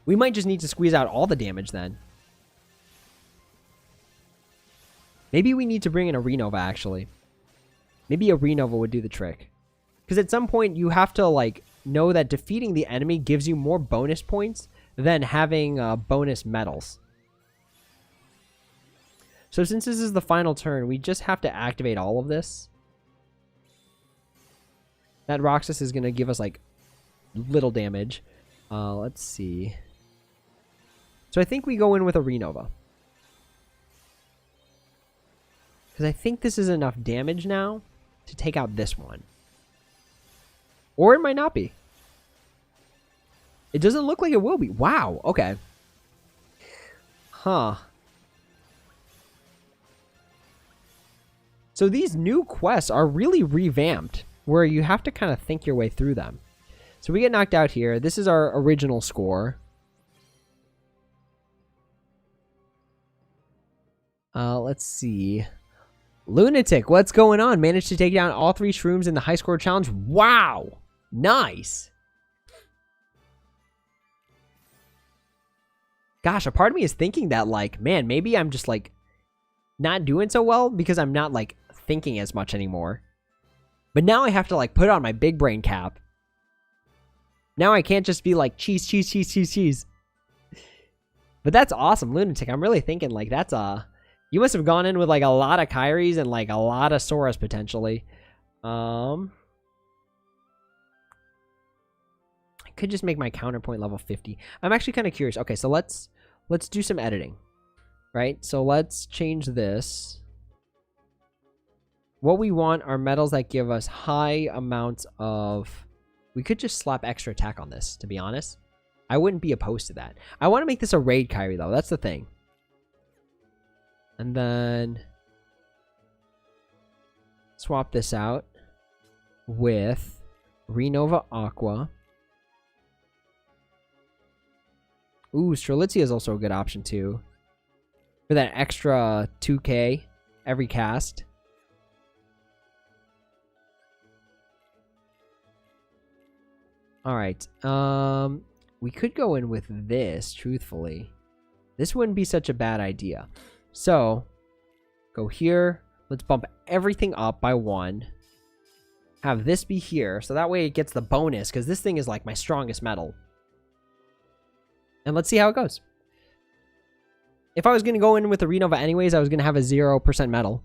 We might just need to squeeze out all the damage then. Maybe we need to bring in a Renova, actually. Maybe a Renova would do the trick. Because at some point, you have to, like, know that defeating the enemy gives you more bonus points than having bonus medals. So since this is the final turn, we just have to activate all of this. That Roxas is going to give us, like, little damage. Let's see. So I think we go in with a Renova. Because I think this is enough damage now to take out this one. Or it might not be. It doesn't look like it will be. Wow, okay. Huh. So these new quests are really revamped, where you have to kind of think your way through them. So we get knocked out here. This is our original score. Let's see. Lunatic, what's going on? Managed to take down all 3 shrooms in the high score challenge. Wow. Nice. Gosh, a part of me is thinking that, like, man, maybe I'm just, like, not doing so well because I'm not, like, thinking as much anymore. But now I have to, like, put on my big brain cap. Now I can't just be like, cheese, cheese, cheese, cheese, cheese. But that's awesome, Lunatic. I'm really thinking, like, that's you must have gone in with, like, a lot of Kyries and, like, a lot of Soras potentially. I could just make my counterpoint level 50. I'm actually kind of curious. Okay, so let's do some editing. Right? So let's change this. What we want are medals that give us high amounts of... We could just slap extra attack on this, to be honest. I wouldn't be opposed to that. I want to make this a raid Kyrie, though. That's the thing. And then... swap this out with Renova Aqua. Ooh, Strelitzia is also a good option, too. For that extra 2k every cast. Alright. We could go in with this, truthfully. This wouldn't be such a bad idea. So, go here. Let's bump everything up by 1. Have this be here, so that way it gets the bonus, because this thing is like my strongest medal. And let's see how it goes. If I was going to go in with the Renova anyways, I was going to have a 0% medal.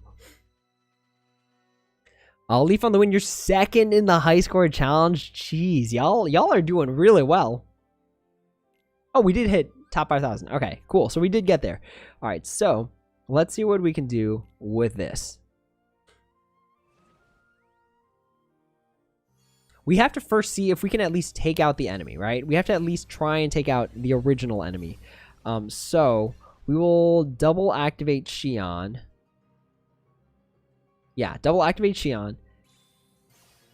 Leaf on the win, you're second in the high score challenge. Jeez, y'all are doing really well. Oh, we did hit top 5,000. Okay, cool. So we did get there. All right, so let's see what we can do with this. We have to first see if we can at least take out the enemy, right? We have to at least try and take out the original enemy. So we will double activate Xion. Yeah, double activate Xion.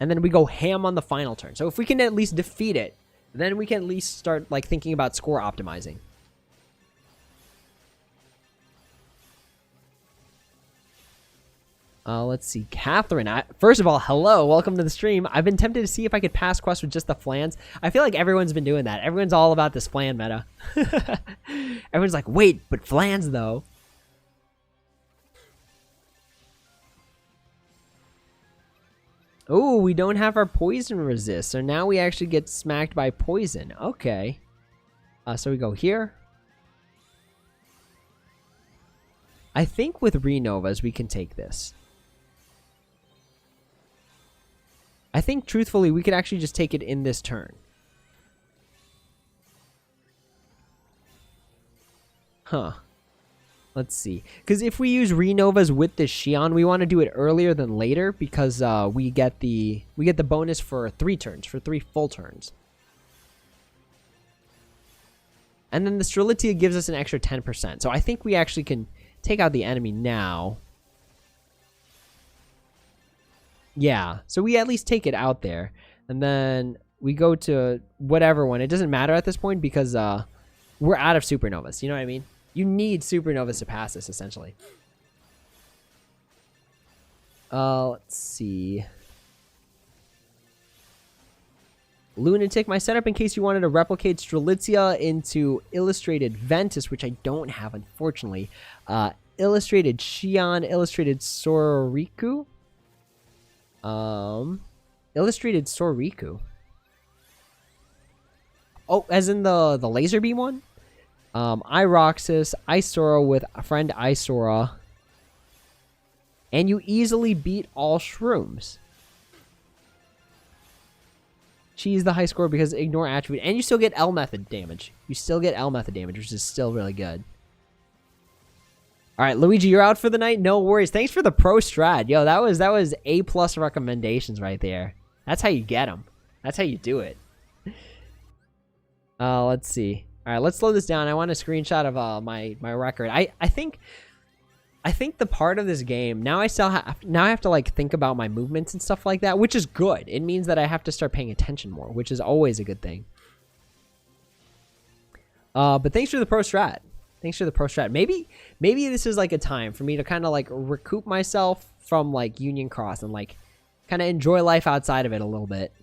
And then we go ham on the final turn. So if we can at least defeat it, then we can at least start, like, thinking about score optimizing. Let's see. Catherine, first of all, hello. Welcome to the stream. I've been tempted to see if I could pass quests with just the flans. I feel like everyone's been doing that. Everyone's all about this flan meta. Everyone's like, wait, but flans, though. Oh, we don't have our poison resist, so now we actually get smacked by poison. Okay. So we go here. I think with Renovas, we can take this. I think, truthfully, we could actually just take it in this turn. Huh. Let's see. Because if we use Renovas with this Xion, we want to do it earlier than later because we get the bonus for 3 turns, for 3 full turns. And then the Strelitzia gives us an extra 10%. So I think we actually can take out the enemy now. Yeah, so we at least take it out there. And then we go to whatever one. It doesn't matter at this point because we're out of Supernovas. You know what I mean? You need Supernovas to pass this, essentially. Let's see. Lunatic, my setup in case you wanted to replicate Strelitzia into Illustrated Ventus, which I don't have, unfortunately. illustrated Shion, illustrated Sororiku. Illustrated Sororiku. Oh, as in the laser beam one? Iroxis, Isora with a friend Isora. And you easily beat all shrooms. She's the high score because ignore attribute. And you still get L method damage. You still get L method damage, which is still really good. Alright, Luigi, you're out for the night? No worries. Thanks for the pro strat. Yo, that was A+ recommendations right there. That's how you get them. That's how you do it. Let's see. Alright, let's slow this down. I want a screenshot of my record. I think the part of this game now I have to like think about my movements and stuff like that, which is good. It means that I have to start paying attention more, which is always a good thing. But thanks for the pro strat. Thanks for the pro strat. Maybe this is like a time for me to kind of like recoup myself from like Union Cross and like kind of enjoy life outside of it a little bit.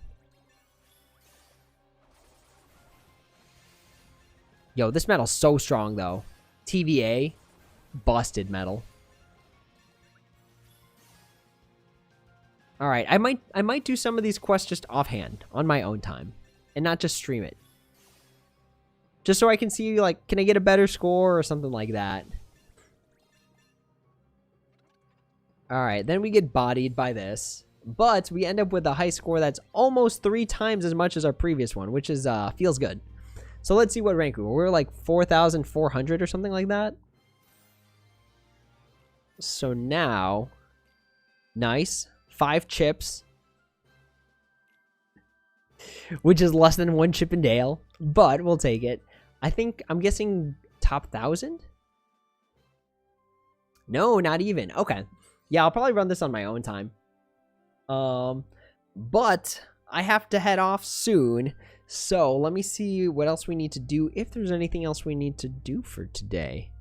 Yo, this metal's so strong though. TVA. Busted metal. All right, I might do some of these quests just offhand on my own time and not just stream it. Just so I can see like, can I get a better score or something like that? All right, then we get bodied by this, but we end up with a high score that's almost 3 times as much as our previous one, which is feels good. So let's see what rank we were. We're like 4,400 or something like that. So now, nice, 5 chips, which is less than 1 chip and Dale, but we'll take it. I'm guessing top 1,000? No, not even. Okay. Yeah, I'll probably run this on my own time. But I have to head off soon. So let me see what else we need to do, if there's anything else we need to do for today.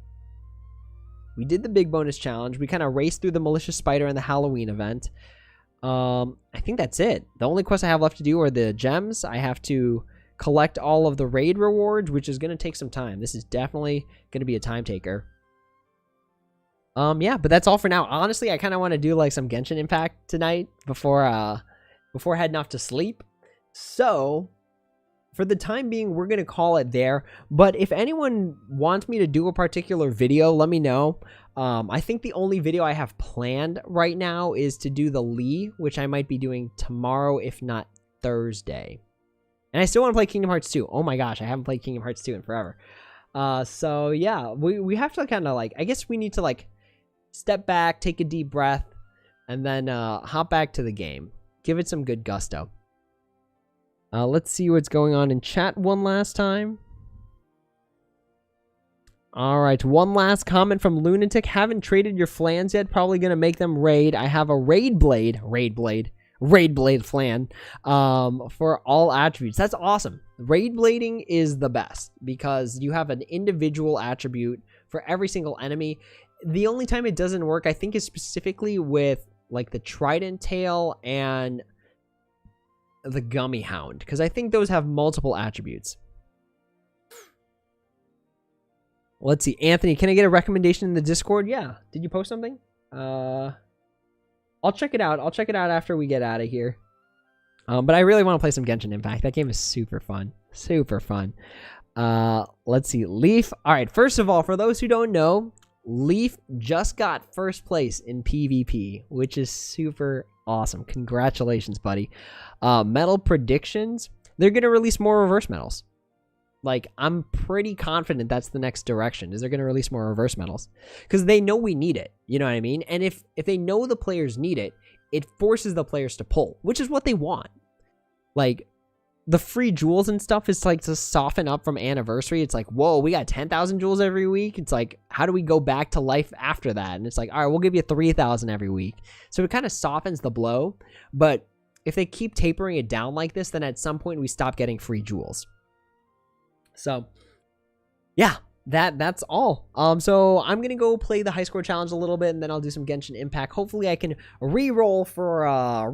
We did the big bonus challenge. We kind of raced through the malicious spider and the Halloween event. I think that's it. The only quests I have left to do are the gems. I have to collect all of the raid rewards, which is going to take some time. This is definitely going to be a time taker. Yeah, but that's all for now. Honestly, I kind of want to do like some Genshin Impact tonight before heading off to sleep. So for the time being, we're going to call it there. But if anyone wants me to do a particular video, let me know. I think the only video I have planned right now is to do the Lee, which I might be doing tomorrow, if not Thursday. And I still want to play Kingdom Hearts 2. Oh my gosh, I haven't played Kingdom Hearts 2 in forever. So yeah, we have to kind of like, I guess we need to like step back, take a deep breath, and then hop back to the game. Give it some good gusto. Let's see what's going on in chat one last time. All right, one last comment from Lunatic. Haven't traded your flans yet. Probably going to make them raid. I have a raid blade flan for all attributes. That's awesome. Raid blading is the best because you have an individual attribute for every single enemy. The only time it doesn't work, I think, is specifically with like the Trident Tail and the Gummy Hound, because I think those have multiple attributes. Let's see. Anthony, can I get a recommendation in the Discord? Yeah. Did you post something? I'll check it out. I'll check it out after we get out of here. But I really want to play some Genshin Impact. That game is super fun. Super fun. Let's see. Leaf. All right. First of all, for those who don't know, Leaf just got first place in PvP, which is super awesome. Congratulations, buddy. Metal predictions. They're going to release more reverse metals. Like, I'm pretty confident that's the next direction, is they're going to release more reverse metals. Because they know we need it. You know what I mean? And if they know the players need it, it forces the players to pull, which is what they want. Like, the free jewels and stuff is like to soften up from Anniversary. It's like, whoa, we got 10,000 jewels every week. It's like, how do we go back to life after that? And it's like, all right, we'll give you 3,000 every week. So it kind of softens the blow. But if they keep tapering it down like this, then at some point we stop getting free jewels. So, yeah, that's all. So I'm gonna go play the high score challenge a little bit, and then I'll do some Genshin Impact. Hopefully, I can re-roll for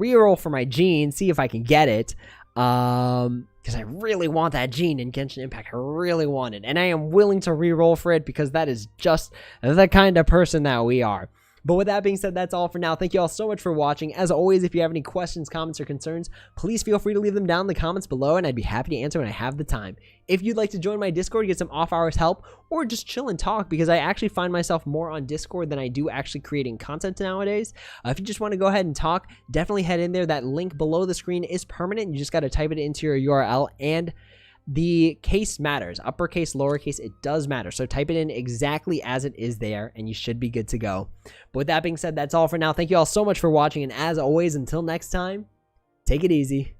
my Gene, see if I can get it. Because I really want that gene in Genshin Impact. I really want it, and I am willing to re-roll for it because that is just the kind of person that we are. But with that being said, that's all for now. Thank you all so much for watching. As always, if you have any questions, comments, or concerns, please feel free to leave them down in the comments below, and I'd be happy to answer when I have the time. If you'd like to join my Discord, get some off-hours help, or just chill and talk, because I actually find myself more on Discord than I do actually creating content nowadays. If you just want to go ahead and talk, definitely head in there. That link below the screen is permanent. You just got to type it into your URL, and the case matters. Uppercase, lowercase, it does matter. So type it in exactly as it is there, and you should be good to go. But with that being said, that's all for now. Thank you all so much for watching, and as always, until next time, take it easy.